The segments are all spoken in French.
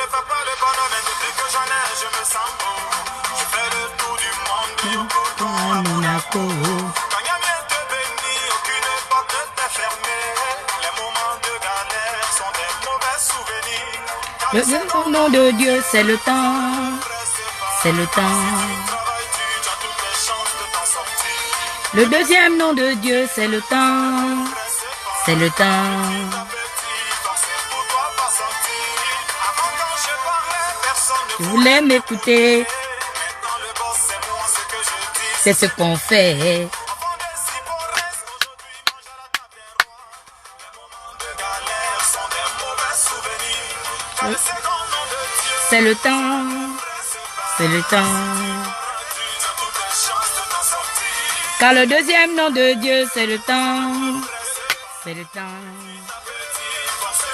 ne fais pas le bonhomme, et depuis que j'en ai, je me sens beau. Je fais le tour du monde, du Yoko à Monaco. Quand Yamien te bénit, aucune porte ne t'est fermée. Les moments de galère sont des mauvais souvenirs. Le nom de Dieu, c'est le temps. C'est le temps. Le deuxième nom de Dieu, c'est le temps. C'est le temps. Je voulais m'écouter. C'est ce qu'on fait. C'est le temps. C'est le temps. Car le deuxième nom de Dieu, c'est le temps. C'est le temps.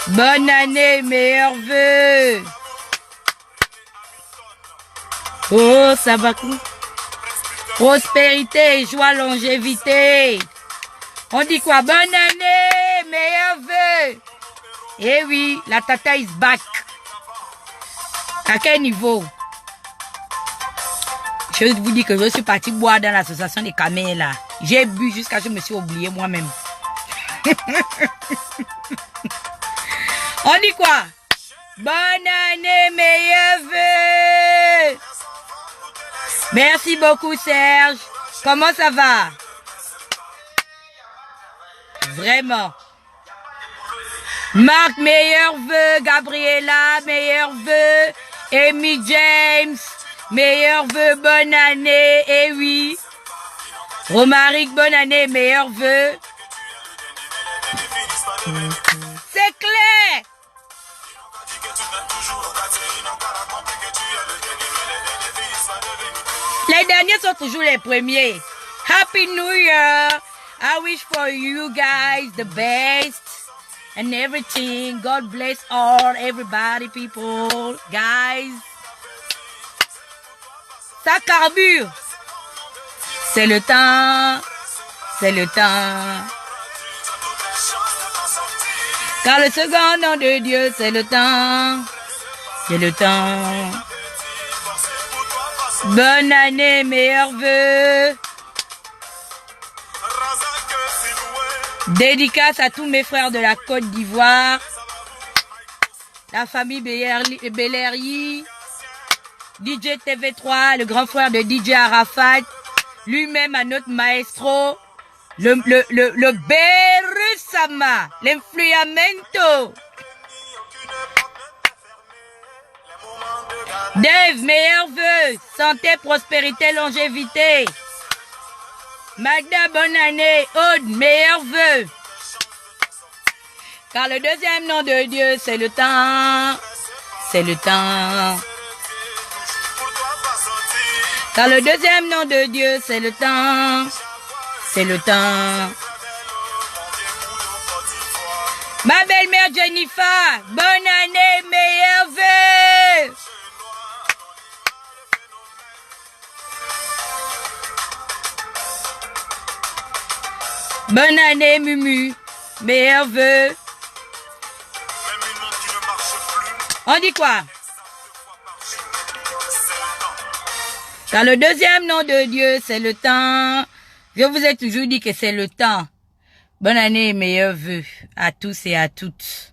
Bonne année, meilleurs vœux. Oh, Sabakou. Prospérité, joie, longévité. On dit quoi? Bonne année, meilleurs vœux. Eh oui, la tata is back. À quel niveau? Je vous dis que je suis partie boire dans l'association des camels là. J'ai bu jusqu'à ce que je me suis oublié moi-même. On dit quoi? Bonne année, meilleurs vœux. Merci beaucoup Serge. Comment ça va? Vraiment. Marc, meilleurs vœux. Gabriella, meilleurs vœux. Amy James, meilleurs vœux, bonne année. Eh oui. Romaric, bonne année, meilleurs vœux. C'est clair. Les derniers sont toujours les premiers. Happy New Year. I wish for you guys the best and everything. God bless all, everybody, people, guys. Ça carbure. C'est le temps. C'est le temps. Car le second nom de Dieu, c'est le temps. C'est le temps. Bonne année, meilleurs vœux. Dédicace à tous mes frères de la Côte d'Ivoire. La famille Belleryi. DJ TV3, le grand frère de DJ Arafat. Lui-même à notre maestro. Le Berusama. L'influamento. Dave, meilleurs vœux. Santé, prospérité, longévité. Magda, bonne année. Aude, meilleurs vœux. Car le deuxième nom de Dieu, c'est le temps. C'est le temps. Car le deuxième nom de Dieu, c'est le temps. C'est le temps. Ma belle-mère Jennifer, bonne année, meilleurs vœux. Bonne année, Mumu. Meilleurs vœux. On dit quoi? Car le deuxième nom de Dieu, c'est le temps. Je vous ai toujours dit que c'est le temps. Bonne année et meilleurs vœux à tous et à toutes.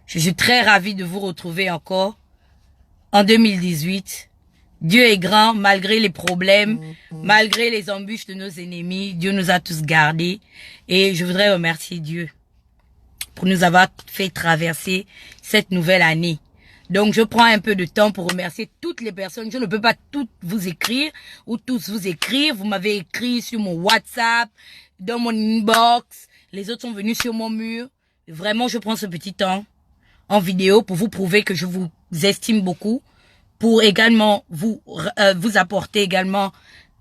Je suis très ravie de vous retrouver encore en 2018. Dieu est grand malgré les problèmes, malgré les embûches de nos ennemis. Dieu nous a tous gardés et je voudrais remercier Dieu pour nous avoir fait traverser cette nouvelle année. Donc je prends un peu de temps pour remercier toutes les personnes. Je ne peux pas toutes vous écrire ou tous vous écrire. Vous m'avez écrit sur mon WhatsApp, dans mon inbox. Les autres sont venus sur mon mur. Vraiment, je prends ce petit temps en vidéo pour vous prouver que je vous estime beaucoup. Pour également vous apporter également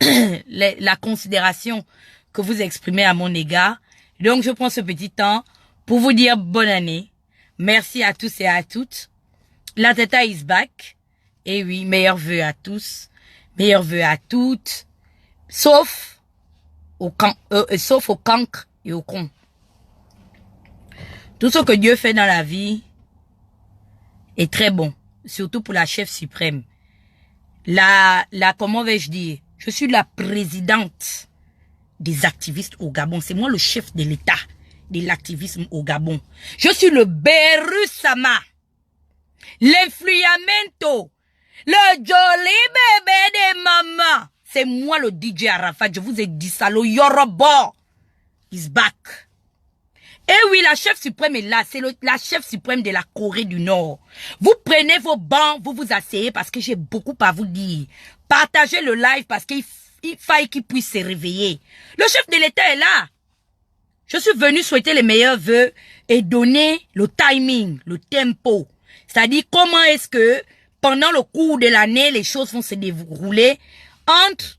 la considération que vous exprimez à mon égard. Donc, je prends ce petit temps pour vous dire bonne année. Merci à tous et à toutes. La tata is back. Et oui, meilleurs vœux à tous. Meilleurs vœux à toutes. Sauf au cancre et au con. Tout ce que Dieu fait dans la vie est très bon. surtout pour la chef suprême. Comment vais-je dire? Je suis la présidente des activistes au Gabon. C'est moi le chef de l'État de l'activisme au Gabon. Je suis le Beru Sama, l'influamento, le jolly bébé de maman. C'est moi le DJ Arafat. Je vous ai dit ça. Le Yoruba is back. Eh oui, la chef suprême est là. C'est la chef suprême de la Corée du Nord. Vous prenez vos bancs, vous vous asseyez parce que j'ai beaucoup à vous dire. Partagez le live parce qu'il faille qu'il puisse se réveiller. Le chef de l'État est là. Je suis venu souhaiter les meilleurs vœux et donner le timing, le tempo. C'est-à-dire comment est-ce que pendant le cours de l'année, les choses vont se dérouler entre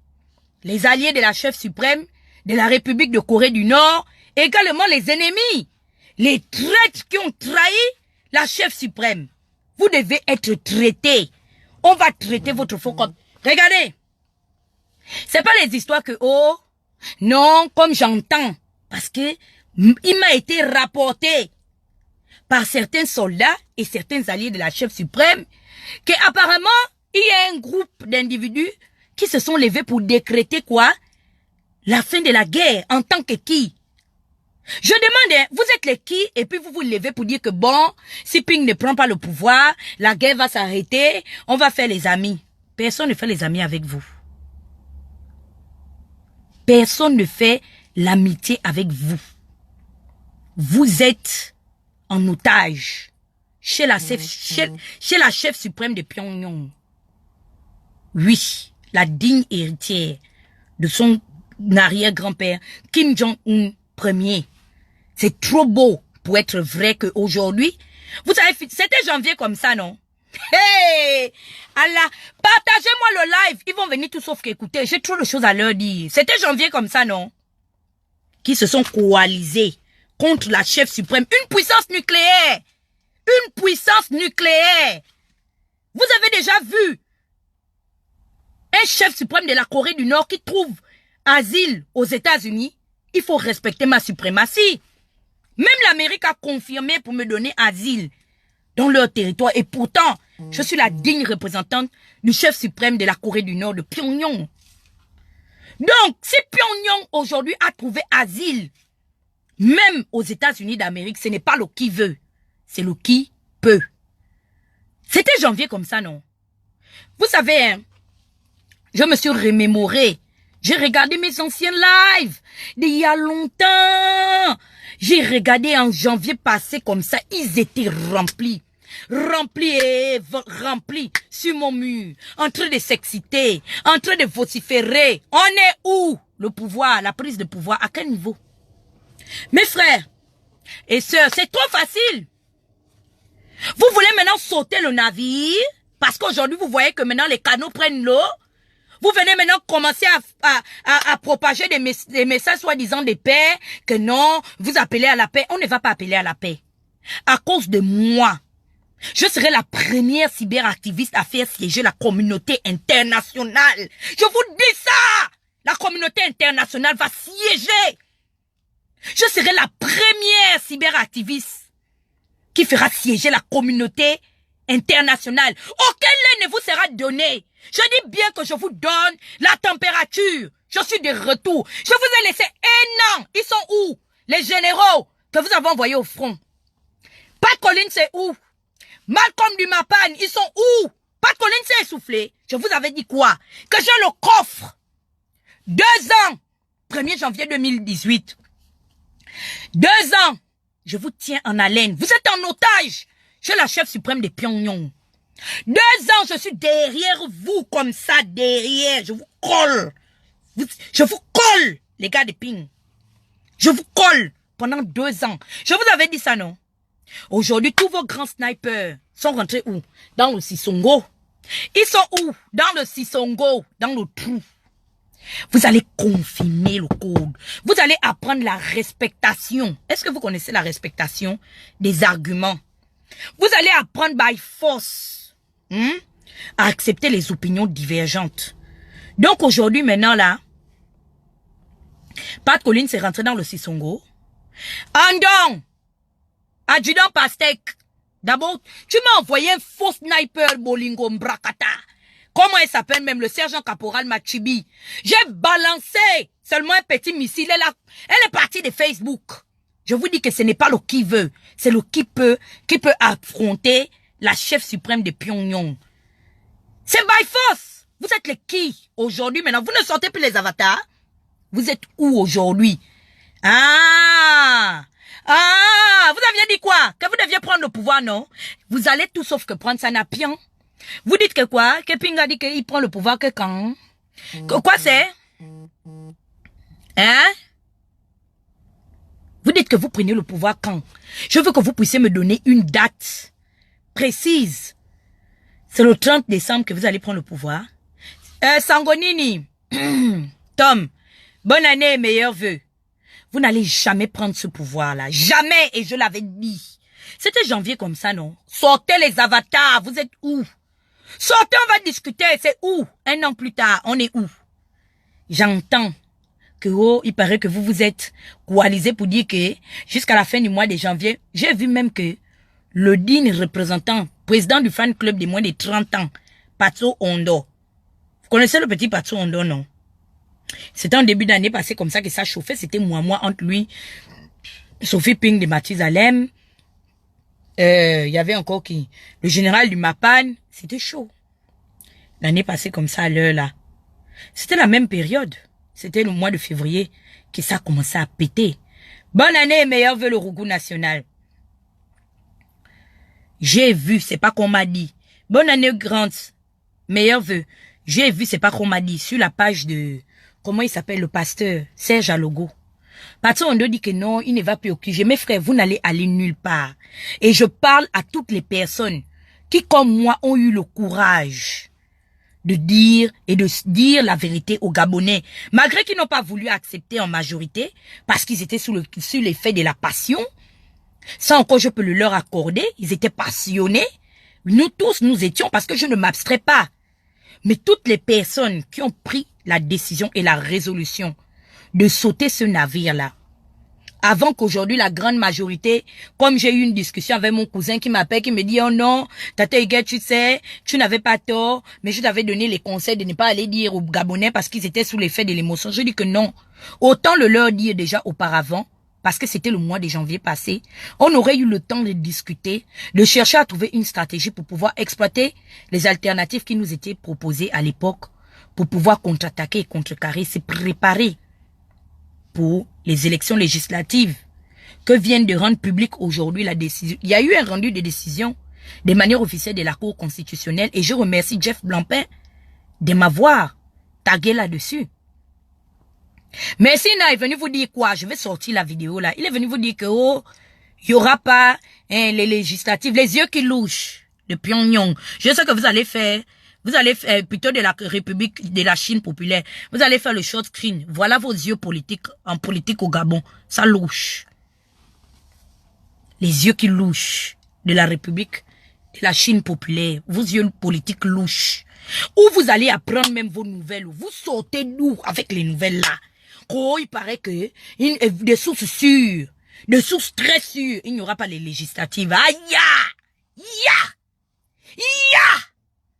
les alliés de la chef suprême de la République de Corée du Nord, également les ennemis, les traîtres qui ont trahi la chef suprême. Vous devez être traités. On va traiter votre faux comme... Regardez. C'est pas les histoires que, oh, non, comme j'entends. Parce que il m'a été rapporté par certains soldats et certains alliés de la chef suprême qu'apparemment, il y a un groupe d'individus qui se sont levés pour décréter quoi? La fin de la guerre en tant que qui? Je demande, vous êtes les qui? Et puis vous vous levez pour dire que bon, si Ping ne prend pas le pouvoir, la guerre va s'arrêter, on va faire les amis. Personne ne fait les amis avec vous. Personne ne fait l'amitié avec vous. Vous êtes en otage chez la chef suprême de Pyongyang. Oui, la digne héritière de son arrière-grand-père Kim Jong-un Ier. C'est trop beau pour être vrai qu'aujourd'hui, vous savez, c'était janvier comme ça, non? Hey! Allah, partagez-moi le live. Ils vont venir tout sauf qu'écouter. J'ai trop de choses à leur dire. C'était janvier comme ça, non? Qui se sont coalisés contre la chef suprême. Une puissance nucléaire. Une puissance nucléaire. Vous avez déjà vu un chef suprême de la Corée du Nord qui trouve asile aux États-Unis? Il faut respecter ma suprématie. Même l'Amérique a confirmé pour me donner asile dans leur territoire. Et pourtant, je suis la digne représentante du chef suprême de la Corée du Nord, de Pyongyang. Donc, si Pyongyang aujourd'hui a trouvé asile, même aux États-Unis d'Amérique, ce n'est pas le qui veut, c'est le qui peut. C'était janvier comme ça, non? Vous savez, hein, je me suis remémoré. J'ai regardé mes anciens lives d'il y a longtemps. J'ai regardé en janvier passé comme ça. Ils étaient remplis. Remplis sur mon mur. En train de s'exciter. En train de vociférer. On est où? Le pouvoir, la prise de pouvoir. À quel niveau? Mes frères et sœurs, c'est trop facile. Vous voulez maintenant sauter le navire? Parce qu'aujourd'hui, vous voyez que maintenant les canaux prennent l'eau. Vous venez maintenant commencer à propager des messages soi-disant de paix, que non, vous appelez à la paix. On ne va pas appeler à la paix. À cause de moi, je serai la première cyberactiviste à faire siéger la communauté internationale. Je vous dis ça! La communauté internationale va siéger. Je serai la première cyberactiviste qui fera siéger la communauté internationale. Aucun lait ne vous sera donné. Je dis bien que je vous donne la température. Je suis de retour. Je vous ai laissé un an. Ils sont où? Les généraux que vous avez envoyés au front. Pat Collins, c'est où? Malcolm Dumapan, ils sont où? Pat Collins s'est essoufflé. Je vous avais dit quoi? Que j'ai le coffre. 2 ans. 1er janvier 2018. 2 ans. Je vous tiens en haleine. Vous êtes en otage. Je suis la chef suprême de Pyongyang. 2 ans, je suis derrière vous, comme ça, derrière. Je vous colle. Je vous colle, les gars de Ping. Je vous colle pendant 2 ans. Je vous avais dit ça, non? Aujourd'hui, tous vos grands snipers sont rentrés où? Dans le Sisongo. Ils sont où? Dans le Sisongo, dans le trou. Vous allez confiner le code. Vous allez apprendre la respectation. Est-ce que vous connaissez la respectation des arguments? Vous allez apprendre by force à accepter les opinions divergentes. Donc aujourd'hui, maintenant là, Pat Collins est rentré dans le Sisongo. Andong, adjudant Pastek, D'abord, tu m'as envoyé un faux sniper Bolingo Mbrakata. Comment elle s'appelle même, le sergent caporal Machibi. J'ai balancé seulement un petit missile. Elle est partie de Facebook. Je vous dis que ce n'est pas le qui veut. C'est le qui peut affronter la chef suprême de Pyongyang. C'est by force. Vous êtes les qui aujourd'hui maintenant? Vous ne sortez plus les avatars. Vous êtes où aujourd'hui? Vous aviez dit quoi? Que vous deviez prendre le pouvoir, non? Vous allez tout sauf que prendre ça n'a pion. Vous dites que quoi? Que Pinga dit qu'il prend le pouvoir que quand? Quoi c'est? Hein? Vous dites que vous prenez le pouvoir quand? Je veux que vous puissiez me donner une date précise. C'est le 30 décembre que vous allez prendre le pouvoir. Sangonini, Tom, bonne année et meilleurs vœux. Vous n'allez jamais prendre ce pouvoir-là. Jamais, et je l'avais dit. C'était janvier comme ça, non? Sortez les avatars, vous êtes où? Sortez, on va discuter, c'est où? Un an plus tard, on est où? J'entends que, il paraît que vous vous êtes coalisés pour dire que, jusqu'à la fin du mois de janvier, j'ai vu même que le digne représentant, président du fan club de moins de 30 ans, Patso Ondo. Vous connaissez le petit Patso Ondo, non? C'était en début d'année passé comme ça que ça chauffait. C'était moi entre lui, Sophie Ping de Mathusalem. Il y avait encore qui? Le général du Mapan. C'était chaud. L'année passée comme ça à l'heure là. C'était la même période. C'était le mois de février que ça commençait à péter. Bonne année et meilleurs vœux le Rougou national. J'ai vu, c'est pas qu'on m'a dit. Bonne année Grant. Meilleurs vœux. J'ai vu, c'est pas qu'on m'a dit. Sur la page de... Comment il s'appelle le pasteur? Serge Alogo. Patson Ondo dit que non, il ne va plus au QG. Mes frères, vous n'allez aller nulle part. Et je parle à toutes les personnes qui, comme moi, ont eu le courage de dire la vérité aux Gabonais. Malgré qu'ils n'ont pas voulu accepter en majorité, parce qu'ils étaient sur l'effet de la passion. Ça encore, je peux le leur accorder. Ils étaient passionnés. Nous tous, nous étions, parce que je ne m'abstrais pas. Mais toutes les personnes qui ont pris la décision et la résolution de sauter ce navire-là, avant qu'aujourd'hui la grande majorité, comme j'ai eu une discussion avec mon cousin qui m'appelle, qui me dit, oh non, Tata Iguet, tu sais, tu n'avais pas tort, mais je t'avais donné les conseils de ne pas aller dire aux Gabonais parce qu'ils étaient sous l'effet de l'émotion. Je dis que non. Autant le leur dire déjà auparavant, parce que c'était le mois de janvier passé, on aurait eu le temps de discuter, de chercher à trouver une stratégie pour pouvoir exploiter les alternatives qui nous étaient proposées à l'époque, pour pouvoir contre-attaquer et contrecarrer, se préparer pour les élections législatives que viennent de rendre publique aujourd'hui la décision. Il y a eu un rendu de décision de manière officielle de la Cour constitutionnelle et je remercie Jeff Blampin de m'avoir tagué là-dessus. Mais Sina est venu vous dire quoi? Je vais sortir la vidéo là. Il est venu vous dire que il y aura pas les législatives, les yeux qui louchent de Pyongyang. Je sais que vous allez faire. Vous allez faire plutôt de la République de la Chine populaire. Vous allez faire le short screen. Voilà vos yeux politiques en politique au Gabon. Ça louche. Les yeux qui louchent de la République de la Chine populaire. Vos yeux politiques louches. Où vous allez apprendre même vos nouvelles. Vous sortez d'où avec les nouvelles là? Oh, il paraît que des sources sûres, des sources très sûres, il n'y aura pas les législatives. Aïe!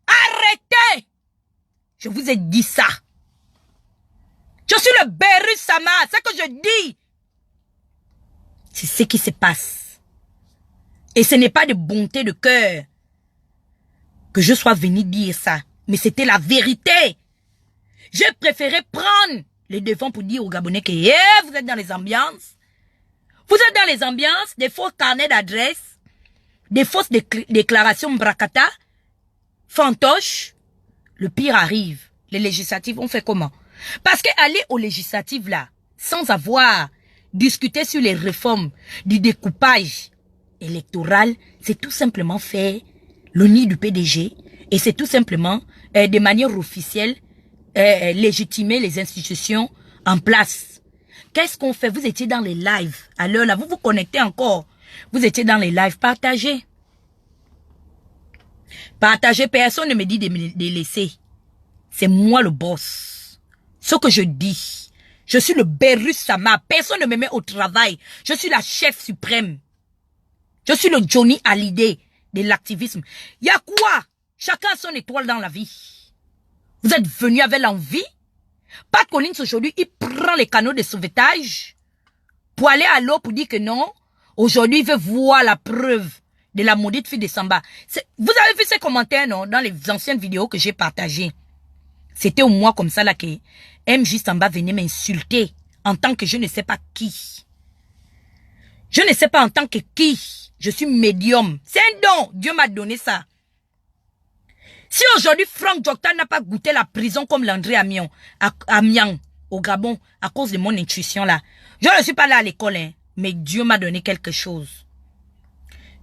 Arrêtez! Je vous ai dit ça. Je suis le Beru Sama, c'est ce que je dis. C'est ce qui se passe. Et ce n'est pas de bonté de cœur que je sois venu dire ça. Mais c'était la vérité. J'ai préféré prendre les devants pour dire aux Gabonais que vous êtes dans les ambiances. Vous êtes dans les ambiances, des faux carnets d'adresse, des fausses déclarations Mbrakata, fantoches. Le pire arrive. Les législatives ont fait comment? Parce qu'aller aux législatives là, sans avoir discuté sur les réformes du découpage électoral, c'est tout simplement faire le nid du PDG et c'est tout simplement de manière officielle légitimer les institutions en place. Qu'est-ce qu'on fait? Vous étiez dans les lives. À l'heure là, vous vous connectez encore. Vous étiez dans les lives. Partagez. Partagez. Personne ne me dit de laisser. C'est moi le boss. Ce que je dis. Je suis le Beru Sama. Personne ne me met au travail. Je suis la chef suprême. Je suis le Johnny Hallyday de l'activisme. Il y a quoi? Chacun a son étoile dans la vie. Vous êtes venu avec l'envie. Pat Collins aujourd'hui, il prend les canaux de sauvetage pour aller à l'eau pour dire que non. Aujourd'hui, il veut voir la preuve de la maudite fille de Samba. Vous avez vu ces commentaires, non? Dans les anciennes vidéos que j'ai partagées. C'était au mois comme ça là que MJ Samba venait m'insulter en tant que je ne sais pas qui. Je ne sais pas en tant que qui. Je suis médium. C'est un don. Dieu m'a donné ça. Si aujourd'hui Frank Djokta n'a pas goûté la prison comme Landry Amion, à Mian, au Gabon, à cause de mon intuition là. Je ne suis pas là à l'école, hein, mais Dieu m'a donné quelque chose.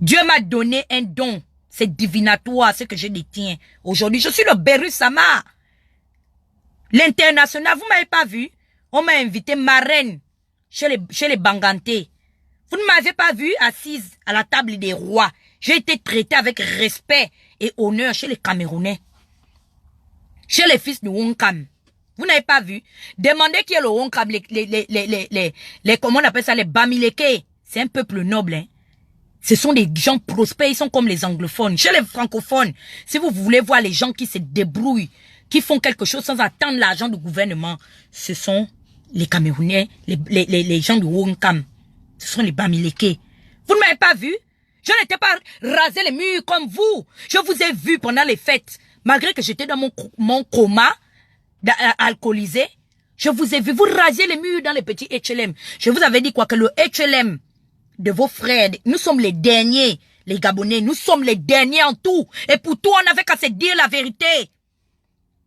Dieu m'a donné un don. C'est divinatoire ce que je détiens. Aujourd'hui, je suis le Beru Sama. L'international, vous m'avez pas vu? On m'a invité marraine chez les Banganté. Vous ne m'avez pas vu assise à la table des rois. J'ai été traité avec respect et honneur chez les Camerounais. Chez les fils de Wonkam. Vous n'avez pas vu? Demandez qui est le Wonkam, comment on appelle ça, les Bamileke. C'est un peuple noble, hein. Ce sont des gens prospères, ils sont comme les anglophones. Chez les francophones, si vous voulez voir les gens qui se débrouillent, qui font quelque chose sans attendre l'argent du gouvernement, ce sont les Camerounais, les gens de Wonkam. Ce sont les Bamileke. Vous ne m'avez pas vu? Je n'étais pas rasé les murs comme vous. Je vous ai vu pendant les fêtes. Malgré que j'étais dans mon coma, alcoolisé, je vous ai vu. Vous rasiez les murs dans les petits HLM. Je vous avais dit quoi? Que le HLM de vos frères, nous sommes les derniers, les Gabonais. Nous sommes les derniers en tout. Et pour tout, on n'avait qu'à se dire la vérité.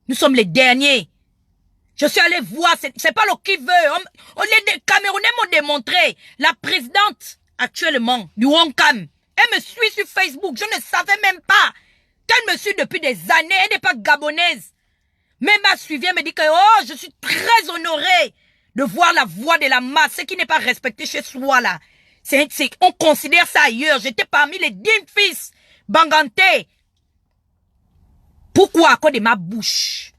Nous sommes les derniers. Je suis allé voir, c'est pas le qui veut. Les Camerounais m'ont démontré. La présidente, actuellement, du Wonkam, elle me suit sur Facebook. Je ne savais même pas qu'elle me suit depuis des années. Elle n'est pas gabonaise. Mais elle m'a suivi, elle me dit que, oh, je suis très honoré de voir la voix de la masse. Ce qui n'est pas respecté chez soi, là. On considère ça ailleurs. J'étais parmi les 10 fils Banganté. Pourquoi à cause de ma bouche?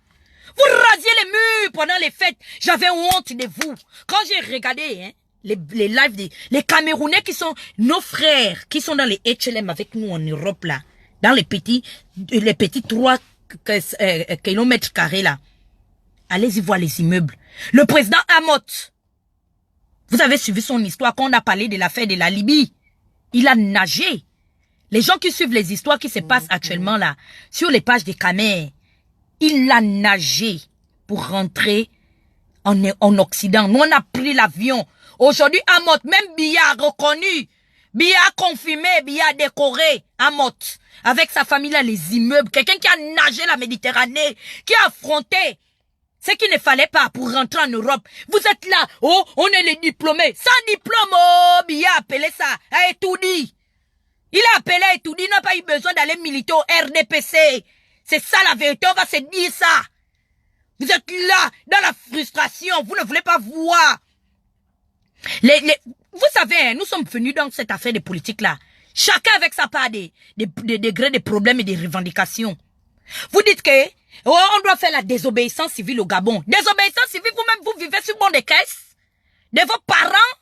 Vous rasiez les murs pendant les fêtes. J'avais honte de vous. Quand j'ai regardé hein, les lives les Camerounais qui sont nos frères, qui sont dans les HLM avec nous en Europe là, dans les petits 3 kilomètres carrés là. Allez-y voir les immeubles. Le président Amot, vous avez suivi son histoire quand on a parlé de l'affaire de la Libye. Il a nagé. Les gens qui suivent les histoires qui se passent actuellement là, sur les pages des Camer, il a nagé pour rentrer en Occident. Nous, on a pris l'avion. Aujourd'hui, Amot, même Biya a reconnu, Biya a confirmé, Biya a décoré Amot. Avec sa famille là, les immeubles. Quelqu'un qui a nagé la Méditerranée, qui a affronté ce qu'il ne fallait pas pour rentrer en Europe. Vous êtes là, oh, on est les diplômés. Sans diplôme, oh, Biya a appelé ça, a étourdi. Il a appelé à étudier, il n'a pas eu besoin d'aller militer au RDPC. C'est ça la vérité, on va se dire ça. Vous êtes là, dans la frustration, vous ne voulez pas voir. Vous savez, hein, nous sommes venus dans cette affaire de politique là. Chacun avec sa part des degrés de problèmes et des revendications. Vous dites que oh, on doit faire la désobéissance civile au Gabon. Désobéissance civile, vous-même, vous vivez sur bon des caisses de vos parents,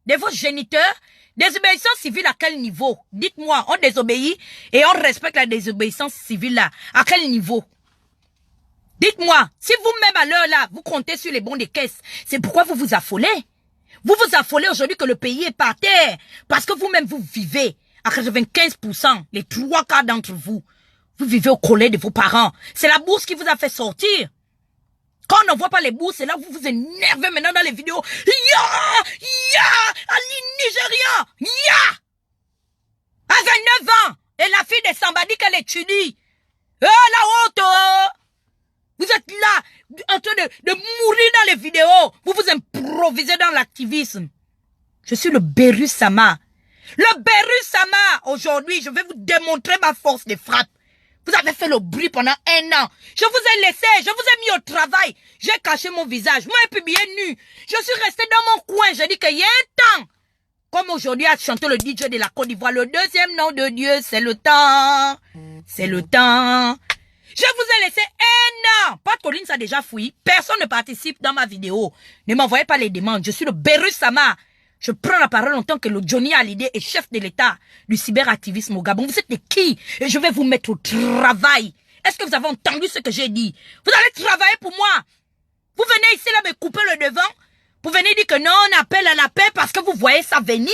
de vos géniteurs. Désobéissance civile à quel niveau? Dites-moi, on désobéit et on respecte la désobéissance civile là. À quel niveau? Dites-moi, si vous-même à l'heure là, vous comptez sur les bons des caisses, c'est pourquoi vous vous affolez? Vous vous affolez aujourd'hui que le pays est par terre. Parce que vous-même vous vivez à 95%, les 3/4 d'entre vous. Vous vivez au collet de vos parents. C'est la bourse qui vous a fait sortir. Quand on n'envoie pas les bourses, c'est là que vous vous énervez maintenant dans les vidéos. Ali Nigérian, à 29 ans, et la fille de Samba dit qu'elle étudie. La honte, vous êtes là, en train de mourir dans les vidéos. Vous vous improvisez dans l'activisme. Je suis le Beru Sama. Le Beru Sama, aujourd'hui, je vais vous démontrer ma force de frappe. Vous avez fait le bruit pendant 1 an. Je vous ai laissé, je vous ai mis au travail. J'ai caché mon visage, moi et puis bien nu. Je suis resté dans mon coin, j'ai dit qu'il y a un temps. Comme aujourd'hui a chanté le DJ de la Côte d'Ivoire, le deuxième nom de Dieu, c'est le temps. C'est le temps. Je vous ai laissé 1 an. Pat Collins a déjà fouillé. Personne ne participe dans ma vidéo. Ne m'envoyez pas les demandes. Je suis le Beru Sama. Je prends la parole en tant que le Johnny Hallyday est chef de l'État du cyberactivisme au Gabon. Vous êtes des qui? Et je vais vous mettre au travail. Est-ce que vous avez entendu ce que j'ai dit? Vous allez travailler pour moi. Vous venez ici là me couper le devant. Vous venez dire que non, on appelle à la paix parce que vous voyez ça venir.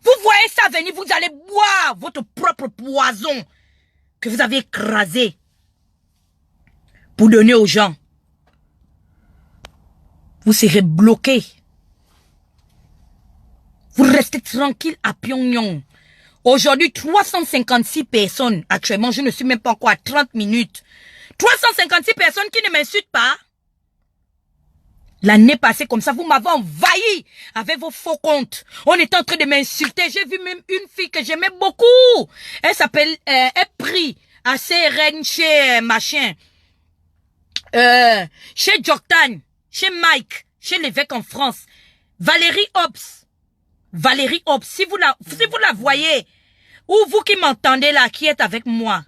Vous voyez ça venir, vous allez boire votre propre poison que vous avez écrasé pour donner aux gens. Vous serez bloqués. Vous restez tranquille à Pyongyang. Aujourd'hui, 356 personnes. Actuellement, je ne suis même pas encore à 30 minutes. 356 personnes qui ne m'insultent pas. L'année passée, comme ça, vous m'avez envahi avec vos faux comptes. On était en train de m'insulter. J'ai vu même une fille que j'aimais beaucoup. Elle s'appelle, elle prie à CRN chez machin. Chez Jordan, chez Mike, chez l'évêque en France. Valérie Hobbs. Valérie Hobbs, si vous la voyez, ou vous qui m'entendez là, qui êtes avec moi.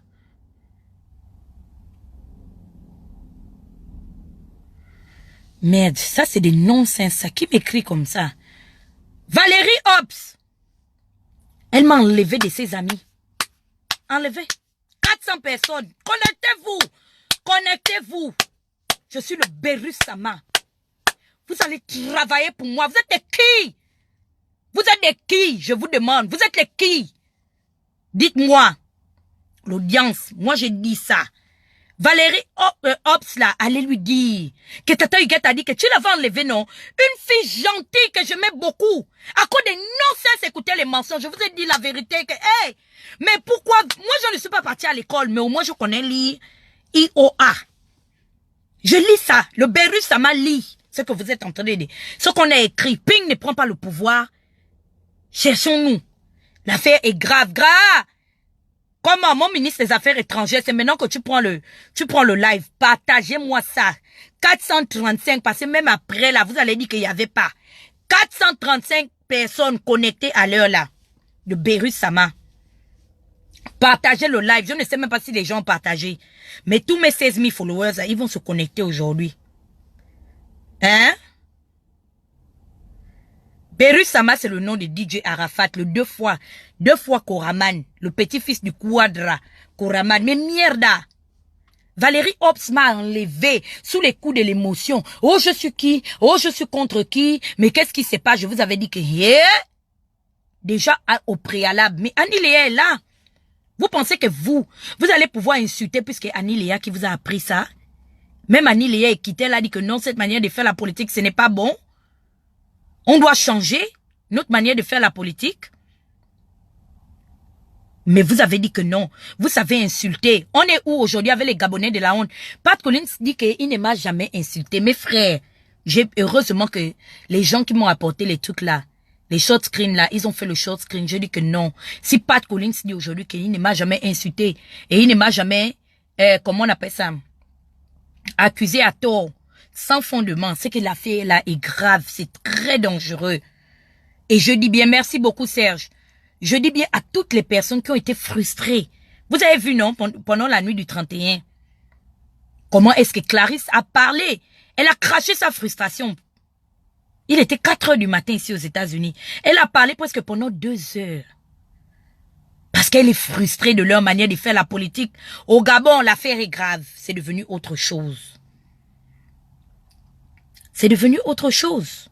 Merde, ça c'est des non-sens, ça. Qui m'écrit comme ça? Valérie Hobbs. Elle m'a enlevé de ses amis. Enlevé. 400 personnes. Connectez-vous. Connectez-vous. Je suis le Berus Sama. Vous allez travailler pour moi. Vous êtes des qui? Vous êtes des qui? Je vous demande. Vous êtes les qui? Dites-moi. L'audience. Moi, j'ai dit ça. Valérie Hobbs, là, allez lui dire que Tata Huguette a dit que tu l'avais enlevé, non? Une fille gentille que j'aimais beaucoup. À cause des non-sens, écoutez les mensonges. Je vous ai dit la vérité que, hey, mais pourquoi? Moi, je ne suis pas partie à l'école, mais au moins, je connais lire IOA. Je lis ça. Le Berus, ça m'a lit ce que vous êtes en train de dire. Ce qu'on a écrit. Ping ne prend pas le pouvoir. Cherchons-nous. L'affaire est grave, grave. Comment mon ministre des Affaires étrangères, c'est maintenant que tu prends le live. Partagez-moi ça. 435, parce que même après là, vous allez dire qu'il n'y avait pas. 435 personnes connectées à l'heure là. De Berus Sama. Partagez le live. Je ne sais même pas si les gens ont partagé. Mais tous mes 16 000 followers, là, ils vont se connecter aujourd'hui. Hein? Berus Sama, c'est le nom de DJ Arafat, le deux fois Koraman, le petit-fils du Quadra, Koraman. Mais mierda! Valérie Hobbs m'a enlevé sous les coups de l'émotion. Oh, je suis qui? Oh, je suis contre qui? Mais qu'est-ce qui se passe? Je vous avais dit que, déjà au préalable. Mais Annie Léa est là. Vous pensez que vous allez pouvoir insulter puisque Annie Léa qui vous a appris ça? Même Annie Léa est quittée, elle a dit que non, cette manière de faire la politique, ce n'est pas bon. On doit changer notre manière de faire la politique. Mais vous avez dit que non. Vous savez insulter. On est où aujourd'hui avec les Gabonais de la honte? Pat Collins dit qu'il ne m'a jamais insulté. Mes frères, heureusement que les gens qui m'ont apporté les trucs là, les short screens là, ils ont fait le short screen. Je dis que non. Si Pat Collins dit aujourd'hui qu'il ne m'a jamais insulté et il ne m'a jamais, comment on appelle ça, accusé à tort, sans fondement, ce qu'il a fait là est grave, c'est très dangereux. Et je dis bien, merci beaucoup Serge. Je dis bien à toutes les personnes qui ont été frustrées. Vous avez vu, non, pendant la nuit du 31, comment est-ce que Clarisse a parlé? Elle a craché sa frustration. Il était 4 heures du matin ici aux États-Unis. Elle a parlé presque pendant 2 heures. Parce qu'elle est frustrée de leur manière de faire la politique. Au Gabon, l'affaire est grave. C'est devenu autre chose. C'est devenu autre chose.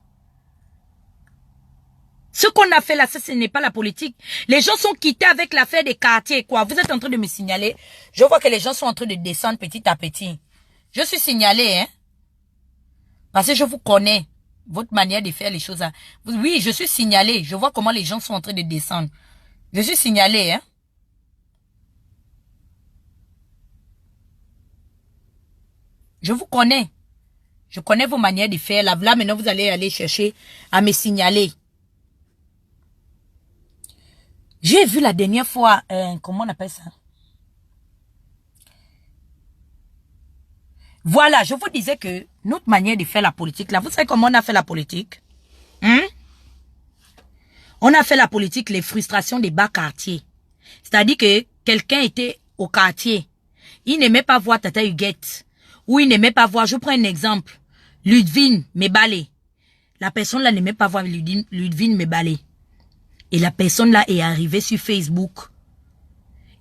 Ce qu'on a fait là, ça, ce n'est pas la politique. Les gens sont quittés avec l'affaire des quartiers, quoi. Vous êtes en train de me signaler. Je vois que les gens sont en train de descendre petit à petit. Je suis signalé, hein. Parce que je vous connais. Votre manière de faire les choses. Oui, je suis signalé. Je vois comment les gens sont en train de descendre. Je suis signalé, hein. Je vous connais. Je connais vos manières de faire. Là, maintenant, vous allez aller chercher à me signaler. J'ai vu la dernière fois, comment on appelle ça? Voilà, je vous disais que notre manière de faire la politique, là, vous savez comment on a fait la politique? On a fait la politique, les frustrations des bas quartiers. C'est-à-dire que quelqu'un était au quartier. Il n'aimait pas voir Tata Huguette. Ou il n'aimait pas voir, je prends un exemple, Ludwine Mebale. La personne là n'aimait pas voir Ludivine me balayer. Et la personne là est arrivée sur Facebook.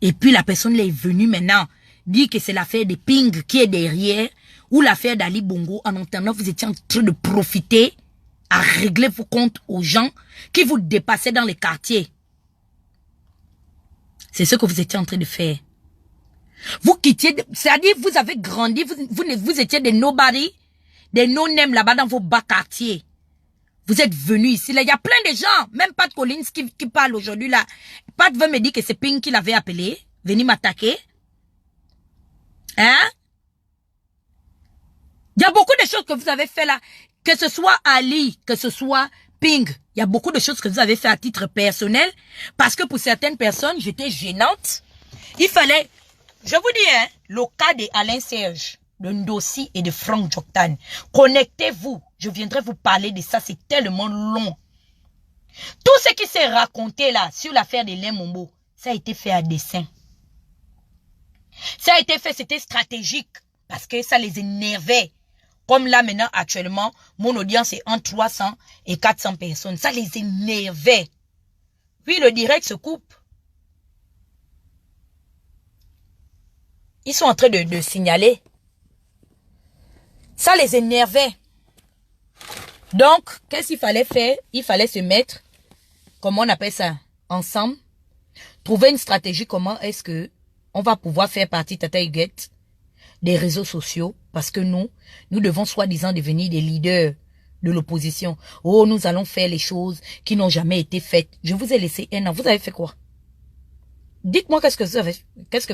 Et puis la personne là est venue maintenant dire que c'est l'affaire de Ping qui est derrière ou l'affaire d'Ali Bongo. En entendant, vous étiez en train de profiter à régler vos comptes aux gens qui vous dépassaient dans les quartiers. C'est ce que vous étiez en train de faire. Vous quittiez, c'est-à-dire vous avez grandi, vous étiez des nobody, des no-name là-bas dans vos bas quartiers. Vous êtes venus ici, là, il y a plein de gens, même Pat Collins qui parle aujourd'hui là. Pat veut me dire que c'est Ping qui l'avait appelé, venir m'attaquer. Hein? Il y a beaucoup de choses que vous avez fait là, que ce soit Ali, que ce soit Ping. Il y a beaucoup de choses que vous avez fait à titre personnel, parce que pour certaines personnes, j'étais gênante. Il fallait, je vous dis, hein, le cas de Alain Serge, de Ndossi et de Franck Joktan. Connectez-vous. Je viendrai vous parler de ça. C'est tellement long. Tout ce qui s'est raconté là sur l'affaire de Len Mombo, ça a été fait à dessein. Ça a été fait, c'était stratégique. Parce que ça les énervait. Comme là maintenant, actuellement, mon audience est entre 300 et 400 personnes. Ça les énervait. Puis le direct se coupe. Ils sont en train de signaler. Ça les énervait. Donc, qu'est-ce qu'il fallait faire? Il fallait se mettre, comment on appelle ça, ensemble. Trouver une stratégie, comment est-ce que on va pouvoir faire partie, Tata Huguette, des réseaux sociaux. Parce que nous devons soi-disant devenir des leaders de l'opposition. Oh, nous allons faire les choses qui n'ont jamais été faites. Je vous ai laissé un an. Vous avez fait quoi? Dites-moi qu'est-ce que vous avez fait? Qu'est-ce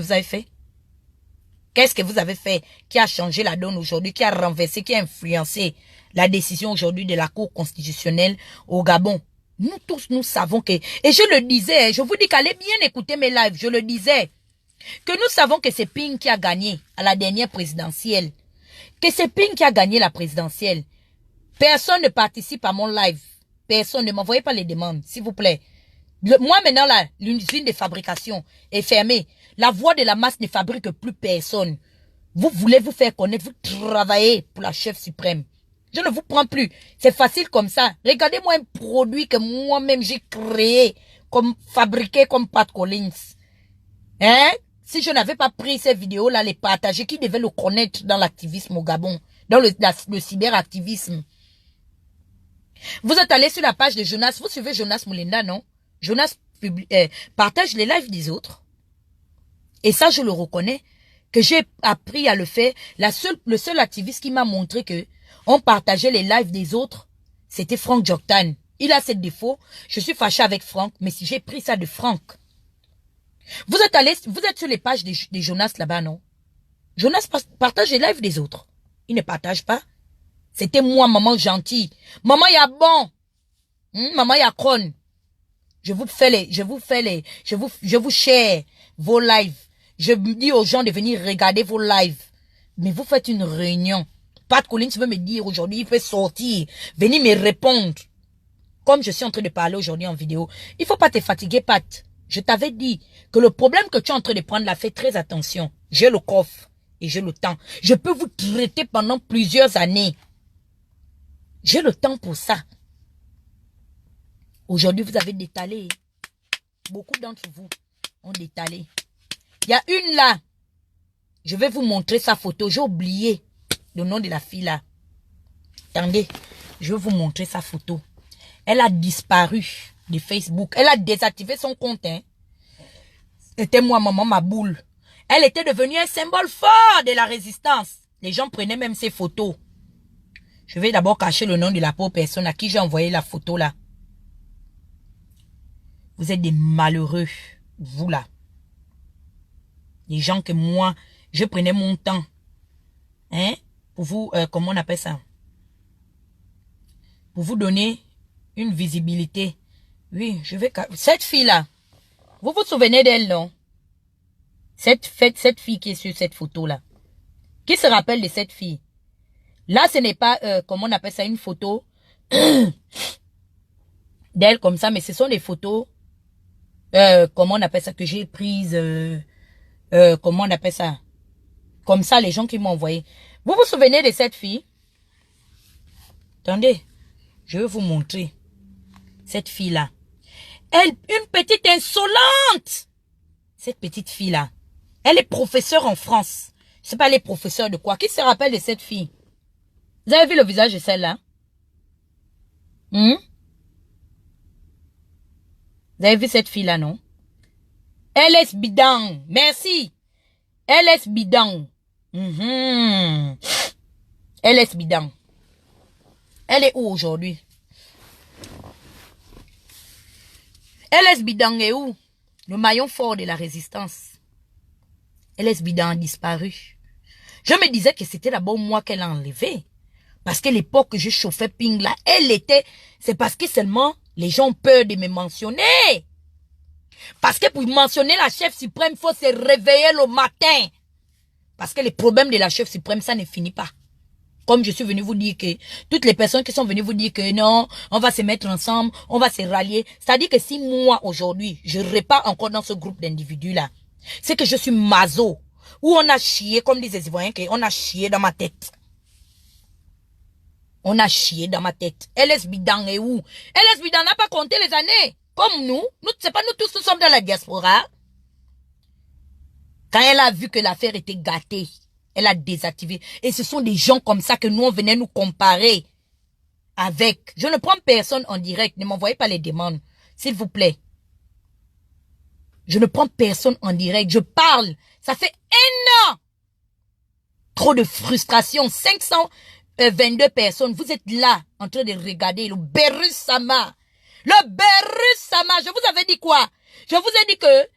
que vous avez fait qui a changé la donne aujourd'hui, qui a renversé, qui a influencé la décision aujourd'hui de la Cour constitutionnelle au Gabon? Nous tous, nous savons que... Et je le disais, je vous dis qu'allez bien écouter mes lives, je le disais, que nous savons que c'est Ping qui a gagné à la dernière présidentielle. Que c'est Ping qui a gagné la présidentielle. Personne ne participe à mon live. Personne, ne m'envoyez pas les demandes, s'il vous plaît. Moi maintenant là, l'usine de fabrication est fermée. La voix de la masse ne fabrique plus personne. Vous voulez vous faire connaître, vous travaillez pour la chef suprême. Je ne vous prends plus. C'est facile comme ça. Regardez-moi un produit que moi-même j'ai créé, comme fabriqué comme Pat Collins. Hein? Si je n'avais pas pris ces vidéos-là, les partager, qui devait le connaître dans l'activisme au Gabon, dans le cyberactivisme. Vous êtes allé sur la page de Jonas, vous suivez Jonas Moulinda, non? Jonas partage les lives des autres. Et ça, je le reconnais, que j'ai appris à le faire. Le seul activiste qui m'a montré que on partageait les lives des autres, c'était Franck Joktan. Il a ses défauts. Je suis fâché avec Franck, mais si j'ai pris ça de Franck. Vous êtes sur les pages des Jonas là-bas, non? Jonas partage les lives des autres. Il ne partage pas. C'était moi, maman gentille. Maman, il y a bon. Maman, il y a crone. Je vous share vos lives. Je dis aux gens de venir regarder vos lives. Mais vous faites une réunion. Pat Collins veut me dire aujourd'hui, il peut sortir, venir me répondre. Comme je suis en train de parler aujourd'hui en vidéo. Il faut pas te fatiguer, Pat. Je t'avais dit que le problème que tu es en train de prendre là, fais très attention. J'ai le coffre et j'ai le temps. Je peux vous traiter pendant plusieurs années. J'ai le temps pour ça. Aujourd'hui, vous avez détalé. Beaucoup d'entre vous ont détalé. Il y a une là. Je vais vous montrer sa photo. J'ai oublié le nom de la fille là. Attendez. Je vais vous montrer sa photo. Elle a disparu de Facebook. Elle a désactivé son compte. Hein. C'était moi, maman, ma boule. Elle était devenue un symbole fort de la résistance. Les gens prenaient même ses photos. Je vais d'abord cacher le nom de la pauvre personne à qui j'ai envoyé la photo là. Vous êtes des malheureux, vous là. Les gens que moi, je prenais mon temps. Hein? Pour vous, comment on appelle ça? Pour vous donner une visibilité. Oui, je vais... Cette fille-là, vous vous souvenez d'elle, non? Cette fille qui est sur cette photo-là. Qui se rappelle de cette fille? Là, ce n'est pas, comment on appelle ça, une photo d'elle comme ça, mais ce sont des photos, comment on appelle ça, que j'ai prises, comment on appelle ça? Comme ça, les gens qui m'ont envoyé. Vous vous souvenez de cette fille? Attendez. Je vais vous montrer. Cette fille-là. Elle, une petite insolente. Cette petite fille-là. Elle est professeure en France. Je sais pas, elle est professeure de quoi. Qui se rappelle de cette fille? Vous avez vu le visage de celle-là? Vous avez vu cette fille-là, non? LS Bidang. Merci. LS Bidang. LS Bidang. Elle est où aujourd'hui? LS Bidang est où? Le maillon fort de la résistance. LS Bidang a disparu. Je me disais que c'était d'abord moi qu'elle a enlevé. Parce que l'époque que je chauffais Ping là, elle était... C'est parce que seulement les gens ont peur de me mentionner. Parce que pour mentionner la chef suprême, il faut se réveiller le matin. Parce que les problèmes de la chef suprême, ça ne finit pas. Comme je suis venu vous dire que toutes les personnes qui sont venues vous dire que non, on va se mettre ensemble, on va se rallier. C'est-à-dire que si moi, aujourd'hui, je ne repars encore dans ce groupe d'individus-là, c'est que je suis maso. Où on a chié, comme disent les Ivoiriens, on a chié dans ma tête. On a chié dans ma tête. LS Bidang est où? LS Bidang n'a pas compté les années. Comme nous c'est pas nous tous, nous sommes dans la diaspora. Quand elle a vu que l'affaire était gâtée, elle a désactivé. Et ce sont des gens comme ça que nous, on venait nous comparer avec. Je ne prends personne en direct. Ne m'envoyez pas les demandes. S'il vous plaît. Je ne prends personne en direct. Je parle. Ça fait un an. Trop de frustration. 522 personnes. Vous êtes là, en train de regarder le Berus Sama. Le Berus Sama. Je vous avais dit quoi? Je vous ai dit que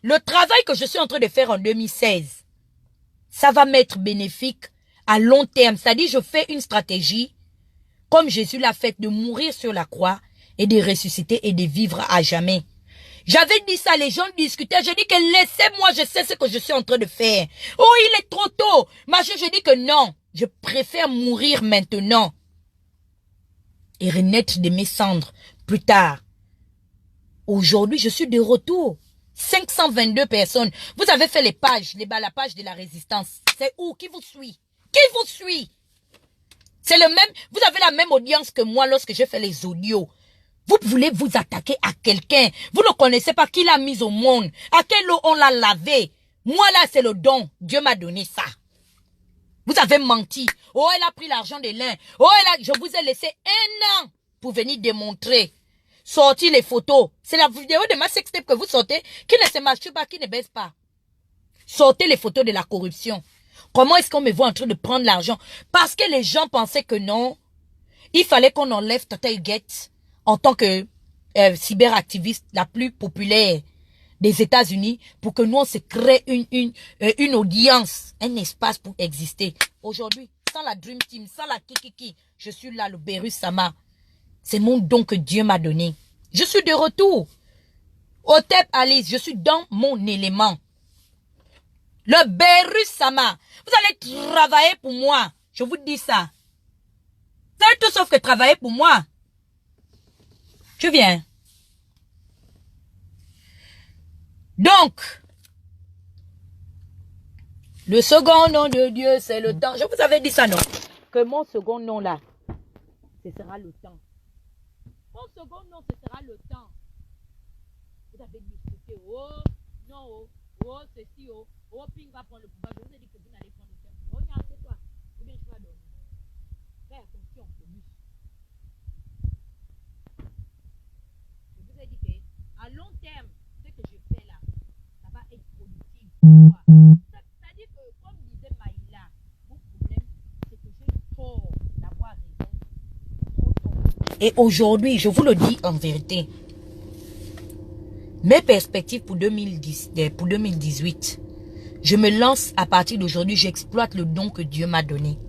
le travail que je suis en train de faire en 2016, ça va m'être bénéfique à long terme. C'est-à-dire, je fais une stratégie, comme Jésus l'a fait, de mourir sur la croix et de ressusciter et de vivre à jamais. J'avais dit ça, les gens discutaient. Je dis que laissez-moi, je sais ce que je suis en train de faire. Oh, il est trop tôt. Machin, je dis que non. Je préfère mourir maintenant et renaître de mes cendres plus tard. Aujourd'hui, je suis de retour. 522 personnes. Vous avez fait les pages, la page de la résistance. C'est où? Qui vous suit? Qui vous suit? C'est le même. Vous avez la même audience que moi lorsque je fais les audios. Vous voulez vous attaquer à quelqu'un. Vous ne connaissez pas qui l'a mis au monde. À quelle eau on l'a lavé. Moi là, c'est le don. Dieu m'a donné ça. Vous avez menti. Oh, elle a pris l'argent de l'un. Oh, je vous ai laissé un an pour venir démontrer. Sortir les photos. C'est la vidéo de ma sextape que vous sortez, qui ne se masturbe pas, qui ne baisse pas. Sortez les photos de la corruption. Comment est-ce qu'on me voit en train de prendre l'argent? Parce que les gens pensaient que non. Il fallait qu'on enlève Tata Huguette en tant que cyberactiviste la plus populaire des États-Unis pour que nous on se crée une audience, un espace pour exister. Aujourd'hui, sans la Dream Team, sans la Kikiki, je suis là, le Berus Sama. C'est mon don que Dieu m'a donné. Je suis de retour. Otep Alice, je suis dans mon élément. Le Berus Sama. Vous allez travailler pour moi. Je vous dis ça. Vous allez tout sauf que travailler pour moi. Tu viens. Donc, le second nom de Dieu, c'est le temps. Je vous avais dit ça, non? Que mon second nom là, ce sera le temps. Mon second nom, ce sera le temps. Vous avez discuté, oh, non, oh, ceci, oh, Ping va prendre le pouvoir. Je vous ai dit que vous n'allez prendre le pouvoir. Oh, non, c'est toi. Ou bien je vais dormir. Fais attention, le bus. Je vous ai dit qu'à long terme, ce que je fais là, ça va être productif. C'est-à-dire que, comme disait Maïla, mon problème, c'est que j'ai tort d'avoir raison. Et aujourd'hui, je vous le dis en vérité, mes perspectives pour 2018, je me lance à partir d'aujourd'hui, j'exploite le don que Dieu m'a donné.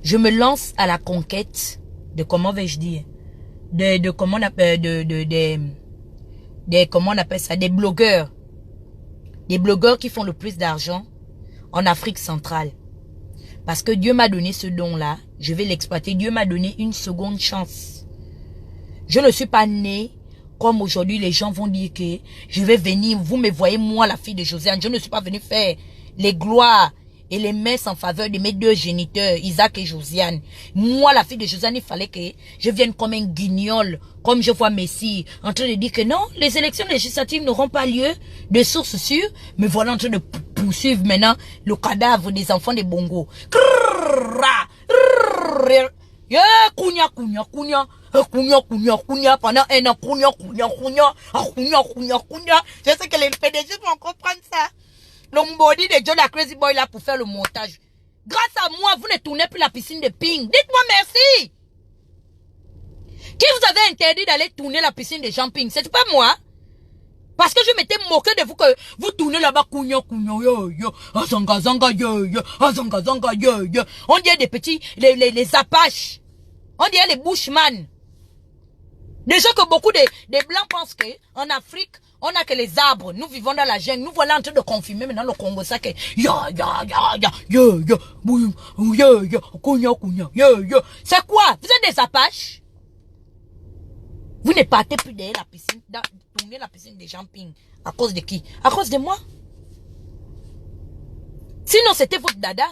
Je me lance à la conquête de, comment vais-je dire, comment on appelle, comment on appelle ça, des blogueurs qui font le plus d'argent en Afrique centrale. Parce que Dieu m'a donné ce don-là, je vais l'exploiter. Dieu m'a donné une seconde chance. Je ne suis pas née comme aujourd'hui les gens vont dire que je vais venir, vous me voyez moi la fille de Josiane. Je ne suis pas venue faire les gloires et les messes en faveur de mes deux géniteurs, Isaac et Josiane. Moi, la fille de Josiane, il fallait que je vienne comme un guignol, comme je vois Messi, en train de dire que non, les élections législatives n'auront pas lieu de source sûre, mais voilà en train de poursuivre maintenant le cadavre des enfants de Bongo. Kounia, pendant un an, kounia. Je sais que les PDG vont comprendre ça. L'hombody de John la Crazy Boy là pour faire le montage. Grâce à moi, vous ne tournez plus la piscine de Ping. Dites-moi merci. Qui vous avait interdit d'aller tourner la piscine de Jean Ping? C'est pas moi. Parce que je m'étais moqué de vous que vous tournez là-bas, azanga, yo. On dirait des petits, les Apaches. On dirait les Bushman. Déjà que beaucoup de Blancs pensent qu'en Afrique, on n'a que les arbres. Nous vivons dans la jungle. Nous voilà en train de confirmer maintenant le Congo. Ça que c'est quoi? Vous êtes des Apaches? Vous ne partez plus derrière la piscine, tourner la piscine de Jean-Ping. À cause de qui? À cause de moi? Sinon, c'était votre dada.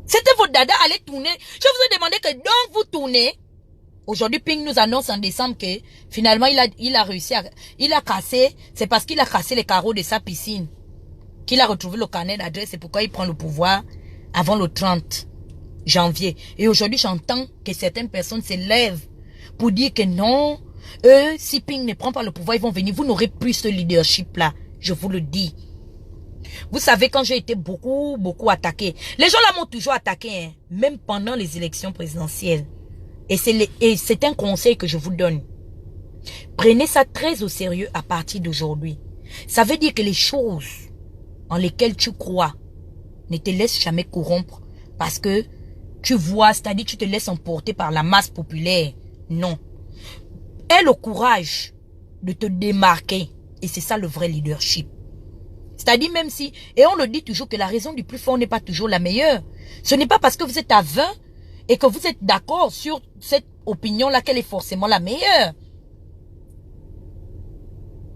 C'était votre dada, allez tourner. Je vous ai demandé que donc vous tournez. Aujourd'hui, Ping nous annonce en décembre que finalement, il a réussi à... Il a cassé, c'est parce qu'il a cassé les carreaux de sa piscine qu'il a retrouvé le carnet d'adresse. C'est pourquoi il prend le pouvoir avant le 30 janvier. Et aujourd'hui, j'entends que certaines personnes se lèvent pour dire que non, eux, si Ping ne prend pas le pouvoir, ils vont venir. Vous n'aurez plus ce leadership-là. Je vous le dis. Vous savez, quand j'ai été beaucoup attaqué, les gens là m'ont toujours attaqué, hein, même pendant les élections présidentielles. Et c'est un conseil que je vous donne. Prenez ça très au sérieux à partir d'aujourd'hui. Ça veut dire que les choses en lesquelles tu crois ne te laissent jamais corrompre parce que tu vois, c'est-à-dire tu te laisses emporter par la masse populaire. Non. Aie le courage de te démarquer. Et c'est ça le vrai leadership. C'est-à-dire même si, et on le dit toujours que la raison du plus fort n'est pas toujours la meilleure. Ce n'est pas parce que vous êtes à 20 et que vous êtes d'accord sur cette opinion-là qu'elle est forcément la meilleure.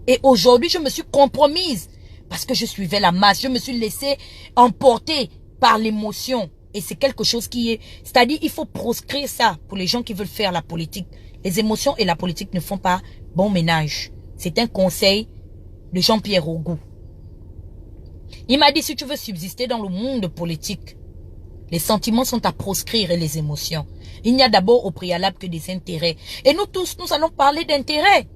Et aujourd'hui, je me suis compromise parce que je suivais la masse. Je me suis laissé emporter par l'émotion. Et c'est quelque chose qui est... C'est-à-dire, il faut proscrire ça pour les gens qui veulent faire la politique. Les émotions et la politique ne font pas bon ménage. C'est un conseil de Jean-Pierre Ogou. Il m'a dit, si tu veux subsister dans le monde politique, les sentiments sont à proscrire et les émotions. Il n'y a d'abord au préalable que des intérêts. Et nous tous, nous allons parler d'intérêts.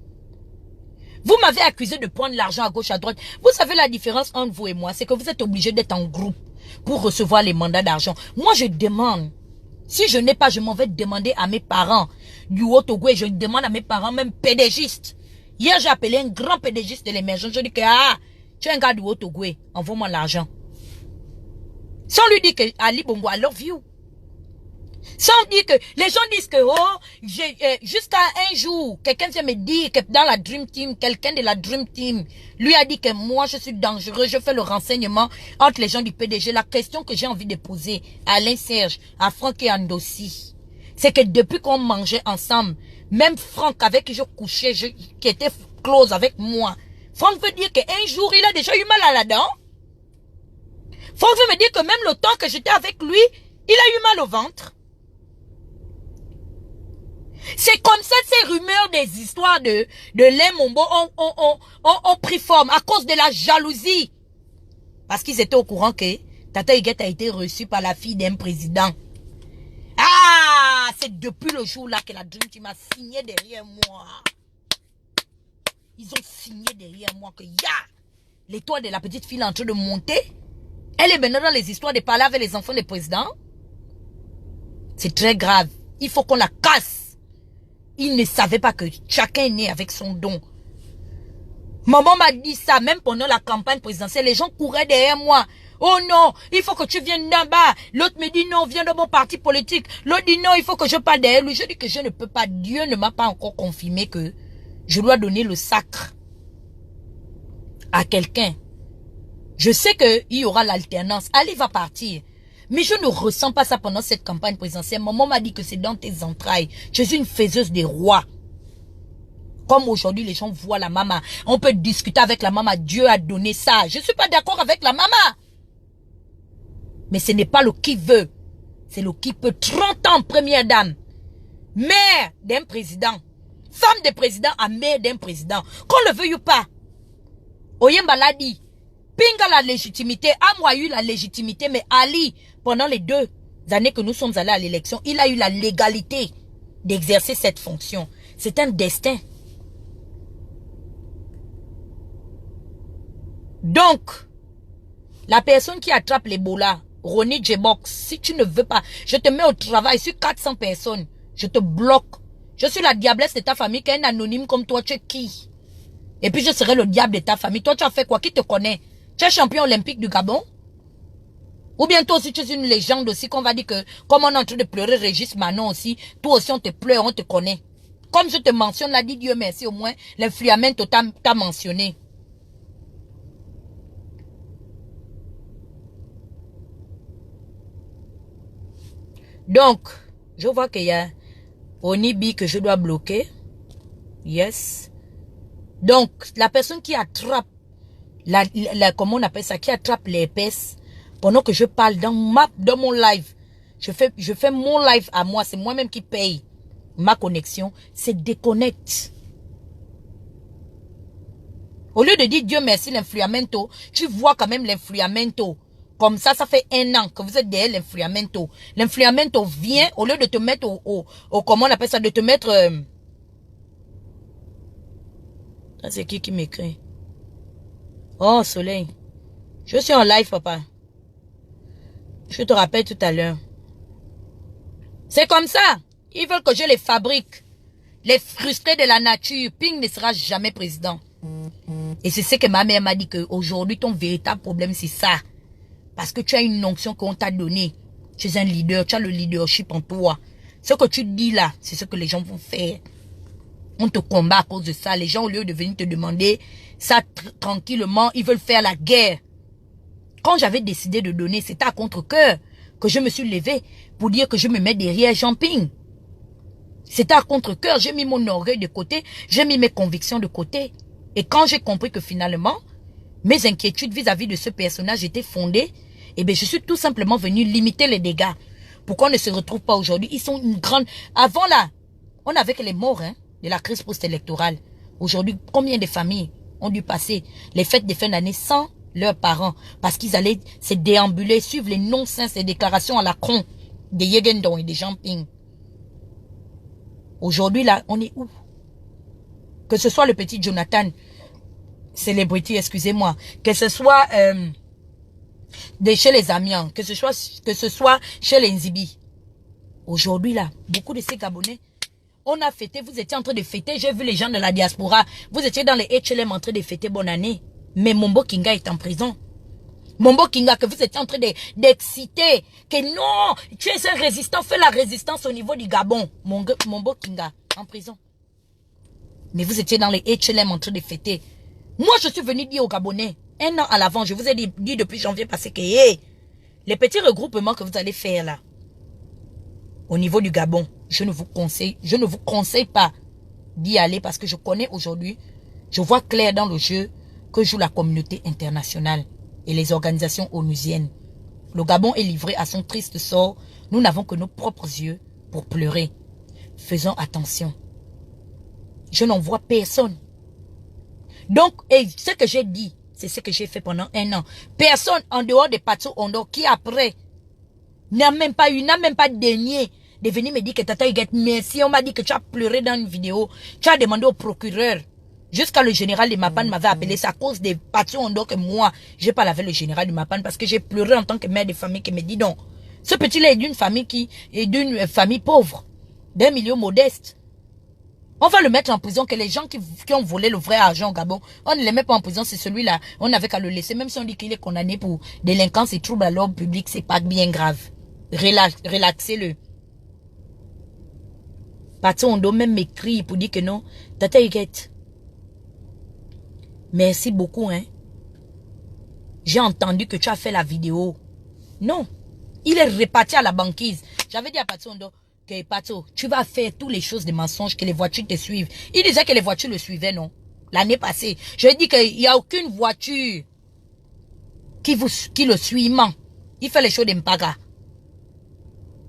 Vous m'avez accusé de prendre l'argent à gauche, à droite. Vous savez la différence entre vous et moi, c'est que vous êtes obligé d'être en groupe pour recevoir les mandats d'argent. Moi, je demande. Si je n'ai pas, je m'en vais demander à mes parents du Haut-Togo et je demande à mes parents, même pédégistes. Hier, j'ai appelé un grand pédégiste de l'émergence. Je dis que, tu es un gars du Haut-Togo, envoie-moi l'argent. Sans lui dire que, Ali Bongo, I love you. Sans dire que, les gens disent que, jusqu'à un jour, quelqu'un vient me dire que dans la Dream Team, quelqu'un de la Dream Team, lui a dit que moi, je suis dangereux, je fais le renseignement entre les gens du PDG. La question que j'ai envie de poser à Alain Serge, à Franck et à Ndossi, c'est que depuis qu'on mangeait ensemble, même Franck avec qui je couchais, qui était close avec moi, Franck veut dire qu'un jour, il a déjà eu mal à la dent. Franck veut me dire que même le temps que j'étais avec lui, il a eu mal au ventre. C'est comme ça ces rumeurs des histoires de Lem Mombo ont pris forme à cause de la jalousie. Parce qu'ils étaient au courant que Tata Higuette a été reçue par la fille d'un président. Ah, c'est depuis le jour-là que la Dream Team a signé derrière moi. Ils ont signé derrière moi que l'étoile de la petite fille est en train de monter. Elle est maintenant dans les histoires de parler avec les enfants des présidents. C'est très grave. Il faut qu'on la casse. Il ne savait pas que chacun est né avec son don. Maman m'a dit ça, même pendant la campagne présidentielle, les gens couraient derrière moi. Oh non, il faut que tu viennes d'en-bas. L'autre me dit non, viens de mon parti politique. L'autre dit non, il faut que je parle derrière lui. Je dis que je ne peux pas. Dieu ne m'a pas encore confirmé que je dois donner le sacre à quelqu'un. Je sais qu'il y aura l'alternance. Ali va partir. Mais je ne ressens pas ça pendant cette campagne présidentielle. Maman m'a dit que c'est dans tes entrailles. Je suis une faiseuse des rois. Comme aujourd'hui, les gens voient la maman. On peut discuter avec la maman. Dieu a donné ça. Je ne suis pas d'accord avec la maman. Mais ce n'est pas le qui veut. C'est le qui peut. 30 ans, première dame. Mère d'un président. Femme de président à mère d'un président. Qu'on le veuille ou pas. Oyemba l'a dit. Pinga la légitimité. Amwa a eu la légitimité. Mais Ali, pendant les 2 années que nous sommes allés à l'élection, il a eu la légalité d'exercer cette fonction. C'est un destin. Donc, la personne qui attrape l'Ebola, Ronnie J-Box, si tu ne veux pas, je te mets au travail sur 400 personnes. Je te bloque. Je suis la diablesse de ta famille, qu'un anonyme comme toi, tu es qui? Et puis je serai le diable de ta famille. Toi, tu as fait quoi? Qui te connaît? Tu es champion olympique du Gabon? Ou bien toi aussi, tu es une légende aussi, qu'on va dire que, comme on est en train de pleurer Régis Manon aussi, toi aussi on te pleure, on te connaît. Comme je te mentionne, là, dit Dieu merci, au moins, l'influamento t'a mentionné. Donc, je vois qu'il y a Onibi que je dois bloquer. Yes. Donc, la personne qui attrape, comment on appelle ça, qui attrape l'herpès, pendant que je parle dans mon live, je fais mon live à moi, c'est moi-même qui paye ma connexion, c'est déconnecte. Au lieu de dire Dieu merci l'influamento, tu vois quand même l'influamento. Comme ça, ça fait 1 an que vous êtes derrière l'influamento. L'influamento vient, au lieu de te mettre comment on appelle ça, de te mettre... C'est qui m'écrit? Oh, Soleil. Je suis en live, papa. Je te rappelle tout à l'heure. C'est comme ça. Ils veulent que je les fabrique. Les frustrés de la nature. Ping ne sera jamais président. Et c'est ce que ma mère m'a dit, qu'aujourd'hui, ton véritable problème, c'est ça. Parce que tu as une onction qu'on t'a donnée. Tu es un leader, tu as le leadership en toi. Ce que tu dis là, c'est ce que les gens vont faire. On te combat à cause de ça. Les gens, au lieu de venir te demander ça tranquillement, ils veulent faire la guerre. Quand j'avais décidé de donner, c'était à contre-cœur que je me suis levée pour dire que je me mets derrière Jean-Ping. C'était à contre-cœur. J'ai mis mon orgueil de côté. J'ai mis mes convictions de côté. Et quand j'ai compris que finalement, mes inquiétudes vis-à-vis de ce personnage étaient fondées, eh bien, je suis tout simplement venu limiter les dégâts. Pourquoi on ne se retrouve pas aujourd'hui? Ils sont une grande... Avant là, on avait que les morts de la crise post-électorale. Aujourd'hui, combien de familles ont dû passer les fêtes de fin d'année sans leurs parents parce qu'ils allaient se déambuler, suivre les non-sens et déclarations à la con des Yegendon et des Jean-Ping. Aujourd'hui, là, on est où? Que ce soit le petit Jonathan, célébrité, excusez-moi, que ce soit chez les Amiens, que ce soit chez les Nzibi. Aujourd'hui, là, beaucoup de ces Gabonais, on a fêté, vous étiez en train de fêter, j'ai vu les gens de la diaspora, vous étiez dans les HLM en train de fêter bonne année. Mais Mombo Kinga est en prison. Mombo Kinga, que vous étiez en train d'exciter, que non, tu es un résistant, fais la résistance au niveau du Gabon. Mombo Kinga, en prison. Mais vous étiez dans les HLM en train de fêter. Moi, je suis venu dire aux Gabonais, 1 an à l'avant, je vous ai dit depuis janvier passé que hey, les petits regroupements que vous allez faire là, au niveau du Gabon, je ne vous conseille pas d'y aller parce que je connais aujourd'hui, je vois clair dans le jeu que joue la communauté internationale et les organisations onusiennes. Le Gabon est livré à son triste sort. Nous n'avons que nos propres yeux pour pleurer. Faisons attention. Je n'en vois personne. Donc, et ce que j'ai dit, c'est ce que j'ai fait pendant 1 an. Personne en dehors des Pato Ondo qui après n'a même pas daigné de venir me dire que Tata Huguette, merci. On m'a dit que tu as pleuré dans une vidéo. Tu as demandé au procureur. Jusqu'à le général de Mapan m'avait appelé. C'est à cause des Pato Ondo que moi, j'ai pas lavé le général de Mapan parce que j'ai pleuré en tant que mère de famille qui me dit non. Ce petit-là est d'une famille famille pauvre, d'un milieu modeste. On va le mettre en prison, que les gens qui ont volé le vrai argent au Gabon, on ne les met pas en prison, c'est celui-là. On n'avait qu'à le laisser. Même si on dit qu'il est condamné pour délinquance et trouble à l'ordre public, c'est pas bien grave. Relaxez-le. Pato Ondo même m'écrit pour dire que non. Tata Huguette, merci beaucoup, hein. J'ai entendu que tu as fait la vidéo. Non. Il est reparti à la banquise. J'avais dit à Pato Ondo, que Pato, tu vas faire toutes les choses de mensonges, que les voitures te suivent. Il disait que les voitures le suivaient, non? L'année passée. Je dis qu'il n'y a aucune voiture qui le suit, il ment. Il fait les choses de Mpaga.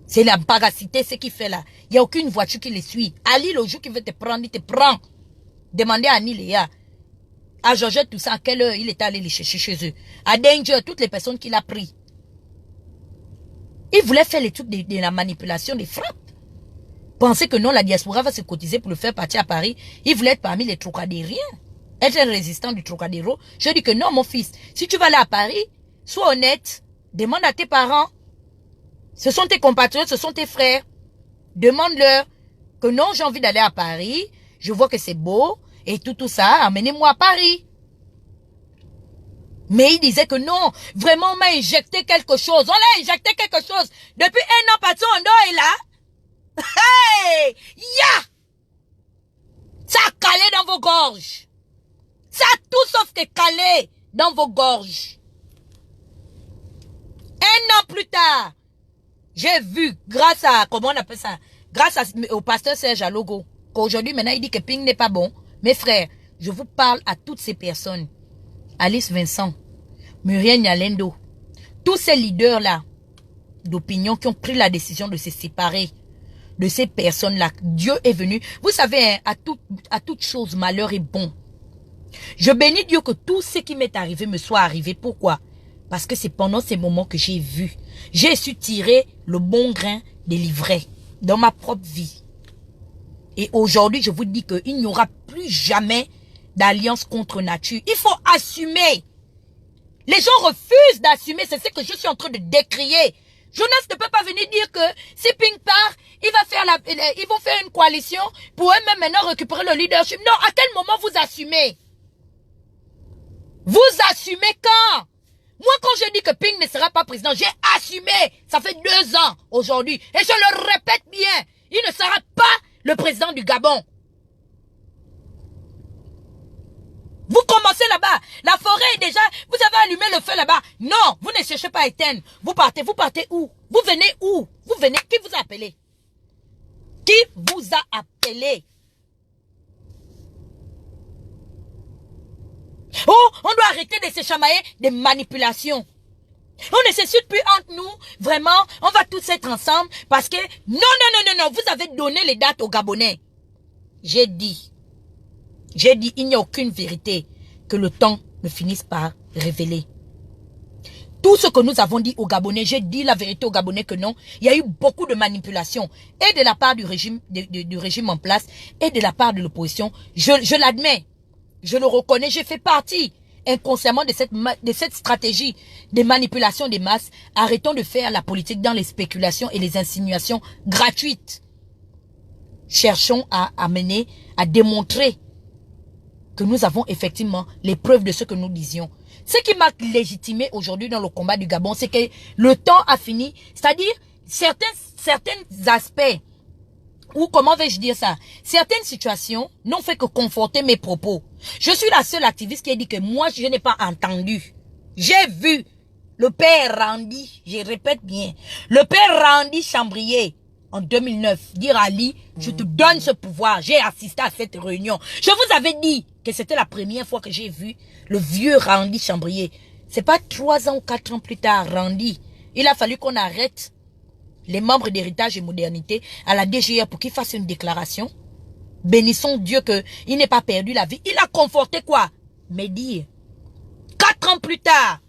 C'est la Mpagacité, ce qu'il fait là. Il n'y a aucune voiture qui le suit. Ali, le jour qu'il veut te prendre, il te prend. Demandez à Niléa. À Georgette, tout ça, à quelle heure il est allé les chercher chez eux. À Danger, toutes les personnes qu'il a pris. Il voulait faire les trucs de la manipulation des frappes. Penser que non, la diaspora va se cotiser pour le faire partir à Paris. Il voulait être parmi les trocadériens. Être un résistant du Trocadéro. Je dis que non, mon fils. Si tu vas aller à Paris, sois honnête. Demande à tes parents. Ce sont tes compatriotes, ce sont tes frères. Demande-leur que non, j'ai envie d'aller à Paris. Je vois que c'est beau. Et tout ça, amenez-moi à Paris. Mais il disait que non, vraiment, on m'a injecté quelque chose. On l'a injecté quelque chose. Depuis 1 an, Pato Ondo est là. Hey! Ya! Ça a calé dans vos gorges. Ça a tout sauf que calé dans vos gorges. 1 an plus tard, j'ai vu, grâce à, comment on appelle ça, grâce au pasteur Serge Alogo, qu'aujourd'hui, maintenant, il dit que Ping n'est pas bon. Mes frères, je vous parle à toutes ces personnes. Alice Vincent, Muriel Nyalendo, tous ces leaders-là d'opinion qui ont pris la décision de se séparer de ces personnes-là. Dieu est venu. Vous savez, hein, à toute chose, malheur est bon. Je bénis Dieu que tout ce qui m'est arrivé me soit arrivé. Pourquoi? Parce que c'est pendant ces moments que j'ai vu. J'ai su tirer le bon grain des livrets dans ma propre vie. Et aujourd'hui, je vous dis qu'il n'y aura plus jamais d'alliance contre nature. Il faut assumer. Les gens refusent d'assumer. C'est ce que je suis en train de décrier. Jonas ne peut pas venir dire que si Ping part, ils vont faire une coalition pour eux-mêmes maintenant récupérer le leadership. Non, à quel moment vous assumez? Vous assumez quand? Moi, quand je dis que Ping ne sera pas président, j'ai assumé. Ça fait 2 ans aujourd'hui. Et je le répète bien. Il ne sera pas le président du Gabon. Vous commencez là-bas. La forêt est déjà... Vous avez allumé le feu là-bas. Non, vous ne cherchez pas à éteindre. Vous partez où? Vous venez où? Vous venez... Qui vous a appelé? Qui vous a appelé? Oh, on doit arrêter de se chamailler des manipulations. On ne se suit plus entre nous. Vraiment, on va tous être ensemble parce que... Non. Vous avez donné les dates aux Gabonais. J'ai dit, il n'y a aucune vérité que le temps ne finisse par révéler. Tout ce que nous avons dit aux Gabonais, j'ai dit la vérité aux Gabonais que non. Il y a eu beaucoup de manipulations. Et de la part du régime, du régime en place et de la part de l'opposition. Je l'admets. Je le reconnais. J'ai fait partie inconsciemment de cette stratégie de manipulation des masses. Arrêtons de faire la politique dans les spéculations et les insinuations gratuites. Cherchons à amener, à démontrer que nous avons effectivement les preuves de ce que nous disions. Ce qui m'a légitimé aujourd'hui dans le combat du Gabon, c'est que le temps a fini. C'est-à-dire, certains aspects, ou comment vais-je dire ça, certaines situations n'ont fait que conforter mes propos. Je suis la seule activiste qui a dit que moi, je n'ai pas entendu. J'ai vu le père Randy, je répète bien, le père Randy Chambrier, en 2009, dire à Ali, je te donne ce pouvoir. J'ai assisté à cette réunion. Je vous avais dit que c'était la première fois que j'ai vu le vieux Randy Chambrier. C'est pas 3 ans ou 4 ans plus tard, Randy. Il a fallu qu'on arrête les membres d'Héritage et Modernité à la DGR pour qu'ils fassent une déclaration. Bénissons Dieu qu'il n'ait pas perdu la vie. Il a conforté quoi? Mehdi. 4 ans plus tard,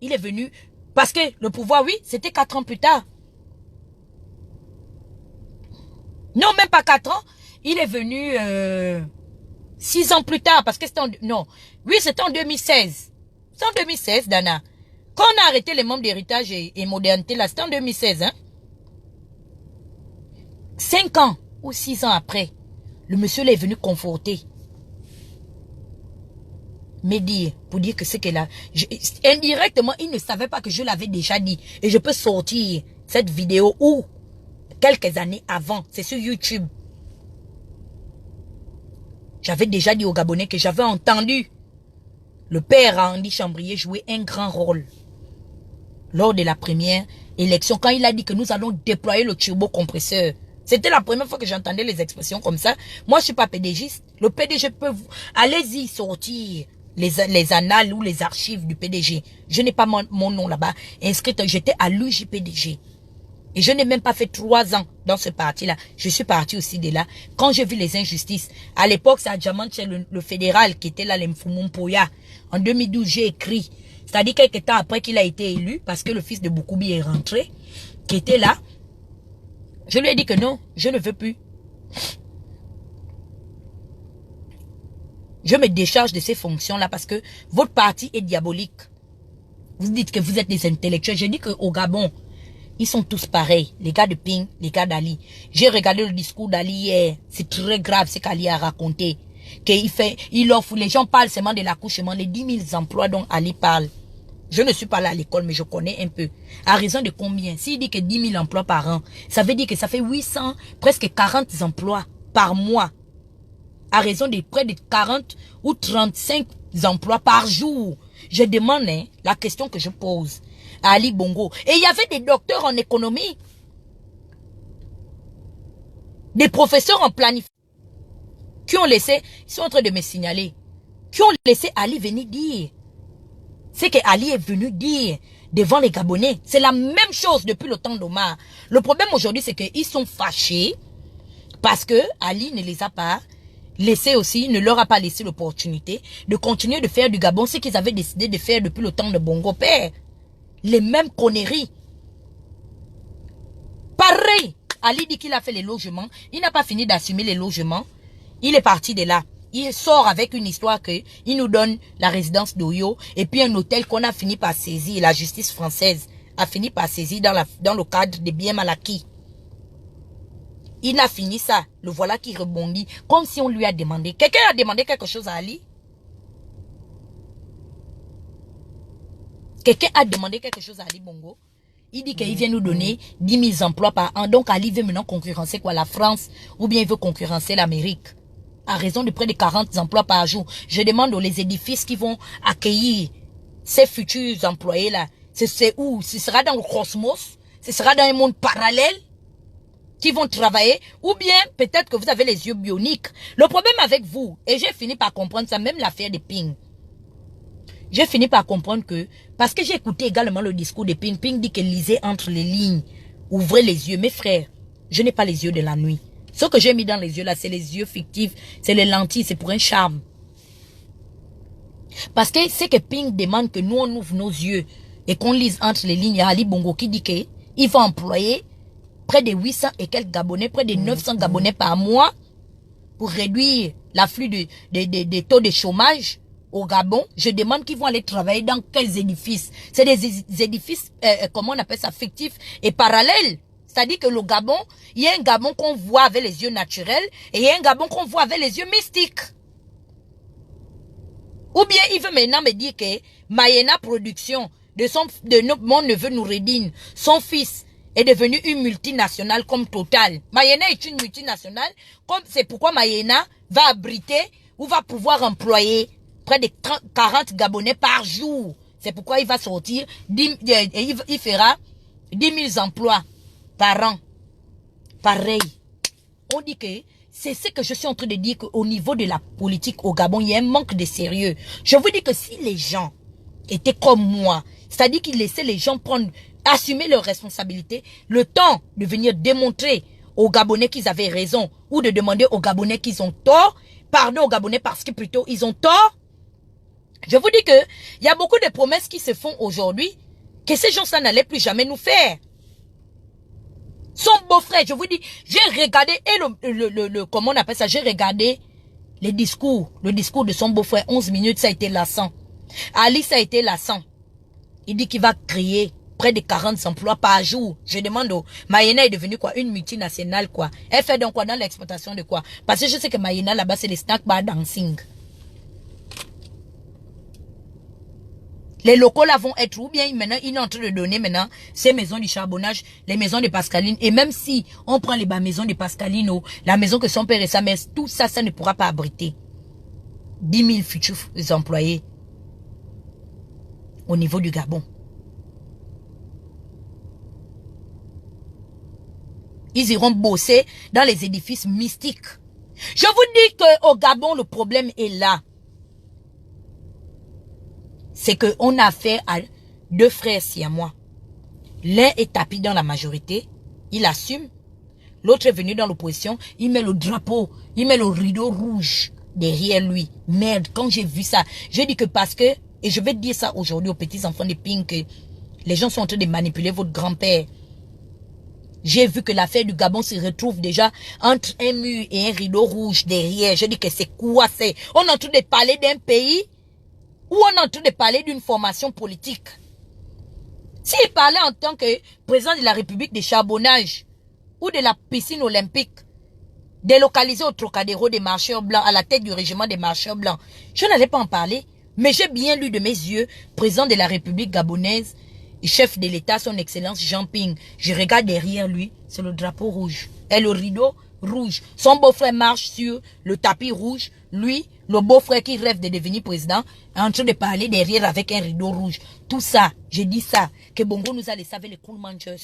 il est venu. Parce que le pouvoir, oui, c'était 4 ans plus tard. Non, même pas 4 ans. Il est venu 6 ans plus tard. Parce que c'était en... Non. Oui, c'était en 2016. C'est en 2016, Dana. Quand on a arrêté les membres d'Héritage et Modernité, là, c'était en 2016, hein. 5 ans ou 6 ans après, le monsieur là est venu conforter. Mehdi, pour dire que c'est que là... indirectement, il ne savait pas que je l'avais déjà dit. Et je peux sortir cette vidéo où quelques années avant, c'est sur YouTube. J'avais déjà dit aux Gabonais que j'avais entendu le père Randy Chambrier jouer un grand rôle lors de la première élection, quand il a dit que nous allons déployer le turbocompresseur C'était la première fois que j'entendais les expressions comme ça. Moi, je suis pas PDGiste. Le PDG peut... Allez-y sortir les annales ou les archives du PDG. Je n'ai pas mon nom là-bas inscrit. J'étais à l'UJPDG. Et je n'ai même pas fait 3 ans dans ce parti-là. Je suis parti aussi de là. Quand j'ai vu les injustices, à l'époque, c'est à Diamantche, le fédéral, qui était là, le Mfumumpoya. En 2012, j'ai écrit. C'est-à-dire quelques temps après qu'il a été élu, parce que le fils de Boukoubi est rentré, qui était là. Je lui ai dit que non, je ne veux plus. Je me décharge de ces fonctions-là parce que votre parti est diabolique. Vous dites que vous êtes des intellectuels. Je dis qu'au Gabon, ils sont tous pareils. Les gars de Ping, les gars d'Ali. J'ai regardé le discours d'Ali hier. C'est très grave ce qu'Ali a raconté. Il offre, les gens parlent seulement de l'accouchement, les 10 000 emplois dont Ali parle. Je ne suis pas là à l'école, mais je connais un peu. À raison de combien? S'il dit que 10 000 emplois par an, ça veut dire que ça fait 800, presque 40 emplois par mois. À raison de près de 40 ou 35 emplois par jour. Je demande la question que je pose à Ali Bongo. Et il y avait des docteurs en économie, des professeurs en planification, qui ont laissé, ils sont en train de me signaler, qui ont laissé Ali venir dire. C'est que Ali est venu dire devant les Gabonais. C'est la même chose depuis le temps d'Omar. Le problème aujourd'hui, c'est qu'ils sont fâchés parce que Ali ne les a pas laissés aussi, ne leur a pas laissé l'opportunité de continuer de faire du Gabon ce qu'ils avaient décidé de faire depuis le temps de Bongo Père. Les mêmes conneries. Pareil. Ali dit qu'il a fait les logements. Il n'a pas fini d'assumer les logements. Il est parti de là. Il sort avec une histoire que il nous donne la résidence d'Oyo et puis un hôtel qu'on a fini par saisir. La justice française a fini par saisir dans le cadre des biens mal acquis. Il a fini ça. Le voilà qui rebondit comme si on lui a demandé. Quelqu'un a demandé quelque chose à Ali? Quelqu'un a demandé quelque chose à Ali Bongo? Il dit qu'il vient nous donner 10 000 emplois par an. Donc Ali veut maintenant concurrencer quoi? La France ou bien il veut concurrencer l'Amérique? À raison de près de 40 emplois par jour. Je demande aux les édifices qui vont accueillir ces futurs employés-là. C'est où? Ce sera dans le cosmos? Ce sera dans un monde parallèle qui vont travailler? Ou bien peut-être que vous avez les yeux bioniques. Le problème avec vous, et j'ai fini par comprendre ça, même l'affaire de Ping. J'ai fini par comprendre que, parce que j'ai écouté également le discours de Ping. Ping dit que lisez entre les lignes. Ouvrez les yeux. Mes frères, je n'ai pas les yeux de la nuit. Ce que j'ai mis dans les yeux là, c'est les yeux fictifs, c'est les lentilles, c'est pour un charme. Parce que c'est que Ping demande que nous on ouvre nos yeux et qu'on lise entre les lignes. Il y a Ali Bongo qui dit qu'il va employer près de 800 et quelques Gabonais, près de 900 Gabonais par mois pour réduire l'afflux des taux de chômage au Gabon. Je demande qu'ils vont aller travailler dans quels édifices? C'est des édifices, comment on appelle ça, fictifs et parallèles. C'est-à-dire que le Gabon, il y a un Gabon qu'on voit avec les yeux naturels et il y a un Gabon qu'on voit avec les yeux mystiques. Ou bien il veut maintenant me dire que Mayena Production, mon neveu Noureddine, son fils, est devenu une multinationale comme Total. Mayena est une multinationale, c'est pourquoi Mayena va abriter ou va pouvoir employer près de 40 Gabonais par jour. C'est pourquoi il va sortir, il fera 10 000 emplois par an. Pareil. On dit que c'est ce que je suis en train de dire, qu'au niveau de la politique au Gabon, il y a un manque de sérieux. Je vous dis que si les gens étaient comme moi, c'est-à-dire qu'ils laissaient les gens assumer leurs responsabilités, le temps de venir démontrer aux Gabonais qu'ils avaient raison, ou de demander aux Gabonais qu'ils ont tort, pardon aux Gabonais parce que plutôt ils ont tort. Je vous dis que il y a beaucoup de promesses qui se font aujourd'hui, que ces gens-là n'allaient plus jamais nous faire. Son beau-frère, je vous dis, j'ai regardé, et comment on appelle ça, j'ai regardé le discours de son beau-frère, 11 minutes, ça a été lassant. Ali, ça a été lassant. Il dit qu'il va créer près de 40 emplois par jour. Je demande, Mayena est devenue quoi? Une multinationale, quoi. Elle fait donc quoi dans l'exploitation de quoi? Parce que je sais que Mayena, là-bas, c'est les snack bar dancing. Les locaux là vont être, ou bien maintenant, il est en train de donner maintenant ces maisons du charbonnage, les maisons de Pascaline. Et même si on prend les maisons de Pascaline, la maison que son père et sa mère, tout ça, ça ne pourra pas abriter 10 000 futurs employés au niveau du Gabon. Ils iront bosser dans les édifices mystiques. Je vous dis qu'au Gabon, le problème est là. C'est qu'on a affaire à deux frères siamois. L'un est tapis dans la majorité, il assume. L'autre est venu dans l'opposition, il met le drapeau, il met le rideau rouge derrière lui. Merde, quand j'ai vu ça, je dis que parce que, et je vais dire ça aujourd'hui aux petits enfants de Pink, que les gens sont en train de manipuler votre grand-père. J'ai vu que l'affaire du Gabon se retrouve déjà entre un mur et un rideau rouge derrière. Je dis que c'est quoi c'est? On est en train de parler d'un pays ou on est en train de parler d'une formation politique? S'il parlait en tant que président de la République des charbonnages ou de la piscine olympique, délocalisé au Trocadéro des marcheurs blancs, à la tête du régiment des marcheurs blancs, je n'allais pas en parler. Mais j'ai bien lu de mes yeux, président de la République gabonaise, et chef de l'État, son excellence Jean Ping. Je regarde derrière lui, c'est le drapeau rouge et le rideau rouge. Son beau-frère marche sur le tapis rouge. Lui, le beau-frère qui rêve de devenir président, est en train de parler derrière avec un rideau rouge. Tout ça, j'ai dit ça, que Bongo nous a laissé avec les cool manchers.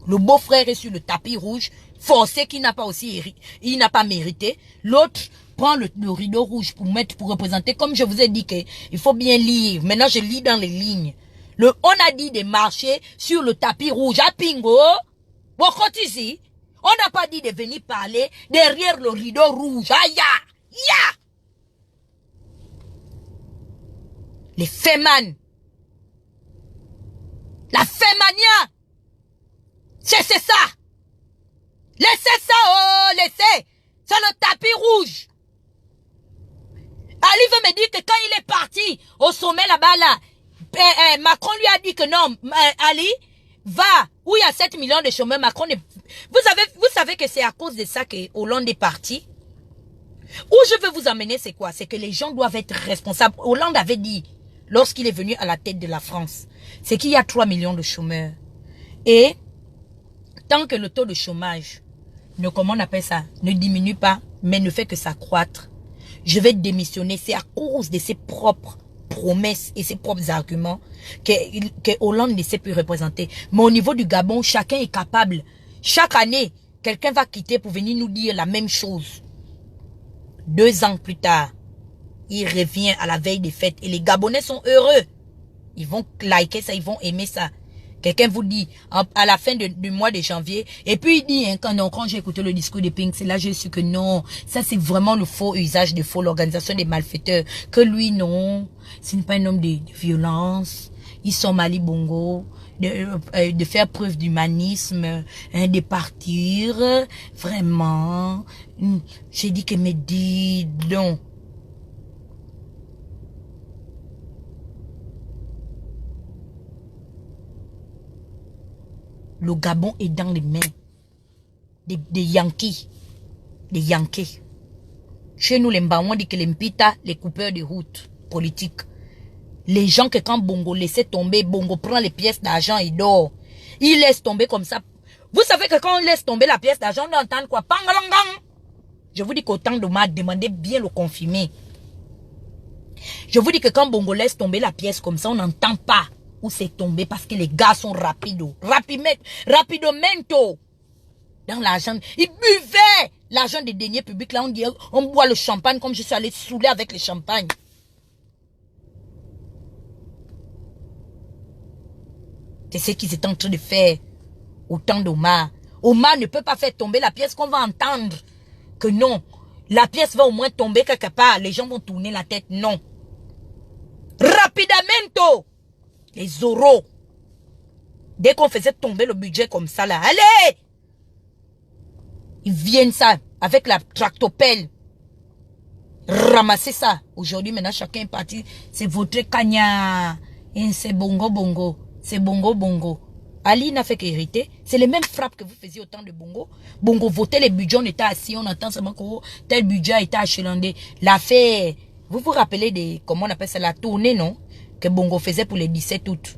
Le beau-frère est sur le tapis rouge, forcé qu'il n'a pas aussi, il n'a pas mérité. L'autre prend le rideau rouge pour représenter, comme je vous ai dit qu'il faut bien lire. Maintenant, je lis dans les lignes. On a dit de marcher sur le tapis rouge à Pingo. Bon, ici, on n'a pas dit de venir parler derrière le rideau rouge. Aïe, ya! Les fémans. La fémania. C'est ça. Laissez ça, oh, laissez. C'est le tapis rouge. Ali veut me dire que quand il est parti au sommet là-bas, là, Macron lui a dit que non, Ali, va, où il y a 7 millions de chômeurs, Macron est... Vous savez que c'est à cause de ça que Hollande est parti. Où je veux vous amener, c'est quoi? C'est que les gens doivent être responsables. Hollande avait dit, lorsqu'il est venu à la tête de la France, c'est qu'il y a 3 millions de chômeurs. Et tant que le taux de chômage, comment on appelle ça, ne diminue pas, mais ne fait que s'accroître, je vais démissionner. C'est à cause de ses propres promesses et ses propres arguments que Hollande ne sait plus représenter. Mais au niveau du Gabon, chacun est capable. Chaque année, quelqu'un va quitter pour venir nous dire la même chose. 2 ans plus tard, il revient à la veille des fêtes et les Gabonais sont heureux. Ils vont liker ça, ils vont aimer ça. Quelqu'un vous dit à la fin du mois de janvier, et puis il dit, hein, quand j'ai écouté le discours de Pink, c'est là que j'ai su que non, ça c'est vraiment le faux usage de faux, l'organisation des malfaiteurs, que lui non, ce n'est pas un homme de violence, ils sont Mali Bongo, de faire preuve d'humanisme, hein, de partir, vraiment, j'ai dit que me dit non. Le Gabon est dans les mains des Yankees. Des Yankees. Chez nous, les Mbawans dit que les Mpita, les coupeurs de route politiques. Les gens que quand Bongo laissait tomber, Bongo prend les pièces d'argent et dort. Il laisse tomber comme ça. Vous savez que quand on laisse tomber la pièce d'argent, on entend quoi? Pangalangang. Je vous dis qu'autant de mal, demandez bien le confirmer. Je vous dis que quand Bongo laisse tomber la pièce comme ça, on n'entend pas où c'est tombé parce que les gars sont rapides. Rapidement. Dans l'argent. Ils buvaient l'argent des deniers publics. Là, on boit le champagne comme je suis allé saouler avec le champagne. C'est ce qu'ils étaient en train de faire au temps d'Omar. Omar ne peut pas faire tomber la pièce qu'on va entendre. Que non. La pièce va au moins tomber quelque part. Les gens vont tourner la tête. Non. Rapidement. Les oraux. Dès qu'on faisait tomber le budget comme ça là. Allez! Ils viennent ça avec la tractopelle. Ramasser ça. Aujourd'hui, maintenant, chacun est parti. C'est votre cagna. C'est bongo. C'est bongo. Ali n'a fait qu'hériter. C'est les mêmes frappes que vous faisiez au temps de Bongo. Bongo votait les budgets, on était assis, on entend seulement que tel budget a été achelandé. L'affaire, vous vous rappelez de, comment on appelle ça, la tournée, non? Que Bongo faisait pour les 17 août.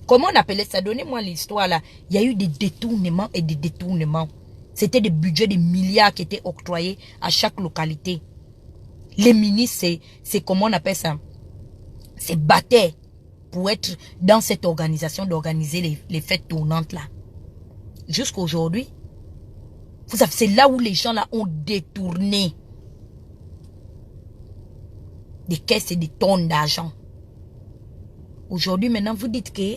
Comment on appelait ça? Donnez-moi l'histoire là. Il y a eu des détournements et des détournements. C'était des budgets de milliards qui étaient octroyés à chaque localité. Les ministres, c'est comment on appelle ça? C'est battaient pour être dans cette organisation d'organiser les fêtes tournantes là. jusqu'à aujourd'hui. Vous savez, c'est là où les gens là ont détourné des caisses et des tonnes d'argent. Aujourd'hui, maintenant, vous dites que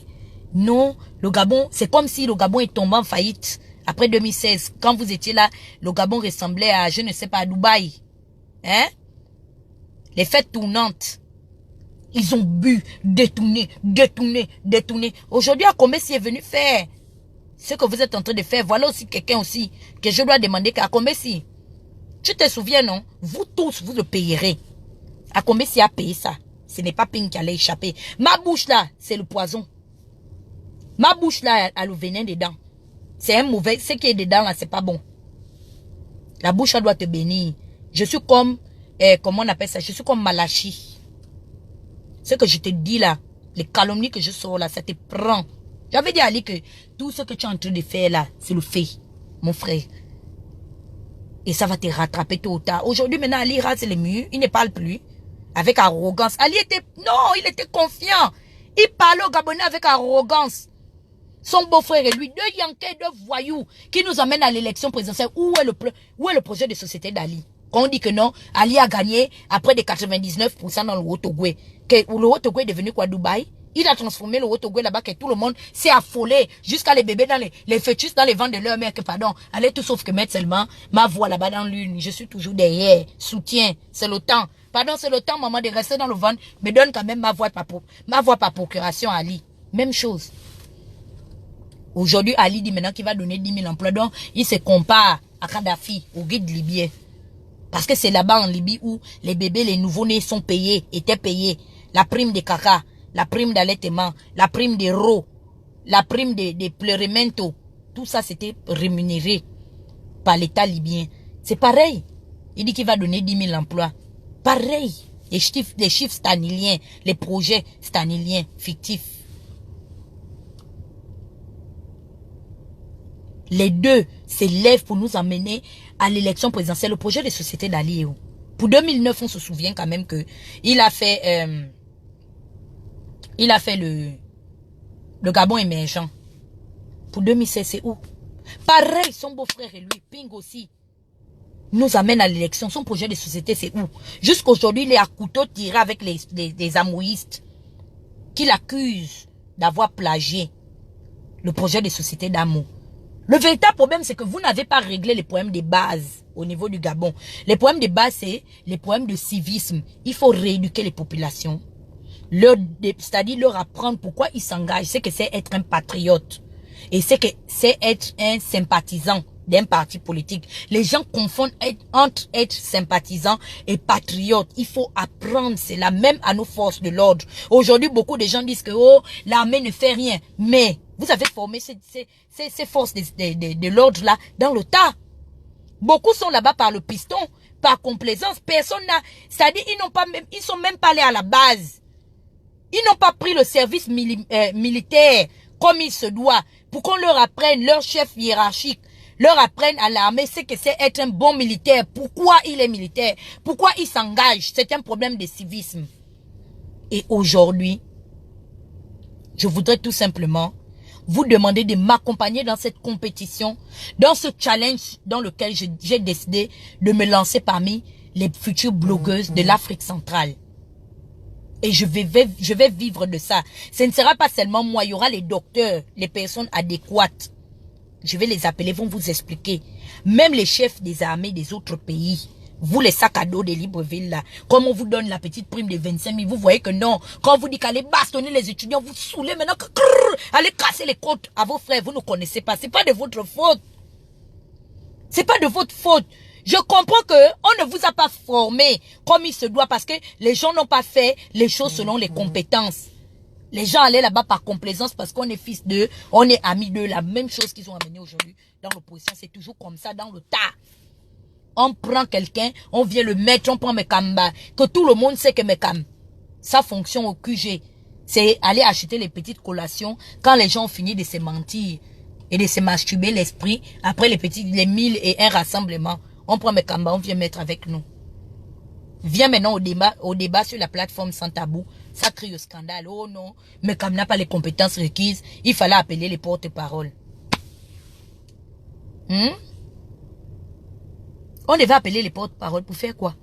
non, le Gabon, c'est comme si le Gabon est tombé en faillite après 2016. Quand vous étiez là, le Gabon ressemblait à, je ne sais pas, à Dubaï. Hein? Les fêtes tournantes. Ils ont bu, détourné. Aujourd'hui, Akombesi est venu faire ce que vous êtes en train de faire. Voilà aussi quelqu'un aussi que je dois demander qu'à Akombesi. Tu te souviens, non? Vous tous, vous le payerez. Akombesi a payé ça. Ce n'est pas Ping qui allait échapper. Ma bouche là, c'est le poison. Ma bouche là, a le venin dedans. C'est un mauvais. Ce qui est dedans là, c'est pas bon. La bouche, elle doit te bénir. Je suis comme, comment on appelle ça? Je suis comme Malachi. Ce que je te dis là, les calomnies que je sors là, ça te prend. J'avais dit à Ali que tout ce que tu es en train de faire là, c'est le fait, mon frère. Et ça va te rattraper tôt ou tard. Aujourd'hui, maintenant, Ali rase les murs, il ne parle plus. Avec arrogance. Ali était, non, il était confiant. Il parlait au Gabonais avec arrogance. Son beau-frère et lui, deux Yankais, deux voyous, qui nous amènent à l'élection présidentielle. Où est le projet de société d'Ali? Quand on dit que non, Ali a gagné après des 99% dans le Haut-Togo. Le Haut-Togo est devenu quoi, Dubaï? Il a transformé le Haut-Togo là-bas que tout le monde s'est affolé. Jusqu'à les bébés dans les fœtus dans les ventres de leur mère que pardon. Allez tout sauf que mettre seulement ma voix là-bas dans l'une. Je suis toujours derrière. Soutien. C'est le temps. Pardon, c'est le temps, maman, de rester dans le ventre. Me donne quand même ma voix par procuration à Ali. Même chose. Aujourd'hui, Ali dit maintenant qu'il va donner 10 000 emplois. Donc, il se compare à Kadhafi, au guide libyen. Parce que c'est là-bas en Libye où les bébés, les nouveaux-nés sont payés, étaient payés. La prime de caca, la prime d'allaitement, la prime des rots, la prime des pleurementos. Tout ça, c'était rémunéré par l'État libyen. C'est pareil. Il dit qu'il va donner 10 000 emplois. Pareil. Les chiffres staniliens, les projets staniliens fictifs. Les deux s'élèvent pour nous amener à l'élection présidentielle. Le projet de société d'Ali. Pour 2009, on se souvient quand même que il a fait le Gabon émergent. Pour 2016, c'est où? Pareil, son beau-frère et lui, Ping aussi, nous amène à l'élection. Son projet de société, c'est où? Jusqu'aujourd'hui, il est à couteau tiré avec les amoïstes qui l'accusent d'avoir plagié le projet de société d'amour. Le véritable problème, c'est que vous n'avez pas réglé les problèmes de base au niveau du Gabon. Les problèmes de base, c'est les problèmes de civisme. Il faut rééduquer les populations. C'est-à-dire leur apprendre pourquoi ils s'engagent. C'est que c'est être un patriote. Et c'est que c'est être un sympathisant d'un parti politique. Les gens confondent entre être sympathisant et patriote. Il faut apprendre cela, même à nos forces de l'ordre. Aujourd'hui, beaucoup de gens disent que oh, l'armée ne fait rien. Mais vous avez formé ces forces de l'ordre là dans le tas. Beaucoup sont là-bas par le piston, par complaisance. Personne n'a, c'est-à-dire ils sont même pas allés à la base. Ils n'ont pas pris le service militaire comme il se doit pour qu'on leur apprenne, leur chef hiérarchique leur apprenne à l'armée ce que c'est être un bon militaire. Pourquoi il est militaire? Pourquoi il s'engage? C'est un problème de civisme. Et aujourd'hui, je voudrais tout simplement vous demander de m'accompagner dans cette compétition, dans ce challenge dans lequel j'ai décidé de me lancer parmi les futures blogueuses de l'Afrique centrale. Et je vais vivre de ça. Ce ne sera pas seulement moi, il y aura les docteurs, les personnes adéquates. Je vais les appeler, vont vous expliquer. Même les chefs des armées des autres pays, vous les sacs à dos de Libreville là, comme on vous donne la petite prime de 25 000, vous voyez que non. Quand vous dites qu'allez bastonner les étudiants, vous saoulez maintenant que allez casser les côtes à vos frères, vous ne connaissez pas. C'est pas de votre faute. C'est pas de votre faute. Je comprends que on ne vous a pas formé comme il se doit parce que les gens n'ont pas fait les choses selon les compétences. Les gens allaient là-bas par complaisance parce qu'on est fils d'eux, on est amis d'eux. La même chose qu'ils ont amené aujourd'hui dans l'opposition, c'est toujours comme ça dans le tas. On prend quelqu'un, on vient le mettre, on prend Mekamba, que tout le monde sait que Mekam, sa fonction au QG, c'est aller acheter les petites collations quand les gens ont fini de se mentir et de se masturber l'esprit. Après les 1001 rassemblements, on prend Mekamba, on vient mettre avec nous. Viens maintenant au débat sur la plateforme Sans Tabou. Ça crie au scandale. Oh non, Mekam n'a pas les compétences requises. Il fallait appeler les porte-paroles. On devait appeler les porte-paroles pour faire quoi?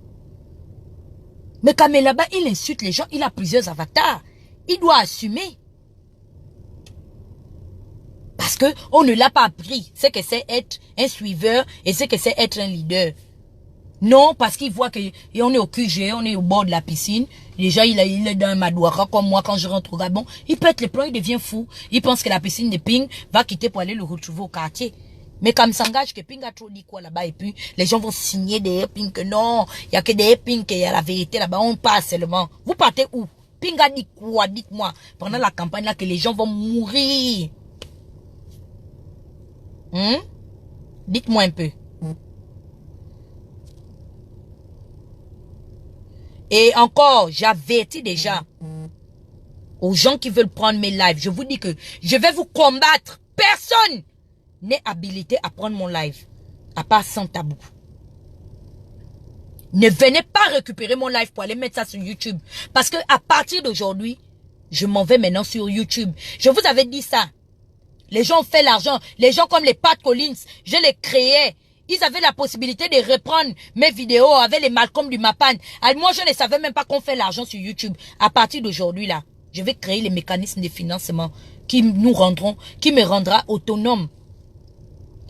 Mais quand même là-bas, il insulte les gens, il a plusieurs avatars. Il doit assumer. Parce que on ne l'a pas appris. C'est que c'est être un suiveur et c'est que c'est être un leader. Non, parce qu'il voit qu'on est au QG, on est au bord de la piscine. Déjà, il est dans un madouara comme moi quand je rentre au Gabon. Il pète les plombs, il devient fou. Il pense que la piscine de Ping va quitter pour aller le retrouver au quartier. Mais comme s'engage que Ping a trop dit quoi là-bas et puis les gens vont signer des Ping que non, il n'y a que des Ping qu'il y a la vérité là-bas, on passe seulement. Vous partez où? Ping a dit quoi? Dites-moi. Pendant la campagne là que les gens vont mourir. Dites-moi un peu. Et encore, j'avertis déjà aux gens qui veulent prendre mes lives. Je vous dis que je vais vous combattre. Personne n'est habilité à prendre mon live. À part Sans Tabou. Ne venez pas récupérer mon live pour aller mettre ça sur YouTube. Parce que à partir d'aujourd'hui, je m'en vais maintenant sur YouTube. Je vous avais dit ça. Les gens ont fait l'argent. Les gens comme les Pat Collins, je les créais. Ils avaient la possibilité de reprendre mes vidéos avec les Malcolm du Mapan. Alors moi, je ne savais même pas qu'on fait l'argent sur YouTube. À partir d'aujourd'hui, là, je vais créer les mécanismes de financement qui nous rendront, qui me rendra autonome.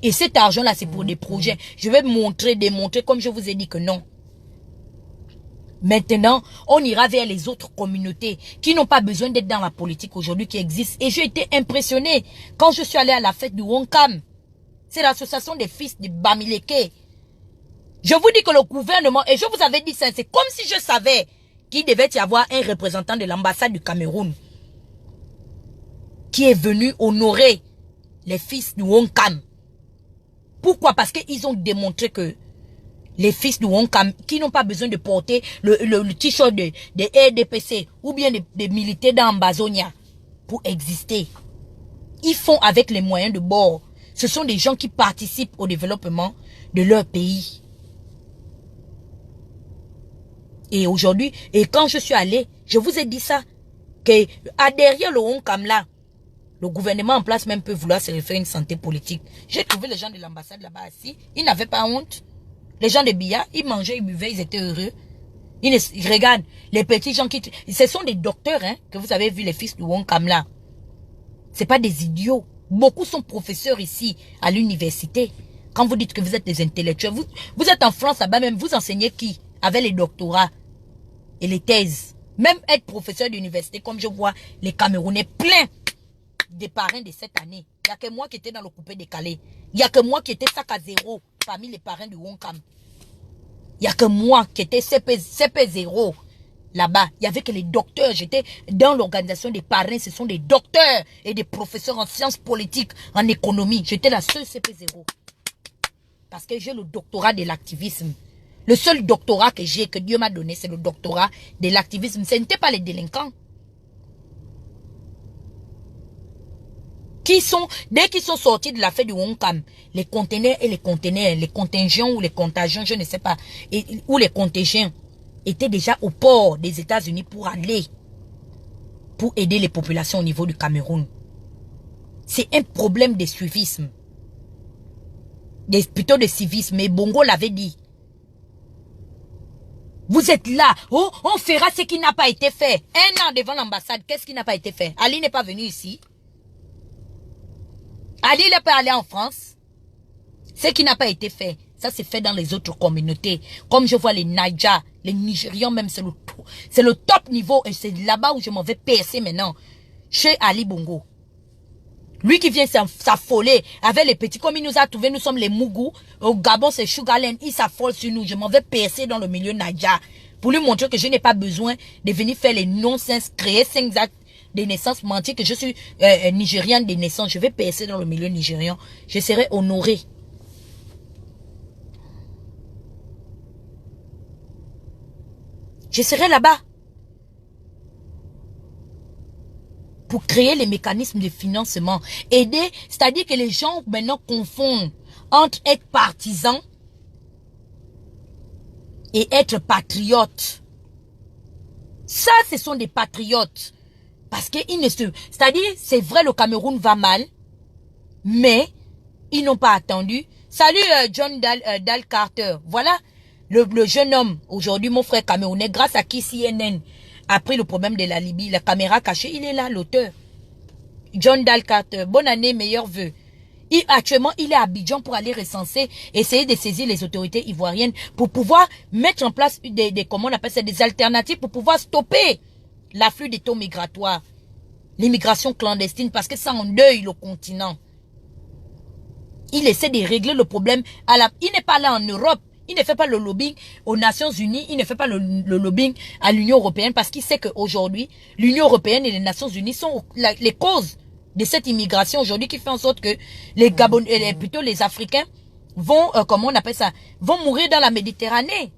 Et cet argent-là, c'est pour des projets. Je vais montrer, démontrer, comme je vous ai dit que non. Maintenant, on ira vers les autres communautés qui n'ont pas besoin d'être dans la politique aujourd'hui qui existe. Et j'ai été impressionné quand je suis allé à la fête du Wonkam. C'est l'association des fils de Bamileke. Je vous dis que le gouvernement, et je vous avais dit ça, c'est comme si je savais qu'il devait y avoir un représentant de l'ambassade du Cameroun qui est venu honorer les fils du Wonkam. Pourquoi? Parce qu'ils ont démontré que les fils du Wonkam, qui n'ont pas besoin de porter le t-shirt de RDPC ou bien de militer dans Ambazonia pour exister. Ils font avec les moyens de bord. Ce sont des gens qui participent au développement de leur pays. Et aujourd'hui, et quand je suis allé, je vous ai dit ça, que derrière le Wonkam là, le gouvernement en place même peut vouloir se refaire une santé politique. J'ai trouvé les gens de l'ambassade là-bas assis, ils n'avaient pas honte. Les gens de Bia, ils mangeaient, ils buvaient, ils étaient heureux. Ils regardent les petits gens qui... Ce sont des docteurs, hein, que vous avez vu, les fils du Wonkam là. Ce pas des idiots. Beaucoup sont professeurs ici, à l'université. Quand vous dites que vous êtes des intellectuels, vous êtes en France là-bas même, vous enseignez qui? Avec les doctorats et les thèses. Même être professeur d'université, comme je vois les Camerounais pleins des parrains de cette année. Il n'y a que moi qui étais dans le coupé décalé. Il n'y a que moi qui étais sac à zéro parmi les parrains du Wonkam. Il n'y a que moi qui étais CP0 là-bas. Il n'y avait que les docteurs. J'étais dans l'organisation des parrains. Ce sont des docteurs et des professeurs en sciences politiques, en économie. J'étais la seule CP0. Parce que j'ai le doctorat de l'activisme. Le seul doctorat que j'ai, que Dieu m'a donné, c'est le doctorat de l'activisme. Ce n'était pas les délinquants. Dès qu'ils sont sortis de la fête du Wonkam, les conteneurs et les conteneurs, les contingents ou les contagions, je ne sais pas, ou les contingents étaient déjà au port des États-Unis pour aider les populations au niveau du Cameroun. C'est un problème de suivisme. Plutôt de civisme, mais Bongo l'avait dit. Vous êtes là, oh, on fera ce qui n'a pas été fait. Un an devant l'ambassade, qu'est-ce qui n'a pas été fait? Ali n'est pas venu ici. Ali n'est pas allé en France. Ce qui n'a pas été fait, ça c'est fait dans les autres communautés. Comme je vois les Naija, les Nigérians même, c'est le top niveau. Et c'est là-bas où je m'en vais percer maintenant. Chez Ali Bongo. Lui qui vient s'affoler avec les petits, comme il nous a trouvé, nous sommes les Mougou. Au Gabon, c'est Sugarland, il s'affole sur nous. Je m'en vais percer dans le milieu Naija. Pour lui montrer que je n'ai pas besoin de venir faire les non-sens, créer 5 actes de naissance, mentir que je suis nigériane de naissance. Je vais percer dans le milieu nigérian. Je serai honoré. Je serai là-bas. Pour créer les mécanismes de financement. Aider, c'est-à-dire que les gens maintenant confondent entre être partisan et être patriote. Ça, ce sont des patriotes. Parce qu'ils ne se... C'est-à-dire, c'est vrai, le Cameroun va mal, mais ils n'ont pas attendu. Salut John Dal Carter. Voilà le jeune homme, aujourd'hui mon frère camerounais, grâce à qui CNN a pris le problème de la Libye, la caméra cachée, il est là, l'auteur. John Dal Carter, bonne année, meilleurs vœux. Actuellement, il est à Abidjan pour aller recenser, essayer de saisir les autorités ivoiriennes pour pouvoir mettre en place comment on appelle ça, des alternatives pour pouvoir stopper l'afflux des taux migratoires, l'immigration clandestine, parce que ça endeuille le continent. Il essaie de régler le problème il n'est pas là en Europe. Il ne fait pas le lobbying aux Nations Unies. Il ne fait pas le lobbying à l'Union Européenne parce qu'il sait qu'aujourd'hui, l'Union Européenne et les Nations Unies sont les causes de cette immigration aujourd'hui qui fait en sorte que les Gabonais, plutôt les Africains, vont, comment on appelle ça, vont mourir dans la Méditerranée.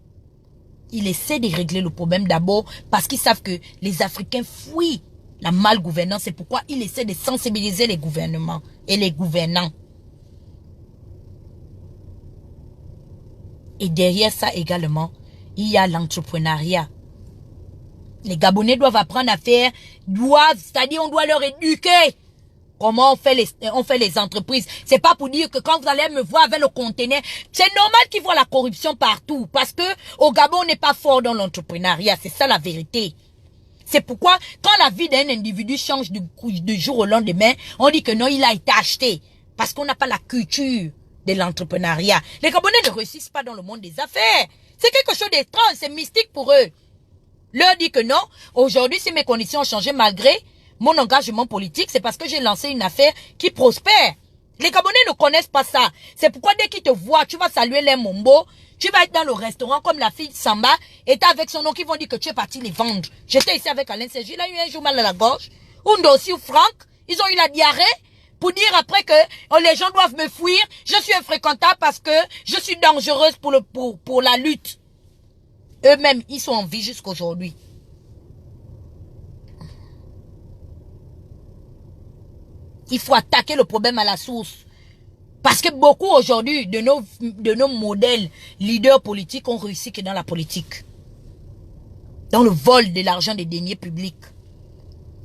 Il essaie de régler le problème d'abord parce qu'ils savent que les Africains fuient la malgouvernance. C'est pourquoi il essaie de sensibiliser les gouvernements et les gouvernants. Et derrière ça également, il y a l'entrepreneuriat. Les doivent apprendre à faire, c'est-à-dire on doit leur éduquer. Comment on fait les entreprises. C'est pas pour dire que quand vous allez me voir avec le conteneur, c'est normal qu'ils voient la corruption partout. Parce que au Gabon, on n'est pas fort dans l'entrepreneuriat. C'est ça la vérité. C'est pourquoi, quand la vie d'un individu change du jour au lendemain, on dit que non, il a été acheté. Parce qu'on n'a pas la culture de l'entrepreneuriat. Les Gabonais ne réussissent pas dans le monde des affaires. C'est quelque chose d'étrange, c'est mystique pour eux. Leur dit que non, aujourd'hui, si mes conditions ont changé malgré mon engagement politique, c'est parce que j'ai lancé une affaire qui prospère. Les Gabonais ne connaissent pas ça. C'est pourquoi dès qu'ils te voient, tu vas saluer les Mombo, tu vas être dans le restaurant comme la fille Samba, et t'as avec son nom qui vont dire que tu es parti les vendre. J'étais ici avec Alain Sergi, il a eu un jour mal à la gorge. Undo aussi ou Franck, ils ont eu la diarrhée pour dire après que les gens doivent me fuir. Je suis infréquentable parce que je suis dangereuse pour la lutte. Eux-mêmes, ils sont en vie jusqu'aujourd'hui. Il faut attaquer le problème à la source. Parce que beaucoup aujourd'hui de nos modèles leaders politiques ont réussi que dans la politique. Dans le vol de l'argent des deniers publics.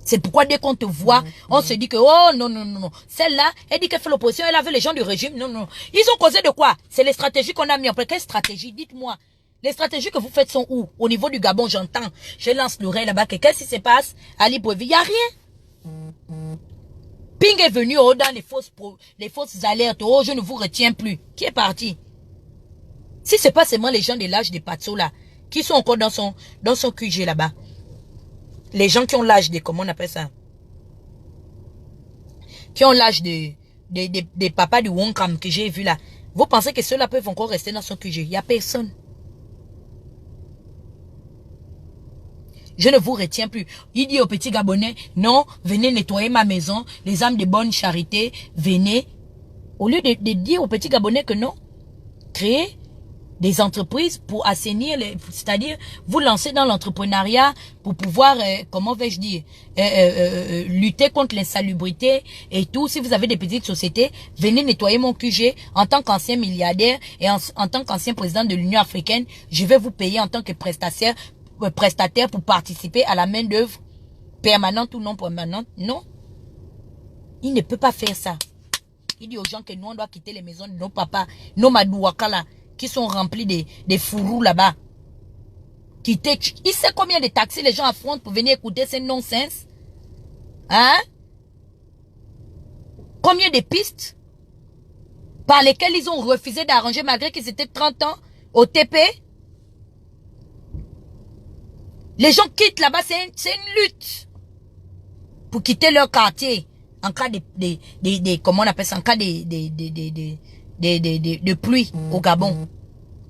C'est pourquoi dès qu'on te voit, on se dit que, oh non, non, non, non. Celle-là, elle dit qu'elle fait l'opposition, elle avait les gens du régime. Non, non. Ils ont causé de quoi? C'est les stratégies qu'on a mis en place. Quelle stratégie? Dites-moi. Les stratégies que vous faites sont où? Au niveau du Gabon, j'entends. Je lance l'oreille là-bas. Qu'est-ce qui se passe? Ali Boevi, il n'y a rien. Ping est venu dans les fausses alertes. Oh, je ne vous retiens plus. Qui est parti? Si c'est pas seulement les gens de l'âge des Patso là, qui sont encore dans son QG là-bas. Les gens qui ont l'âge de, comment on appelle ça? Qui ont l'âge des papas du Wonkam que j'ai vu là. Vous pensez que ceux-là peuvent encore rester dans son QG? Il n'y a personne. Je ne vous retiens plus. Il dit aux petits Gabonais, non, venez nettoyer ma maison, les âmes de bonne charité, venez. Au lieu de dire aux petits Gabonais que non, créez des entreprises pour assainir, c'est-à-dire vous lancer dans l'entrepreneuriat pour pouvoir, comment vais-je dire, lutter contre l'insalubrité et tout. Si vous avez des petites sociétés, venez nettoyer mon QG en tant qu'ancien milliardaire et en tant qu'ancien président de l'Union africaine. Je vais vous payer en tant que prestataire pour participer à la main d'œuvre permanente ou non permanente. Non. Il ne peut pas faire ça. Il dit aux gens que nous, on doit quitter les maisons de nos papas, nos madouaka là, qui sont remplis des fourrous là-bas. Quitter. Il sait combien de taxis les gens affrontent pour venir écouter ces non-sens? Hein? Combien de pistes par lesquelles ils ont refusé d'arranger malgré qu'ils étaient 30 ans au TP? Les gens quittent là-bas, c'est une lutte pour quitter leur quartier en cas comment on appelle ça, en cas de pluie au Gabon.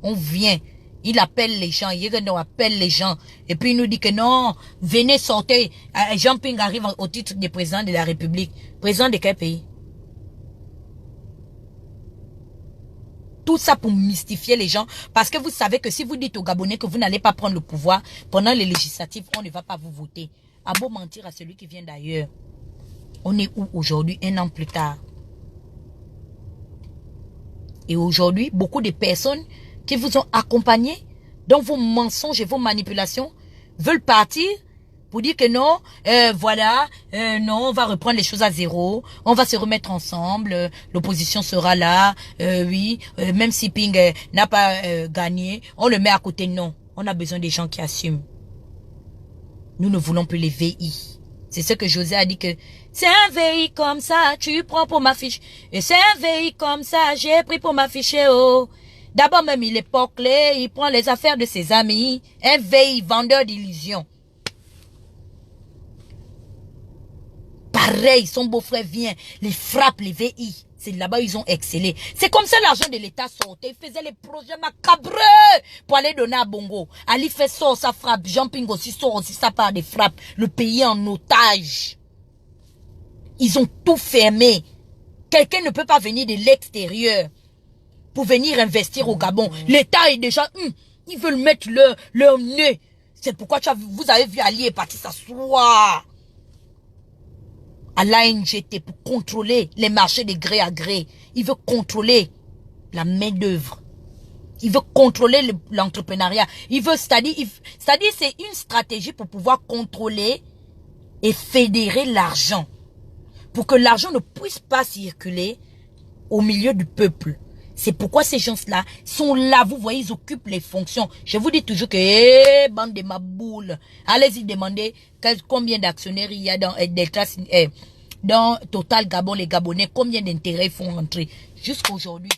On vient, il appelle les gens, Yérenou appelle les gens, et puis il nous dit que non, venez sortir. Jean Ping arrive au titre de président de la République. Président de quel pays? Tout ça pour mystifier les gens. Parce que vous savez que si vous dites aux Gabonais que vous n'allez pas prendre le pouvoir pendant les législatives, on ne va pas vous voter. À beau mentir à celui qui vient d'ailleurs. On est où aujourd'hui, un an plus tard? Et aujourd'hui, beaucoup de personnes qui vous ont accompagné dans vos mensonges et vos manipulations veulent partir pour dire que non, voilà, non, on va reprendre les choses à zéro, on va se remettre ensemble, l'opposition sera là, oui, même si Ping n'a pas gagné, on le met à côté. Non, on a besoin des gens qui assument. Nous ne voulons plus les VI. C'est ce que José a dit que c'est un VI comme ça, tu prends pour m'afficher. Et c'est un VI comme ça, j'ai pris pour m'afficher, oh. D'abord même il est poclé, il prend les affaires de ses amis. Un VI vendeur d'illusions. Pareil, son beau-frère vient, les frappe, les VI. C'est là-bas ils ont excellé. C'est comme ça l'argent de l'État sortait. Il faisait les projets macabreux pour aller donner à Bongo. Ali fait sort, ça frappe. Jean-Ping aussi sort aussi, ça part des frappes. Le pays en otage. Ils ont tout fermé. Quelqu'un ne peut pas venir de l'extérieur pour venir investir au Gabon. L'État est déjà... ils veulent mettre leur nez. C'est pourquoi vous avez vu Ali est parti s'asseoir à l'ANGT pour contrôler les marchés de gré à gré. Il veut contrôler la main-d'œuvre. Il veut contrôler l'entrepreneuriat. Il veut, c'est-à-dire c'est une stratégie pour pouvoir contrôler et fédérer l'argent. Pour que l'argent ne puisse pas circuler au milieu du peuple. C'est pourquoi ces gens-là sont là. Vous voyez, ils occupent les fonctions. Je vous dis toujours que, bande de maboules, allez-y demander combien d'actionnaires il y a dans Total Gabon, les Gabonais, combien d'intérêts ils font rentrer. Jusqu'aujourd'hui,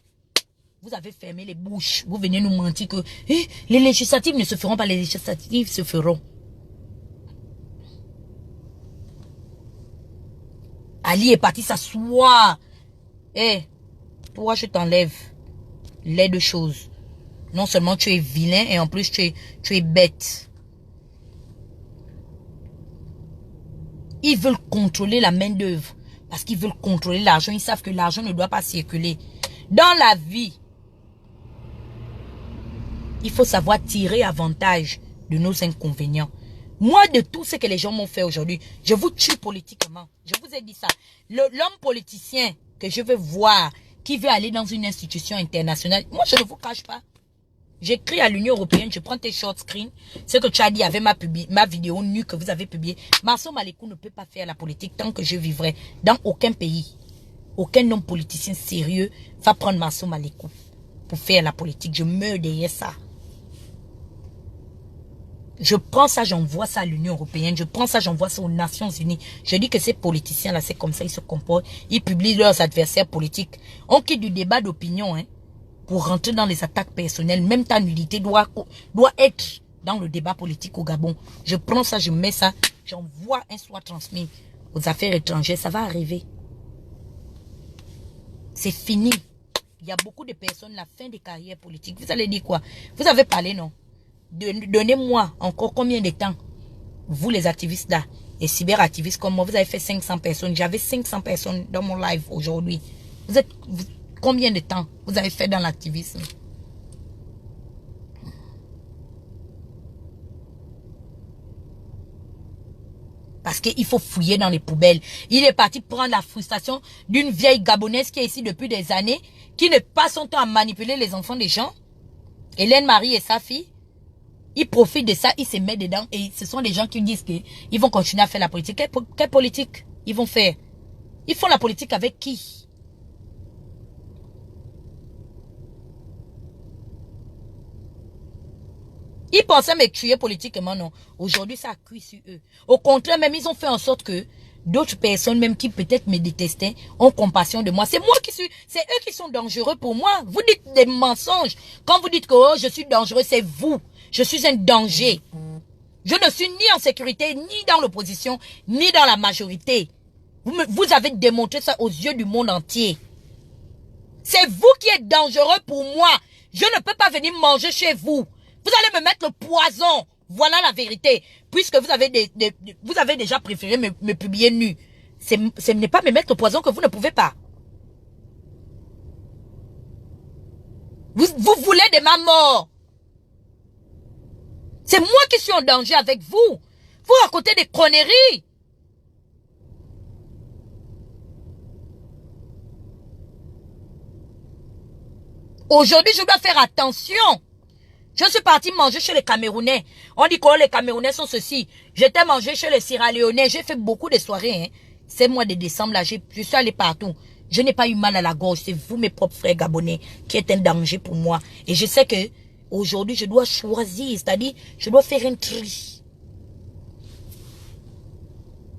vous avez fermé les bouches. Vous venez nous mentir que les législatives ne se feront pas, les législatives se feront. Ali est parti s'asseoir. Toi, je t'enlève les deux choses. Non seulement tu es vilain et en plus tu es bête. Ils veulent contrôler la main d'œuvre parce qu'ils veulent contrôler l'argent. Ils savent que l'argent ne doit pas circuler. Dans la vie, il faut savoir tirer avantage de nos inconvénients. Moi, de tout ce que les gens m'ont fait aujourd'hui, je vous tue politiquement. Je vous ai dit ça. L'homme politicien que je veux voir, qui veut aller dans une institution internationale, moi, je ne vous cache pas. J'écris à l'Union européenne, je prends tes short screens, ce que tu as dit avec ma vidéo nue que vous avez publiée. Marceau Malekou ne peut pas faire la politique tant que je vivrai dans aucun pays. Aucun homme politicien sérieux va prendre Marceau Malekou pour faire la politique. Je meurs derrière ça. Je prends ça, j'envoie ça à l'Union européenne. Je prends ça, j'envoie ça aux Nations Unies. Je dis que ces politiciens-là, c'est comme ça, ils se comportent. Ils publient leurs adversaires politiques. On quitte du débat d'opinion, pour rentrer dans les attaques personnelles. Même ta nullité doit être dans le débat politique au Gabon. Je prends ça, je mets ça, j'envoie un soir transmis aux affaires étrangères. Ça va arriver. C'est fini. Il y a beaucoup de personnes, la fin des carrières politiques. Vous allez dire quoi? Vous avez parlé, non? Donnez-moi encore combien de temps, vous les activistes là, et cyberactivistes comme moi, vous avez fait 500 personnes. J'avais 500 personnes dans mon live aujourd'hui. Combien de temps vous avez fait dans l'activisme? Parce qu'il faut fouiller dans les poubelles. Il est parti prendre la frustration d'une vieille gabonaise qui est ici depuis des années, qui ne passe son temps à manipuler les enfants des gens. Hélène Marie et sa fille. Ils profitent de ça, ils se mettent dedans. Et ce sont des gens qui disent qu'ils vont continuer à faire la politique. Quelle politique ils vont faire? Ils font la politique avec qui? Ils pensaient me tuer politiquement, non. Aujourd'hui, ça a cuit sur eux. Au contraire, même, ils ont fait en sorte que d'autres personnes, même qui peut-être me détestaient, ont compassion de moi. C'est moi qui suis, c'est eux qui sont dangereux pour moi. Vous dites des mensonges. Quand vous dites que je suis dangereux, c'est vous. Je suis un danger. Je ne suis ni en sécurité, ni dans l'opposition, ni dans la majorité. Vous avez démontré ça aux yeux du monde entier. C'est vous qui êtes dangereux pour moi. Je ne peux pas venir manger chez vous. Vous allez me mettre le poison. Voilà la vérité. Puisque vous avez déjà préféré me publier nu. Ce n'est pas me mettre le poison que vous ne pouvez pas. Vous voulez de ma mort. C'est moi qui suis en danger avec vous. Vous racontez des conneries. Aujourd'hui, je dois faire attention. Je suis partie manger chez les Camerounais. On dit que les Camerounais sont ceci. J'étais mangé chez les Sierra Leonais. J'ai fait beaucoup de soirées. Hein. C'est mois de décembre là. Je suis allé partout. Je n'ai pas eu mal à la gorge. C'est vous, mes propres frères gabonais, qui êtes un danger pour moi. Et je sais que aujourd'hui, je dois choisir. C'est-à-dire, je dois faire un tri.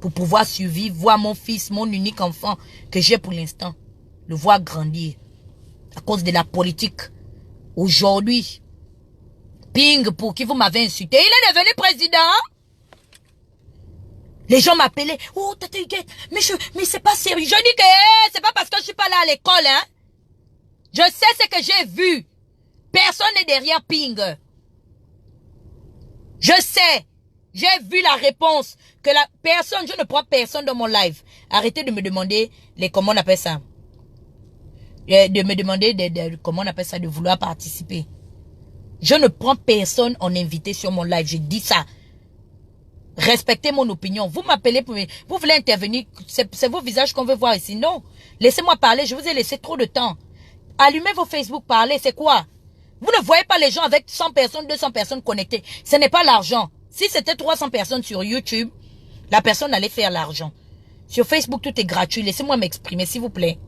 Pour pouvoir survivre, voir mon fils, mon unique enfant que j'ai pour l'instant, le voir grandir. À cause de la politique. Aujourd'hui, Ping, pour qui vous m'avez insulté, il est devenu président. Les gens m'appelaient, oh, Tata Huguette, mais c'est pas sérieux. Je dis que c'est pas parce que je suis pas là à l'école, hein. Je sais ce que j'ai vu. Personne n'est derrière Ping. Je sais. J'ai vu la réponse. Que la personne, je ne prends personne dans mon live. Arrêtez de me demander comment on appelle ça. De me demander comment on appelle ça, de vouloir participer. Je ne prends personne en invité sur mon live. Je dis ça. Respectez mon opinion. Vous m'appelez pour... Vous voulez intervenir. C'est vos visages qu'on veut voir ici. Non. Laissez-moi parler. Je vous ai laissé trop de temps. Allumez vos Facebook. Parlez. C'est quoi? Vous ne voyez pas les gens avec 100 personnes, 200 personnes connectées. Ce n'est pas l'argent. Si c'était 300 personnes sur YouTube, la personne allait faire l'argent. Sur Facebook, tout est gratuit. Laissez-moi m'exprimer, s'il vous plaît.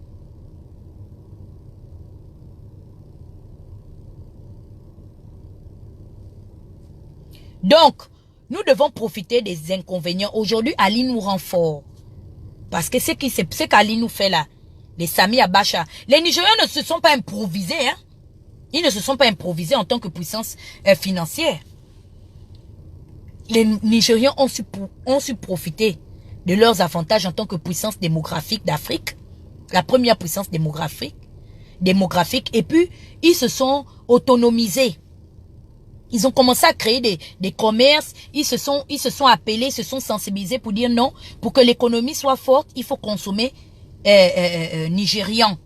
Donc, nous devons profiter des inconvénients. Aujourd'hui, Ali nous rend fort. Parce que c'est qu'Ali nous fait là. Les Sami Abacha. Les Nigériens ne se sont pas improvisés. Hein? Ils ne se sont pas improvisés en tant que puissance financière. Les Nigériens ont su profiter de leurs avantages en tant que puissance démographique d'Afrique. La première puissance démographique. Et puis, ils se sont autonomisés. Ils ont commencé à créer des commerces, ils se sont appelés, se sont sensibilisés pour dire non, pour que l'économie soit forte, il faut consommer nigérian.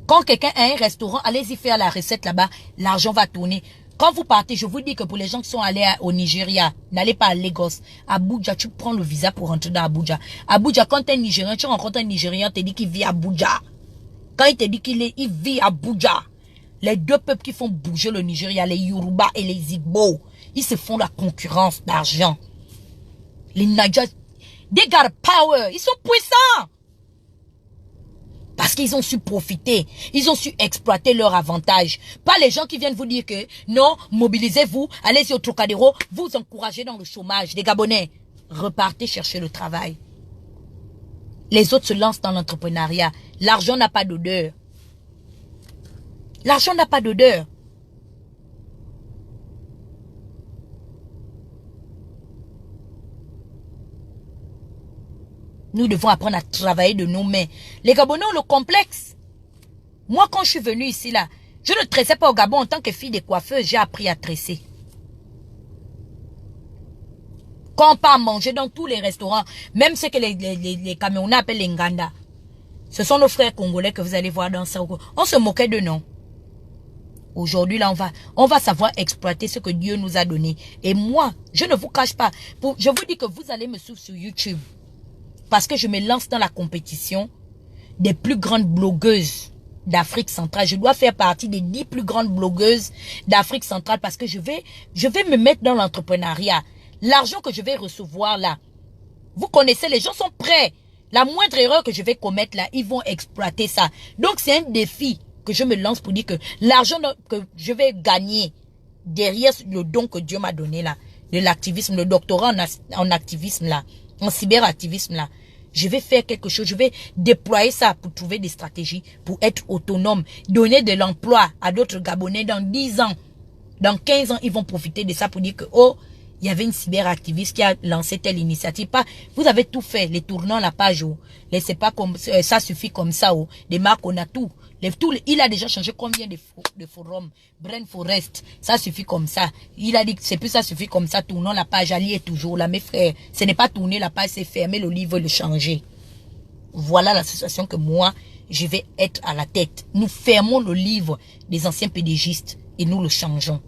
Quand quelqu'un a un restaurant, allez-y faire la recette là-bas, l'argent va tourner. Quand vous partez, je vous dis que pour les gens qui sont allés au Nigeria, n'allez pas à Lagos. Abuja, tu prends le visa pour rentrer dans Abuja. Abuja, quand tu es Nigérien, tu rencontres un Nigérien, te dit qu'il vit à Abuja. Quand il te dit qu'il vit à Abuja, les deux peuples qui font bouger le Nigeria, les Yoruba et les Igbo, ils se font la concurrence d'argent. Les Nigerians, they got power, ils sont puissants. Parce qu'ils ont su profiter, ils ont su exploiter leur avantage. Pas les gens qui viennent vous dire que non, mobilisez-vous, allez-y au Trocadéro, vous encouragez dans le chômage. Les Gabonais, repartez chercher le travail. Les autres se lancent dans l'entrepreneuriat. L'argent n'a pas d'odeur. L'argent n'a pas d'odeur. Nous devons apprendre à travailler de nos mains. Les Gabonais ont le complexe. Moi, quand je suis venue ici, là, je ne tressais pas au Gabon en tant que fille de coiffeuse. J'ai appris à tresser. Quand on part manger dans tous les restaurants, même ce que les Camerounais appellent les Nganda, ce sont nos frères congolais que vous allez voir dans ça. On se moquait de nous. Aujourd'hui, là, on va savoir exploiter ce que Dieu nous a donné. Et moi, je ne vous cache pas. Je vous dis que vous allez me suivre sur YouTube. Parce que je me lance dans la compétition des plus grandes blogueuses d'Afrique centrale. Je dois faire partie des 10 plus grandes blogueuses d'Afrique centrale parce que je vais me mettre dans l'entrepreneuriat. L'argent que je vais recevoir là, vous connaissez, les gens sont prêts. La moindre erreur que je vais commettre là, ils vont exploiter ça. Donc c'est un défi que je me lance pour dire que l'argent que je vais gagner derrière le don que Dieu m'a donné là, de l'activisme, le doctorat en activisme là, en cyberactivisme là, je vais faire quelque chose, je vais déployer ça pour trouver des stratégies, pour être autonome, donner de l'emploi à d'autres Gabonais dans 10 ans. Dans 15 ans, ils vont profiter de ça pour dire que, oh, il y avait une cyberactiviste qui a lancé telle initiative. Pas, vous avez tout fait, les tournants, la page, oh, laissez pas comme ça suffit comme ça, oh, des marques, on a tout. Il a déjà changé combien de forums, Brain Forest, ça suffit comme ça. Il a dit que c'est plus ça suffit comme ça, tournons la page, Ali est toujours là, mes frères. Ce n'est pas tourner la page, c'est fermer le livre, le changer. Voilà l'association que moi, je vais être à la tête. Nous fermons le livre des anciens pédégistes et nous le changeons.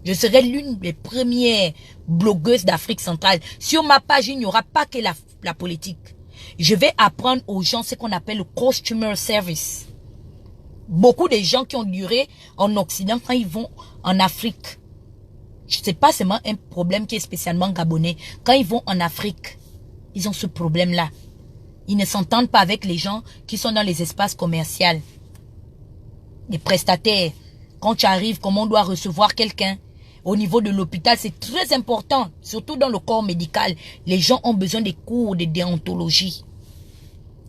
Je serai l'une des premières blogueuses d'Afrique centrale. Sur ma page, il n'y aura pas que la politique. Je vais apprendre aux gens ce qu'on appelle le customer service. Beaucoup de gens qui ont duré en Occident quand ils vont en Afrique. C'est pas seulement un problème qui est spécialement gabonais. Quand ils vont en Afrique, ils ont ce problème-là. Ils ne s'entendent pas avec les gens qui sont dans les espaces commerciaux. Les prestataires. Quand tu arrives, comment on doit recevoir quelqu'un. Au niveau de l'hôpital, c'est très important. Surtout dans le corps médical. Les gens ont besoin des cours de déontologie.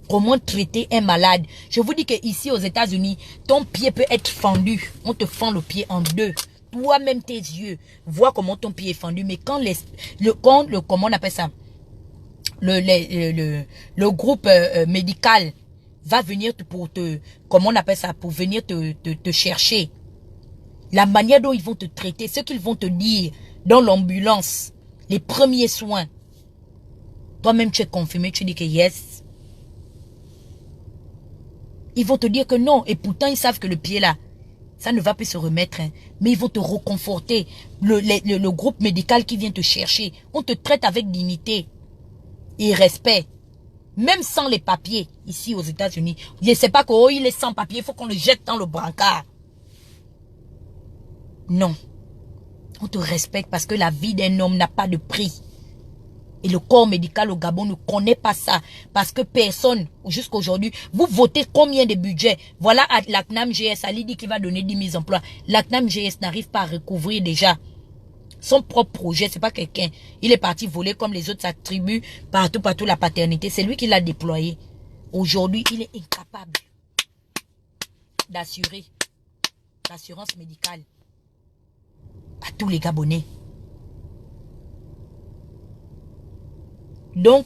Comment traiter un malade. Je vous dis qu'ici aux États-Unis, ton pied peut être fendu. On te fend le pied en deux. Toi-même, tes yeux, vois comment ton pied est fendu. Mais quand comment on appelle ça? Le groupe médical va venir comment on appelle ça? Pour venir te chercher. La manière dont ils vont te traiter, ce qu'ils vont te dire dans l'ambulance, les premiers soins. Toi-même, tu es confirmé, tu dis que yes. Ils vont te dire que non. Et pourtant, ils savent que le pied là, ça ne va plus se remettre. Hein. Mais ils vont te reconforter. Le groupe médical qui vient te chercher, on te traite avec dignité et respect. Même sans les papiers, ici aux États-Unis. Je ne sais pas qu'il est sans papier, il faut qu'on le jette dans le brancard. Non. On te respecte parce que la vie d'un homme n'a pas de prix. Et le corps médical au Gabon ne connaît pas ça. Parce que personne, jusqu'à aujourd'hui, vous votez combien de budget? Voilà, la CNAM GS, Ali dit qu'il va donner 10 000 emplois. La CNAM GS n'arrive pas à recouvrir déjà son propre projet. C'est pas quelqu'un. Il est parti voler comme les autres s'attribuent partout la paternité. C'est lui qui l'a déployé. Aujourd'hui, il est incapable d'assurer l'assurance médicale à tous les Gabonais. Donc,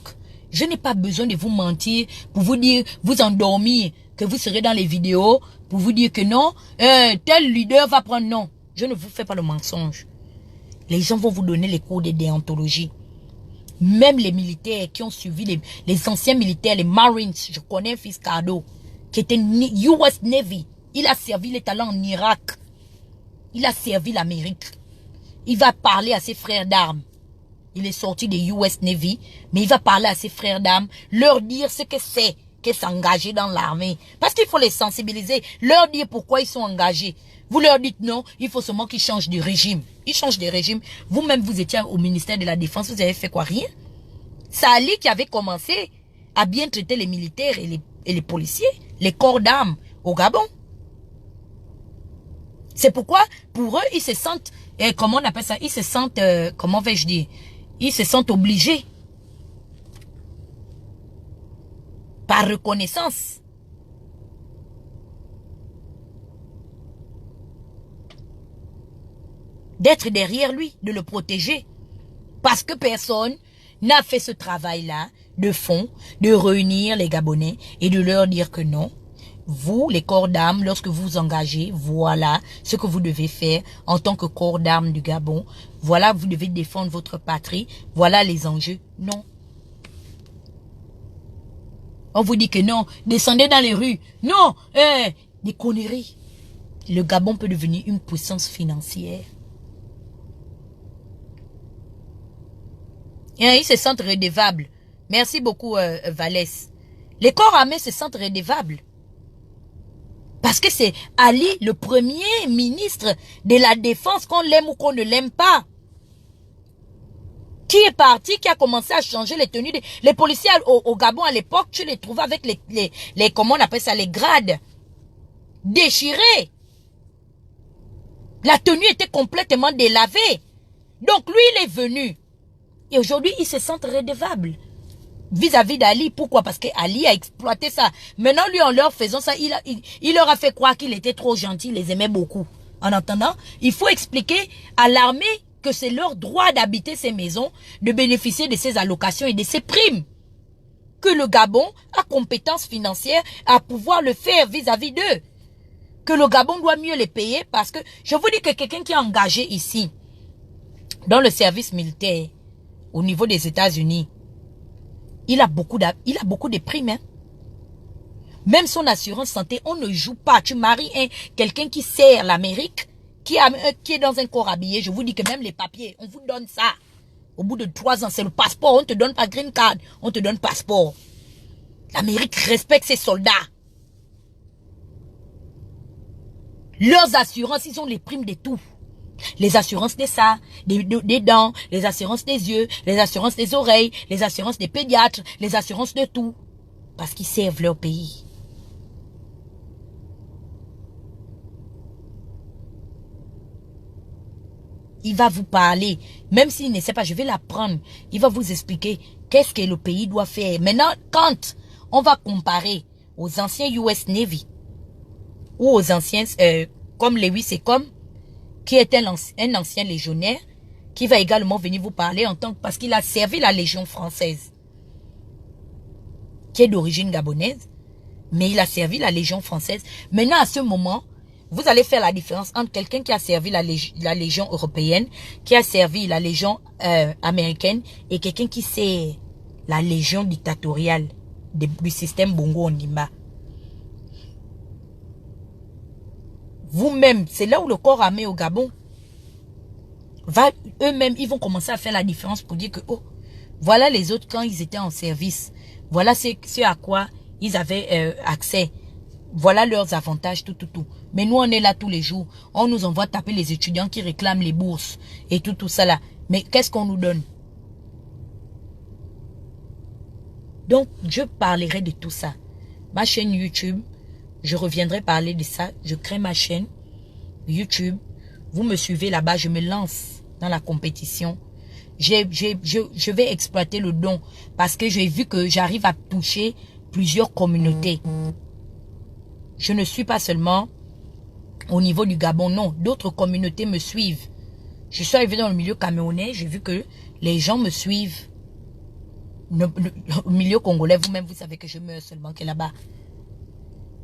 je n'ai pas besoin de vous mentir pour vous dire, vous endormir, que vous serez dans les vidéos, pour vous dire que non, tel leader va prendre non. Je ne vous fais pas le mensonge. Les gens vont vous donner les cours de déontologie. Même les militaires qui ont suivi, les anciens militaires, les Marines, je connais un fils Cardo, qui était US Navy. Il a servi les talents en Irak. Il a servi l'Amérique. Il va parler à ses frères d'armes. Il est sorti de US Navy, mais il va parler à ses frères d'armes, leur dire ce que c'est que s'engager dans l'armée. Parce qu'il faut les sensibiliser, leur dire pourquoi ils sont engagés. Vous leur dites non, il faut seulement qu'ils changent de régime. Ils changent de régime. Vous-même, vous étiez au ministère de la Défense, vous avez fait quoi? Rien. C'est Ali qui avait commencé à bien traiter les militaires et les policiers, les corps d'armes au Gabon. C'est pourquoi, pour eux, ils se sentent, comment on appelle ça? Ils se sentent, comment vais-je dire? Ils se sentent obligés. Par reconnaissance. D'être derrière lui, de le protéger. Parce que personne n'a fait ce travail-là de fond, de réunir les Gabonais et de leur dire que non. Vous, les corps d'armes, lorsque vous vous engagez, voilà ce que vous devez faire en tant que corps d'armes du Gabon. Voilà, vous devez défendre votre patrie. Voilà les enjeux. Non. On vous dit que non, descendez dans les rues. Non, des conneries. Le Gabon peut devenir une puissance financière. Et ils se sentent redevables. Merci beaucoup, Vallès. Les corps armés se sentent redevables. Parce que c'est Ali, le premier ministre de la Défense, qu'on l'aime ou qu'on ne l'aime pas, qui est parti, qui a commencé à changer les tenues. Les policiers au Gabon à l'époque, tu les trouvais avec les comment on appelle ça, les grades déchirés. La tenue était complètement délavée. Donc lui, il est venu. Et aujourd'hui, il se sent redevable vis-à-vis d'Ali. Pourquoi? Parce qu'Ali a exploité ça. Maintenant, lui, en leur faisant ça, il leur a fait croire qu'il était trop gentil, il les aimait beaucoup. En attendant, il faut expliquer à l'armée que c'est leur droit d'habiter ces maisons, de bénéficier de ces allocations et de ces primes. Que le Gabon a compétence financière à pouvoir le faire vis-à-vis d'eux. Que le Gabon doit mieux les payer parce que, je vous dis que quelqu'un qui est engagé ici, dans le service militaire, au niveau des États-Unis, il a beaucoup de primes. Hein? Même son assurance santé, on ne joue pas. Tu maries quelqu'un qui sert l'Amérique, qui est dans un corps habillé. Je vous dis que même les papiers, on vous donne ça. Au bout de 3 ans, c'est le passeport. On ne te donne pas green card, on te donne passeport. L'Amérique respecte ses soldats. Leurs assurances, ils ont les primes de tout. Les assurances des ça, des dents, les assurances des yeux, les assurances des oreilles, les assurances des pédiatres, les assurances de tout. Parce qu'ils servent leur pays. Il va vous parler, même s'il ne sait pas, je vais l'apprendre. Il va vous expliquer qu'est-ce que le pays doit faire. Maintenant, quand on va comparer aux anciens US Navy ou aux anciens, comme Lewis Secom, qui est un ancien légionnaire, qui va également venir vous parler en tant que, parce qu'il a servi la Légion française, qui est d'origine gabonaise, mais il a servi la Légion française. Maintenant, à ce moment, vous allez faire la différence entre quelqu'un qui a servi la Légion européenne, qui a servi la Légion américaine, et quelqu'un qui sert la Légion dictatoriale du système Bongo Ondimba. Vous-même, c'est là où le corps armé au Gabon va, eux-mêmes, ils vont commencer à faire la différence pour dire que, oh, voilà les autres quand ils étaient en service. Voilà ce à quoi ils avaient accès. Voilà leurs avantages, tout. Mais nous, on est là tous les jours. On nous envoie taper les étudiants qui réclament les bourses et tout ça là. Mais qu'est-ce qu'on nous donne? Donc, je parlerai de tout ça. Ma chaîne YouTube, je reviendrai parler de ça. Je crée ma chaîne YouTube. Vous me suivez là-bas, je me lance dans la compétition. Je vais exploiter le don parce que j'ai vu que j'arrive à toucher plusieurs communautés. Je ne suis pas seulement au niveau du Gabon, non. D'autres communautés me suivent. Je suis arrivé dans le milieu camerounais, j'ai vu que les gens me suivent. Au milieu congolais, vous-même, vous savez que je meurs seulement que là-bas.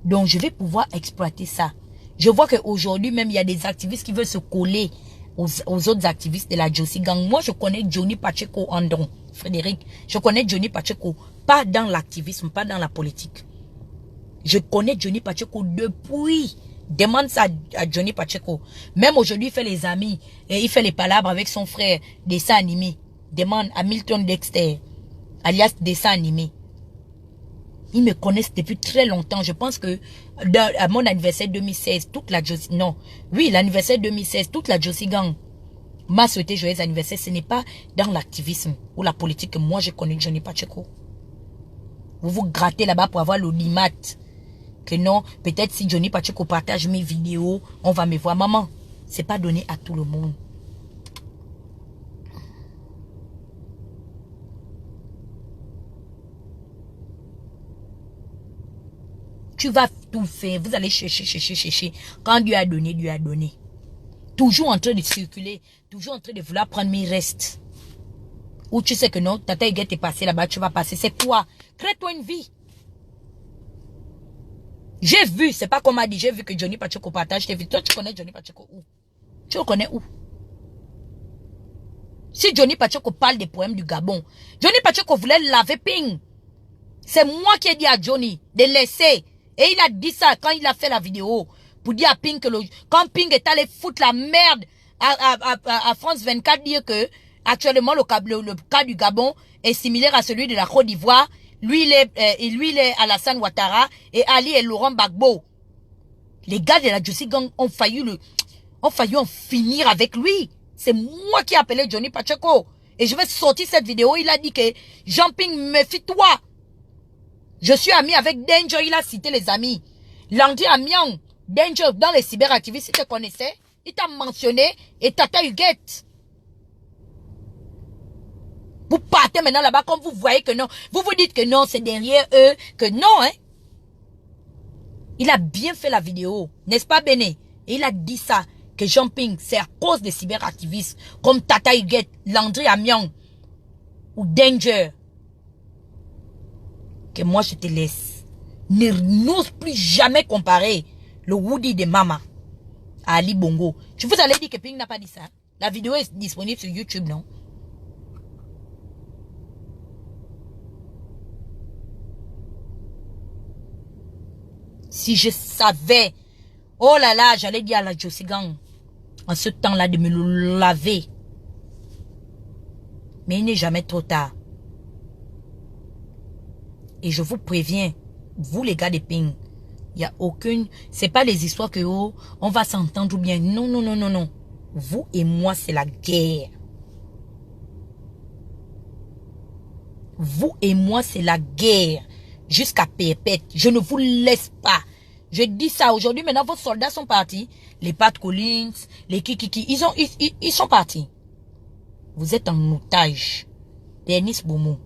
Donc, je vais pouvoir exploiter ça. Je vois qu'aujourd'hui, même, il y a des activistes qui veulent se coller aux autres activistes de la Josie Gang. Moi, je connais Johnny Pacheco Andron, Frédéric. Je connais Johnny Pacheco, pas dans l'activisme, pas dans la politique. Je connais Johnny Pacheco depuis. Demande ça à Johnny Pacheco. Même aujourd'hui, il fait les amis. Et il fait les palabres avec son frère, dessin animé. Demande à Milton Dexter, alias dessin animé. Ils me connaissent depuis très longtemps. Je pense que à mon anniversaire 2016, toute la Josie... Non. Oui, l'anniversaire 2016, toute la Josie Gang m'a souhaité joyeux anniversaire. Ce n'est pas dans l'activisme ou la politique que moi, je connais Johnny Pacheco. Vous vous grattez là-bas pour avoir l'audimat. Que non, peut-être si Johnny Pacheco partage mes vidéos, on va me voir. Maman, c'est pas donné à tout le monde. Tu vas tout faire. Vous allez chercher. Quand Dieu a donné, Dieu a donné. Toujours en train de circuler. Toujours en train de vouloir prendre mes restes. Ou tu sais que non, Tata Huguette est passé là-bas, tu vas passer. C'est quoi? Crée-toi une vie. J'ai vu, c'est pas comme m'a dit, j'ai vu que Johnny Pacheco partage tes vidéos. Toi, tu connais Johnny Pacheco où? Tu le connais où? Si Johnny Pacheco parle des poèmes du Gabon, Johnny Pacheco voulait laver Ping. C'est moi qui ai dit à Johnny de laisser. Et il a dit ça quand il a fait la vidéo. Pour dire à Ping que quand Ping est allé foutre la merde à France 24, dire que actuellement le cas du Gabon est similaire à celui de la Côte d'Ivoire. Lui, il est Alassane Ouattara et Ali et Laurent Gbagbo. Les gars de la Josie Gang ont failli en finir avec lui. C'est moi qui ai appelé Johnny Pacheco. Et je vais sortir cette vidéo. Il a dit que Jean-Ping, méfie-toi. Je suis ami avec Danger. Il a cité les amis. Landry Amiang, Danger, dans les cyberactivistes, si tu connaissais, il t'a mentionné et Tata Huguette. Vous partez maintenant là-bas comme vous voyez que non. Vous vous dites que non, c'est derrière eux. Que non, hein. Il a bien fait la vidéo. N'est-ce pas, Béné? Et il a dit ça. Que Jean-Ping, c'est à cause des cyberactivistes. Comme Tata Huguette, Landry Amiang. Ou Danger. Que moi, je te laisse. N'ose plus jamais comparer le Woody de Mama à Ali Bongo. Je vous allais dire que Ping n'a pas dit ça. La vidéo est disponible sur YouTube, non? Si je savais, oh là là, j'allais dire à la Josie Gang, en ce temps-là, de me le laver. Mais il n'est jamais trop tard. Et je vous préviens, vous les gars des ping, il n'y a aucune... C'est pas les histoires que oh, on va s'entendre ou bien. Non, non, non, non, non. Vous et moi, c'est la guerre. Vous et moi, c'est la guerre. Jusqu'à perpète. Je ne vous laisse pas. Je dis ça aujourd'hui. Maintenant, vos soldats sont partis. Les Pat Collins, les Kikiki, ils sont partis. Vous êtes en otage. Denis Boumou,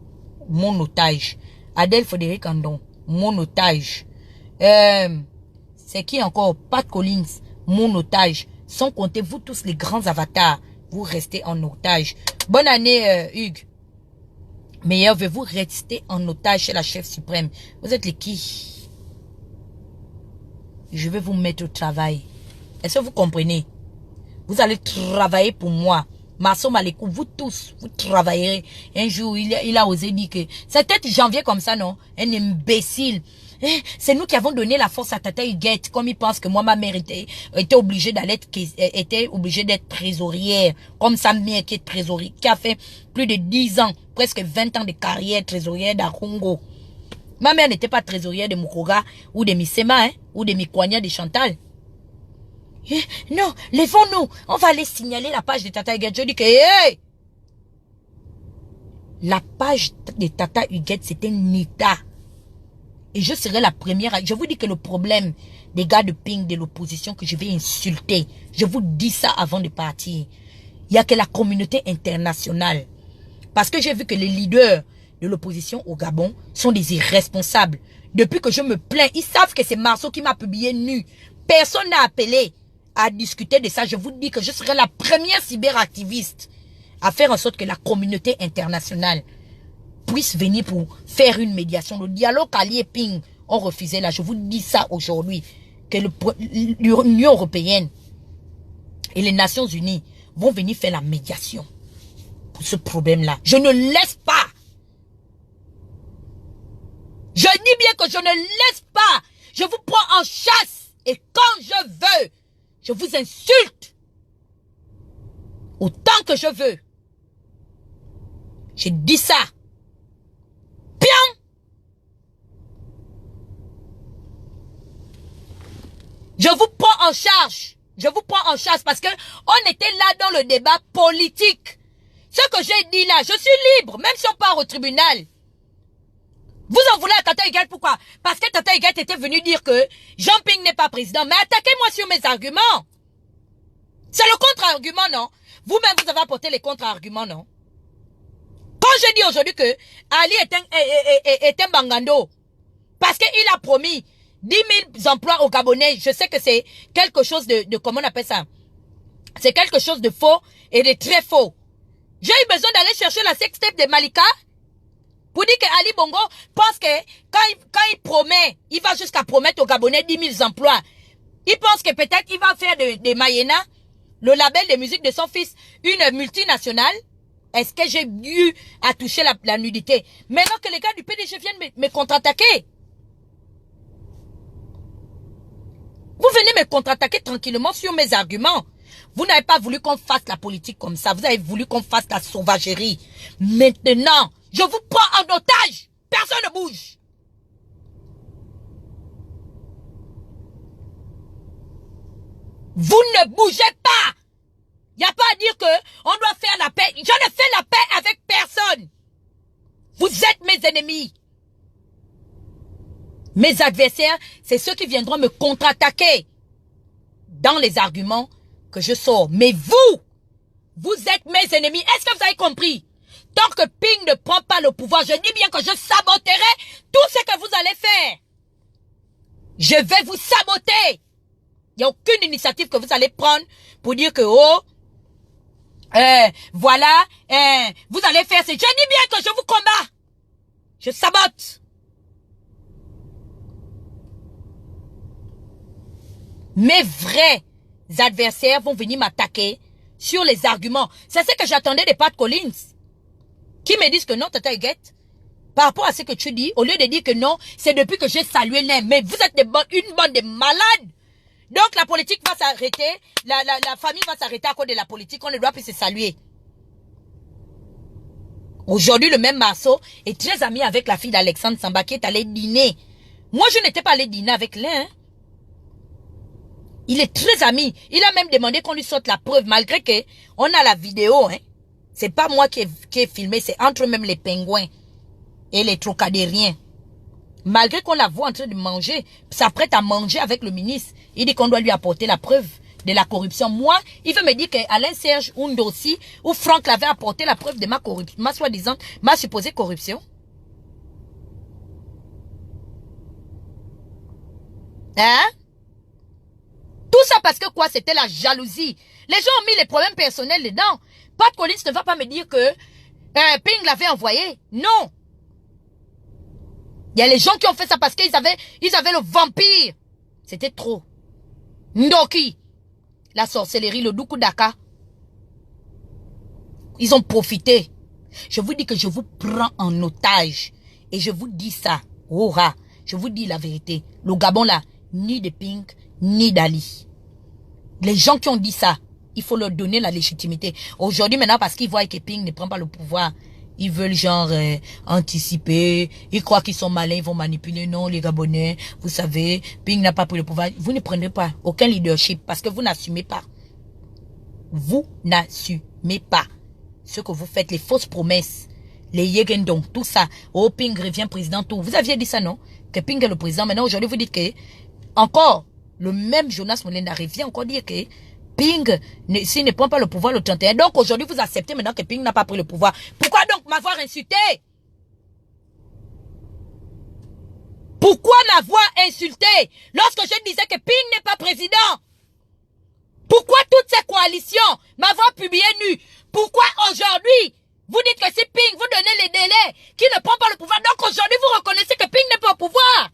mon otage. Adèle Frédéric Andon, mon otage. C'est qui encore? Pat Collins, mon otage. Sans compter vous tous les grands avatars. Vous restez en otage. Bonne année, Hugues. Meilleur veut vous rester en otage chez la chef suprême. Vous êtes les qui? Je vais vous mettre au travail. Est-ce que vous comprenez? Vous allez travailler pour moi. Marceau Malekou, vous tous, vous travaillerez. Un jour, il a osé dire que... C'est peut-être janvier comme ça, non? Un imbécile. C'est nous qui avons donné la force à Tata Huguette. Comme il pense que moi, ma mère était obligée d'être trésorière. Comme sa mère qui est trésorière. Qui a fait plus de 10 ans, presque 20 ans de carrière trésorière d'Akongo. Ma mère n'était pas trésorière de Mukoga ou de Misema, hein, ou de Mikwanya de Chantal. Non, levons-nous. On va aller signaler la page de Tata Huguette. Je dis que, hey! La page de Tata Huguette, c'est un état. Et je serai la première. Je vous dis que le problème des gars de ping de l'opposition que je vais insulter, je vous dis ça avant de partir. Il n'y a que la communauté internationale. Parce que j'ai vu que les leaders de l'opposition au Gabon sont des irresponsables. Depuis que je me plains, ils savent que c'est Marceau qui m'a publié nu. Personne n'a appelé à discuter de ça. Je vous dis que je serai la première cyberactiviste à faire en sorte que la communauté internationale puisse venir pour faire une médiation. Le dialogue Ali et Ping ont refusé là. Je vous dis ça aujourd'hui. Que l'Union européenne et les Nations Unies vont venir faire la médiation pour ce problème-là. Je ne laisse pas. Je dis bien que je ne laisse pas. Je vous prends en chasse. Et quand je veux, je vous insulte. Autant que je veux. Je dis ça. Bien. Je vous prends en charge. Je vous prends en charge parce que on était là dans le débat politique. Ce que j'ai dit là, je suis libre, même si on part au tribunal. Vous en voulez à Tata Huguette, pourquoi? Parce que Tata Huguette était venu dire que Jean Ping n'est pas président. Mais attaquez-moi sur mes arguments. C'est le contre-argument, non? Vous-même, vous avez apporté les contre-arguments, non? Quand je dis aujourd'hui que Ali est un bangando, parce qu'il a promis 10 000 emplois aux Gabonais, je sais que c'est quelque chose de comment on appelle ça? C'est quelque chose de faux et de très faux. J'ai eu besoin d'aller chercher la sextape de Malika pour dire que Ali Bongo pense que quand il promet, il va jusqu'à promettre aux Gabonais 10 000 emplois. Il pense que peut-être il va faire de Mayena, le label de musique de son fils, une multinationale. Est-ce que j'ai eu à toucher la nudité? Maintenant que les gars du PDG viennent me contre-attaquer. Vous venez me contre-attaquer tranquillement sur mes arguments. Vous n'avez pas voulu qu'on fasse la politique comme ça. Vous avez voulu qu'on fasse la sauvagerie. Maintenant, je vous prends en otage. Personne ne bouge. Vous ne bougez pas. Il n'y a pas à dire que on doit faire la paix. Je ne fais la paix avec personne. Vous êtes mes ennemis. Mes adversaires, c'est ceux qui viendront me contre-attaquer dans les arguments que je sors. Mais vous êtes mes ennemis. Est-ce que vous avez compris? Tant que Ping ne prend pas le pouvoir, je dis bien que je saboterai tout ce que vous allez faire. Je vais vous saboter. Il n'y a aucune initiative que vous allez prendre pour dire que, oh, voilà, vous allez faire ce. Je dis bien que je vous combats. Je sabote. Mes vrais adversaires vont venir m'attaquer sur les arguments. C'est ce que j'attendais de Pat Collins. Qui me disent que non, Tata Huguette, par rapport à ce que tu dis, au lieu de dire que non, c'est depuis que j'ai salué l'un. Mais vous êtes une bande de malades. Donc la politique va s'arrêter, la famille va s'arrêter à cause de la politique, on ne doit plus se saluer. Aujourd'hui, le même Marceau est très ami avec la fille d'Alexandre Samba qui est allée dîner. Moi, je n'étais pas allé dîner avec l'un. Hein. Il est très ami. Il a même demandé qu'on lui sorte la preuve, malgré que on a la vidéo. Hein. C'est pas moi qui ai filmé, c'est entre même les pingouins et les trocadériens. Malgré qu'on la voit en train de manger, s'apprête à manger avec le ministre, il dit qu'on doit lui apporter la preuve de la corruption. Moi, il veut me dire qu'Alain Serge Oundossi ou Franck l'avait apporté la preuve de ma corruption, ma soi-disant, ma supposée corruption. Hein? Tout ça parce que quoi? C'était la jalousie. Les gens ont mis les problèmes personnels dedans. Pat Collins ne va pas me dire que Ping l'avait envoyé. Non. Il y a les gens qui ont fait ça parce qu'ils avaient le vampire. C'était trop. Ndoki. La sorcellerie, le Doukou Daka. Ils ont profité. Je vous dis que je vous prends en otage. Et je vous dis ça. Ora. Je vous dis la vérité. Le Gabon là, ni de Ping, ni d'Ali. Les gens qui ont dit ça, il faut leur donner la légitimité. Aujourd'hui, maintenant, parce qu'ils voient que Ping ne prend pas le pouvoir, ils veulent genre anticiper. Ils croient qu'ils sont malins, ils vont manipuler. Non, les Gabonais, vous savez, Ping n'a pas pris le pouvoir. Vous ne prenez pas aucun leadership parce que vous n'assumez pas. Vous n'assumez pas ce que vous faites, les fausses promesses, les Yegendong, tout ça. Oh, Ping revient président, tout. Vous aviez dit ça, non? Que Ping est le président. Maintenant, aujourd'hui, vous dites que, encore, le même Jonas Molenda revient encore dire que Ping, s'il ne prend pas le pouvoir le 31. Donc aujourd'hui, vous acceptez maintenant que Ping n'a pas pris le pouvoir. Pourquoi donc m'avoir insulté? Pourquoi m'avoir insulté lorsque je disais que Ping n'est pas président? Pourquoi toutes ces coalitions m'avoir publié nu? Pourquoi aujourd'hui, vous dites que si Ping vous donnez les délais, qui ne prend pas le pouvoir, donc aujourd'hui vous reconnaissez que Ping n'est pas au pouvoir?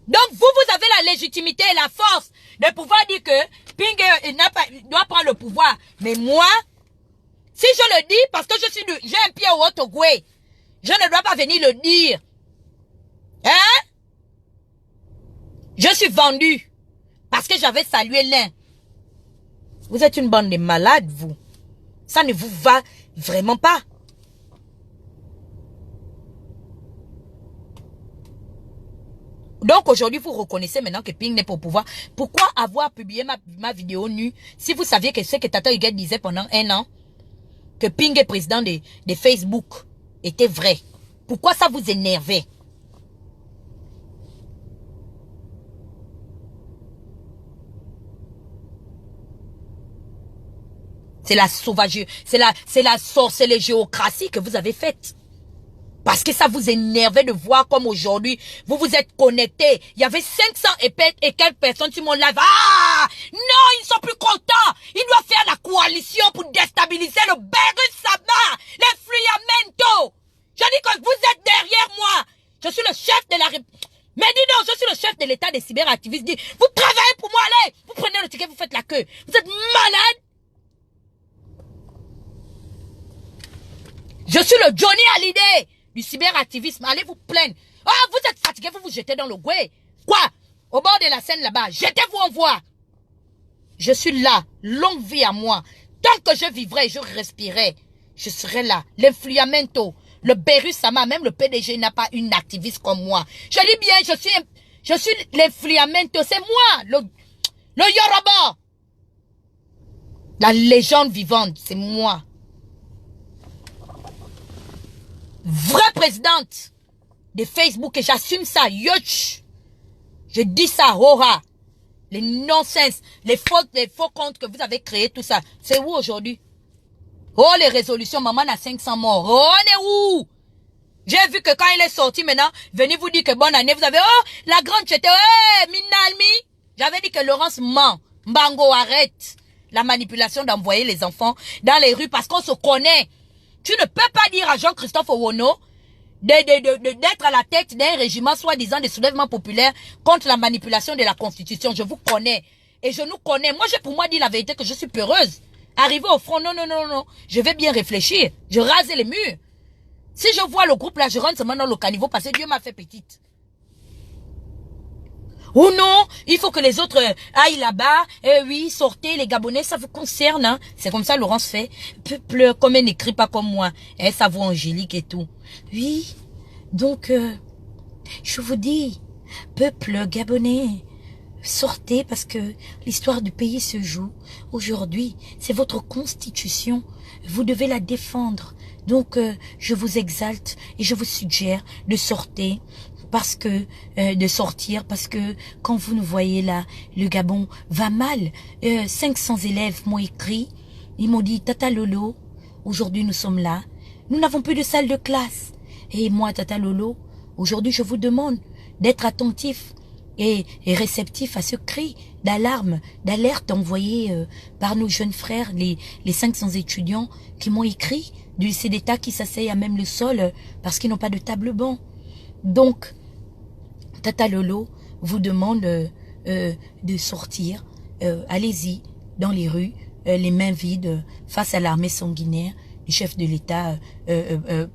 Donc, vous avez la légitimité et la force de pouvoir dire que Ping doit prendre le pouvoir. Mais moi, si je le dis, parce que j'ai un pied au Haut-Ogoué, je ne dois pas venir le dire. Hein? Je suis vendu. Parce que j'avais salué l'un. Vous êtes une bande de malades, vous. Ça ne vous va vraiment pas. Donc aujourd'hui, vous reconnaissez maintenant que Ping n'est pas au pouvoir. Pourquoi avoir publié ma vidéo nue si vous saviez que ce que Tata Huguette disait pendant 1 an, que Ping est président de Facebook, était vrai? Pourquoi ça vous énervait? C'est la sauvagerie, c'est la sorcellerie que vous avez faite. Parce que ça vous énervait de voir comme aujourd'hui, vous vous êtes connectés. Il y avait 500 et quelques personnes sur mon live. Ah! Non, ils ne sont plus contents. Ils doivent faire la coalition pour déstabiliser le Berus Sama, les Friamento. Je dis que vous êtes derrière moi. Je suis le chef de la République. Mais dis donc, je suis le chef de l'État des cyberactivistes. Dis, vous travaillez pour moi, allez. Vous prenez le ticket, vous faites la queue. Vous êtes malade. Je suis le Johnny Hallyday du cyberactivisme. Allez vous plaindre. Oh, vous êtes fatigué, vous vous jetez dans le gouet. Quoi? Au bord de la Seine là-bas. Jetez-vous en voie. Je suis là. Longue vie à moi. Tant que je vivrai, je respirerai. Je serai là. L'influamento. Le Berus Sama, même le PDG n'a pas une activiste comme moi. Je dis bien, je suis l'influamento. C'est moi. Le Yoruba. La légende vivante. C'est moi. Vraie présidente de Facebook, et j'assume ça, yoch. Je dis ça, hora. Les nonsense, les faux comptes que vous avez créés, tout ça. C'est où aujourd'hui? Oh, les résolutions, maman a 500 morts. Oh, on est où? J'ai vu que quand il est sorti maintenant, venez vous dire que bonne année, vous avez, oh, la grande chete, oh, Minalmi. J'avais dit que Laurence ment. Mbango, arrête la manipulation d'envoyer les enfants dans les rues parce qu'on se connaît. Tu ne peux pas dire à Jean-Christophe Owono d'être à la tête d'un régiment soi-disant de soulèvement populaire contre la manipulation de la Constitution. Je vous connais. Et je nous connais. Moi, j'ai pour moi dit la vérité que je suis peureuse. Arriver au front, non. Je vais bien réfléchir. Je rase les murs. Si je vois le groupe là, je rentre seulement dans le caniveau parce que Dieu m'a fait petite. Ou non, il faut que les autres aillent là-bas. Eh oui, sortez les Gabonais, ça vous concerne. Hein. C'est comme ça Laurence fait. Peuple, comme elle n'écrit pas comme moi. Sa voix angélique et tout. Oui, donc, je vous dis, peuple gabonais, sortez parce que l'histoire du pays se joue. Aujourd'hui, c'est votre constitution. Vous devez la défendre. Donc, je vous exalte et je vous suggère de sortir. Parce que, quand vous nous voyez là, le Gabon va mal. 500 élèves m'ont écrit. Ils m'ont dit, Tata Lolo, aujourd'hui nous sommes là. Nous n'avons plus de salle de classe. Et moi, Tata Lolo, aujourd'hui je vous demande d'être attentif et réceptif à ce cri d'alarme, d'alerte envoyé par nos jeunes frères, les 500 étudiants qui m'ont écrit du lycée d'État qui s'asseyent à même le sol parce qu'ils n'ont pas de table banc. Donc, Tata Lolo vous demande de sortir. Allez-y dans les rues, les mains vides, face à l'armée sanguinaire du chef de l'État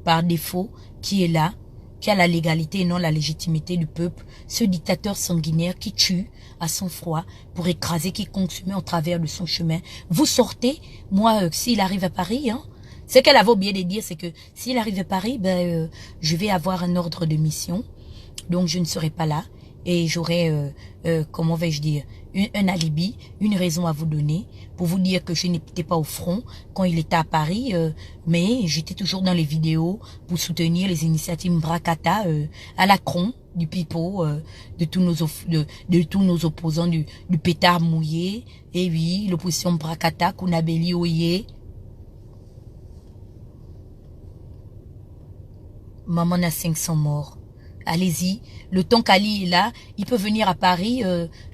par défaut, qui est là, qui a la légalité et non la légitimité du peuple, ce dictateur sanguinaire qui tue à son froid pour écraser qui consume en travers de son chemin. Vous sortez, moi, s'il arrive à Paris, hein, ce qu'elle avait oublié de dire, c'est que s'il arrive à Paris, je vais avoir un ordre de mission. Donc, je ne serai pas là et j'aurai, comment vais-je dire, un alibi, une raison à vous donner pour vous dire que je n'étais pas au front quand il était à Paris, mais j'étais toujours dans les vidéos pour soutenir les initiatives Mbrakata à la cron du pipeau, de tous nos opposants du pétard mouillé. Et oui, l'opposition Mbrakata, Kounabeli Oye. Maman a 500 morts. Allez-y, le temps qu'Ali est là, il peut venir à Paris.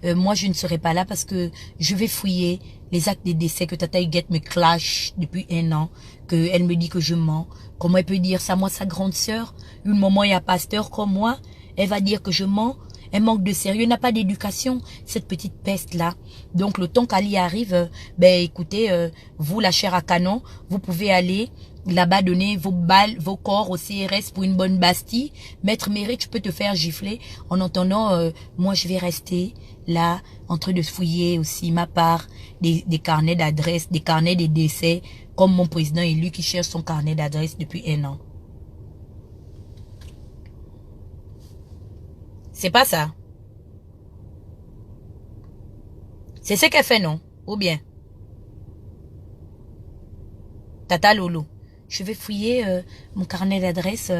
Moi, je ne serai pas là parce que je vais fouiller les actes de décès que Tata Huguette me clash depuis 1 an, qu'elle me dit que je mens. Comment elle peut dire ça? Moi, sa grande sœur, une maman et un pasteur comme moi, elle va dire que je mens. Elle manque de sérieux, elle n'a pas d'éducation, cette petite peste-là. Donc, le temps qu'Ali arrive, écoutez, vous, la chair à canon, vous pouvez aller là-bas donner vos balles, vos corps au CRS pour une bonne Bastille. Maître Mérite, tu peux te faire gifler. En entendant, moi, je vais rester là, en train de fouiller aussi ma part des carnets d'adresse, des carnets de décès, comme mon président élu qui cherche son carnet d'adresse depuis 1 an. C'est pas ça. C'est ce qu'elle fait, non? Ou bien? Tata Lolo. Je vais fouiller mon carnet d'adresse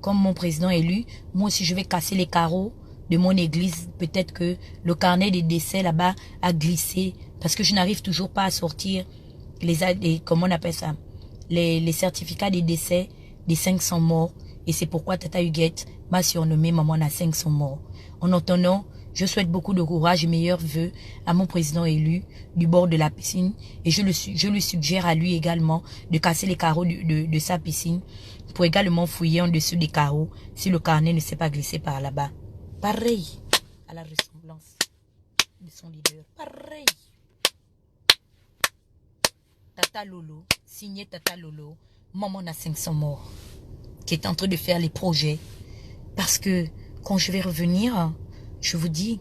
comme mon président élu. Moi aussi, je vais casser les carreaux de mon église. Peut-être que le carnet des décès là-bas a glissé. Parce que je n'arrive toujours pas à sortir comment on appelle ça? Les certificats des décès des 500 morts. Et c'est pourquoi Tata Huguette m'a surnommé Maman à 500 morts. En attendant, je souhaite beaucoup de courage et meilleurs vœux à mon président élu du bord de la piscine. Et je lui suggère à lui également de casser les carreaux de sa piscine pour également fouiller en dessous des carreaux si le carnet ne s'est pas glissé par là-bas. Pareil à la ressemblance de son leader. Pareil. Tata Lolo, signé Tata Lolo, Maman à 500 morts, qui est en train de faire les projets. Parce que quand je vais revenir, je vous dis,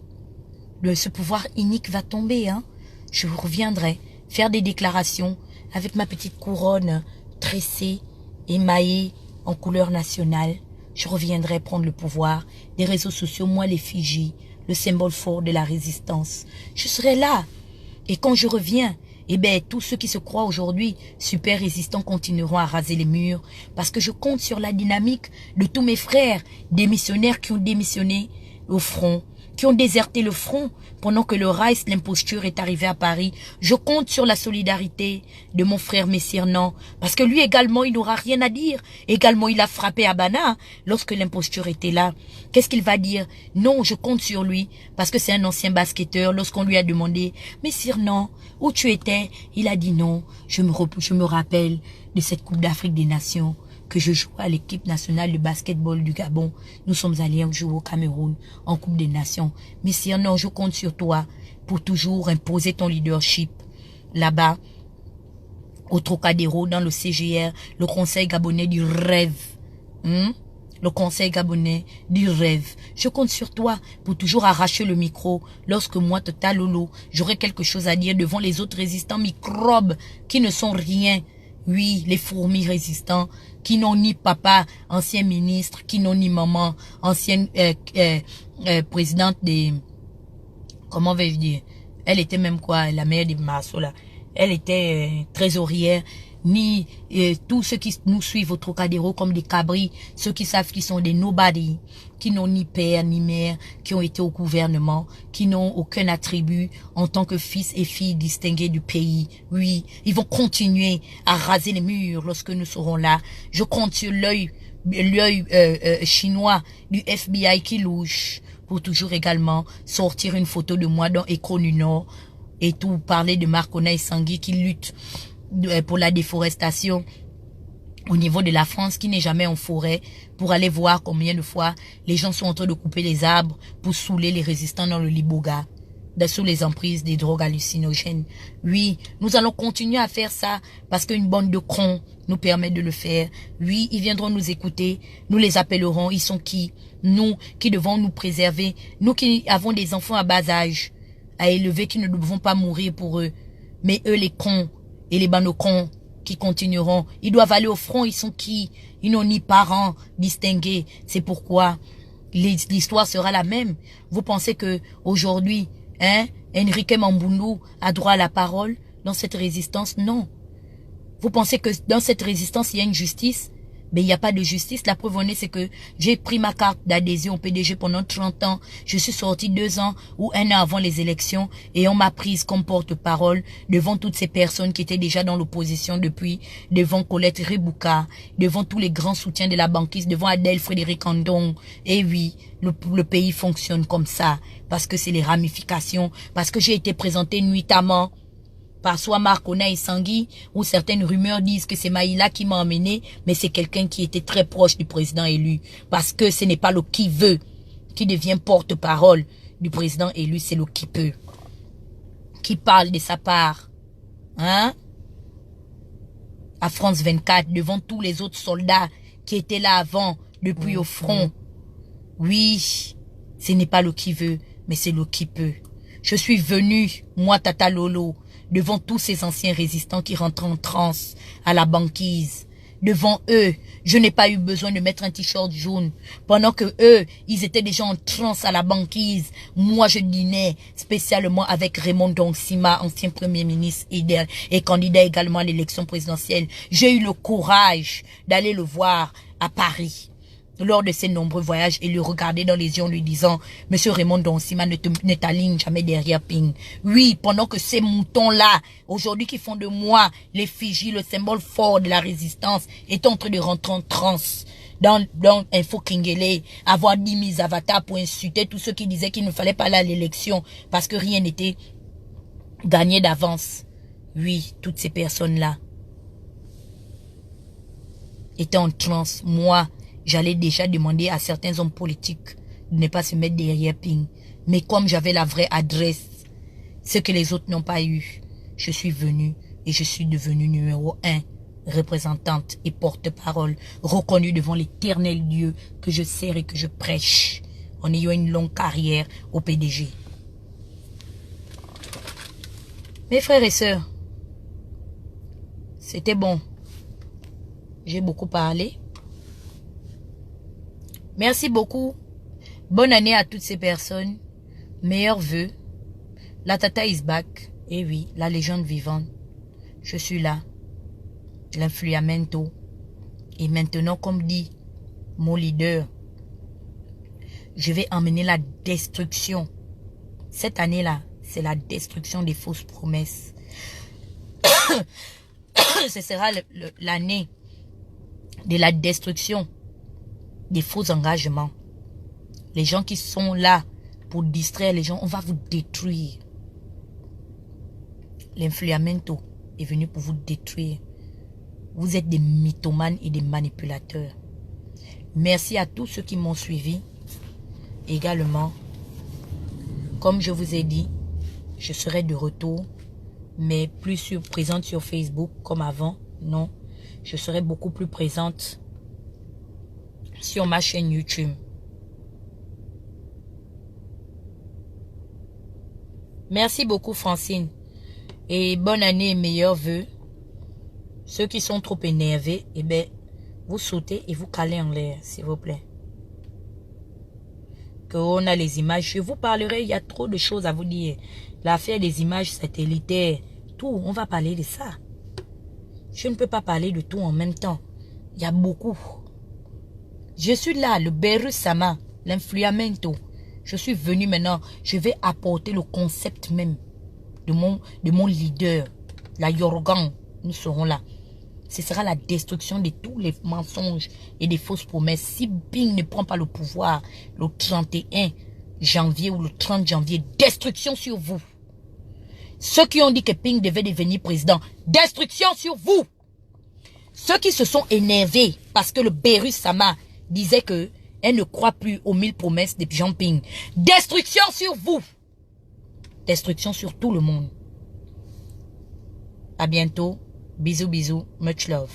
ce pouvoir inique va tomber. Hein. Je reviendrai faire des déclarations avec ma petite couronne tressée, émaillée en couleur nationale. Je reviendrai prendre le pouvoir des réseaux sociaux, moi l'effigie, le symbole fort de la résistance. Je serai là. Et quand je reviens, tous ceux qui se croient aujourd'hui super résistants continueront à raser les murs parce que je compte sur la dynamique de tous mes frères démissionnaires qui ont démissionné au front, qui ont déserté le front pendant que le Rice, l'imposture, est arrivé à Paris. Je compte sur la solidarité de mon frère Messirnan parce que lui également, il n'aura rien à dire. Également, il a frappé Abana lorsque l'imposture était là. Qu'est-ce qu'il va dire? Non, je compte sur lui parce que c'est un ancien basketteur. Lorsqu'on lui a demandé « Messirnan, où tu étais ?» Il a dit non, je me rappelle de cette Coupe d'Afrique des Nations que je jouais à l'équipe nationale de basketball du Gabon. Nous sommes allés jouer au Cameroun en Coupe des Nations. Messirnan, je compte sur toi pour toujours imposer ton leadership là-bas au Trocadéro, dans le CGR, le Conseil gabonais du rêve. Le conseil gabonais du rêve. Je compte sur toi pour toujours arracher le micro. Lorsque moi, Tata Lolo, j'aurai quelque chose à dire devant les autres résistants microbes qui ne sont rien. Oui, les fourmis résistants qui n'ont ni papa, ancien ministre, qui n'ont ni maman, ancienne présidente des... Comment vais-je dire? Elle était même quoi, la mère des Marceaux là. Elle était trésorière. Ni tous ceux qui nous suivent au Trocadéro comme des cabris, ceux qui savent qu'ils sont des nobody, qui n'ont ni père ni mère, qui ont été au gouvernement, qui n'ont aucun attribut en tant que fils et filles distingués du pays. Oui, ils vont continuer à raser les murs lorsque nous serons là. Je compte sur l'œil chinois du FBI qui louche pour toujours également sortir une photo de moi dans Écho du Nord et tout parler de Marcona et Sangui qui luttent pour la déforestation au niveau de la France, qui n'est jamais en forêt, pour aller voir combien de fois les gens sont en train de couper les arbres pour saouler les résistants dans le Liboga, sous les emprises des drogues hallucinogènes. Oui, nous allons continuer à faire ça parce qu'une bande de cons nous permet de le faire. Oui, ils viendront nous écouter, nous les appellerons. Ils sont qui? Nous qui devons nous préserver, nous qui avons des enfants à bas âge à élever, qui ne devons pas mourir pour eux. Mais eux, les cons et les banocons qui continueront, ils doivent aller au front. Ils sont qui? Ils n'ont ni parents distingués. C'est pourquoi l'histoire sera la même. Vous pensez que aujourd'hui, Enrique Mambundu a droit à la parole dans cette résistance? Non. Vous pensez que dans cette résistance, il y a une justice? Mais il n'y a pas de justice. La preuve en est, c'est que j'ai pris ma carte d'adhésion au PDG pendant 30 ans. Je suis sorti 2 ans ou 1 an avant les élections et on m'a prise comme porte-parole devant toutes ces personnes qui étaient déjà dans l'opposition depuis, devant Colette Rebouka, devant tous les grands soutiens de la banquise, devant Adèle Frédéric Andong. Et oui, le pays fonctionne comme ça parce que c'est les ramifications, parce que j'ai été présenté nuitamment par soit Marcona et Sangui, où certaines rumeurs disent que c'est Maïla qui m'a emmené, mais c'est quelqu'un qui était très proche du président élu. Parce que ce n'est pas le qui veut qui devient porte-parole du président élu, c'est le qui peut. Qui parle de sa part. À France 24, devant tous les autres soldats qui étaient là avant, depuis au front. Oui, ce n'est pas le qui veut, mais c'est le qui peut. Je suis venu, moi Tata Lolo, devant tous ces anciens résistants qui rentrent en transe à la banquise. Devant eux, je n'ai pas eu besoin de mettre un t-shirt jaune. Pendant que eux, ils étaient déjà en transe à la banquise. Moi, je dînais spécialement avec Raymond Dongsima, ancien premier ministre et candidat également à l'élection présidentielle. J'ai eu le courage d'aller le voir à Paris lors de ses nombreux voyages et le regarder dans les yeux en lui disant « Monsieur Raymond Dongsima, ne t'aligne jamais derrière Ping. » Oui, pendant que ces moutons-là, aujourd'hui qui font de moi l'effigie, le symbole fort de la résistance, est en train de rentrer en transe dans Info Kingele, avoir 10 000 avatars pour insulter tous ceux qui disaient qu'il ne fallait pas aller à l'élection parce que rien n'était gagné d'avance. Oui, toutes ces personnes-là étaient en transe. Moi, j'allais déjà demander à certains hommes politiques de ne pas se mettre derrière Ping. Mais comme j'avais la vraie adresse, ce que les autres n'ont pas eu, je suis venue et je suis devenue numéro 1, représentante et porte-parole, reconnue devant l'éternel Dieu que je sers et que je prêche en ayant une longue carrière au PDG. Mes frères et sœurs, c'était bon. J'ai beaucoup parlé. Merci beaucoup. Bonne année à toutes ces personnes. Meilleurs vœux. La Tata is back. Et oui, la légende vivante. Je suis là. L'influamento. Et maintenant, comme dit mon leader, je vais emmener la destruction. Cette année-là, c'est la destruction des fausses promesses. Ce sera l'année de la destruction des faux engagements. Les gens qui sont là pour distraire les gens, on va vous détruire. L'influamento est venu pour vous détruire. Vous êtes des mythomanes et des manipulateurs. Merci à tous ceux qui m'ont suivi. Également, comme je vous ai dit, je serai de retour, mais plus présente sur Facebook comme avant. Non, je serai beaucoup plus présente sur ma chaîne YouTube. Merci beaucoup Francine. Et bonne année et meilleurs vœux. Ceux qui sont trop énervés, eh bien, vous sautez et vous calez en l'air, s'il vous plaît. On a les images. Je vous parlerai, il y a trop de choses à vous dire. L'affaire des images satellitaires, tout, on va parler de ça. Je ne peux pas parler de tout en même temps. Il y a beaucoup. Je suis là, le Beru Sama, l'influamento. Je suis venu maintenant, je vais apporter le concept même de mon leader, la Yorgan. Nous serons là. Ce sera la destruction de tous les mensonges et des fausses promesses. Si Ping ne prend pas le pouvoir le 31 janvier ou le 30 janvier, destruction sur vous. Ceux qui ont dit que Ping devait devenir président, destruction sur vous. Ceux qui se sont énervés parce que le Beru Sama disait que elle ne croit plus aux 1000 promesses de Jean Ping, destruction sur vous. Destruction sur tout le monde. À bientôt. Bisous, bisous. Much love.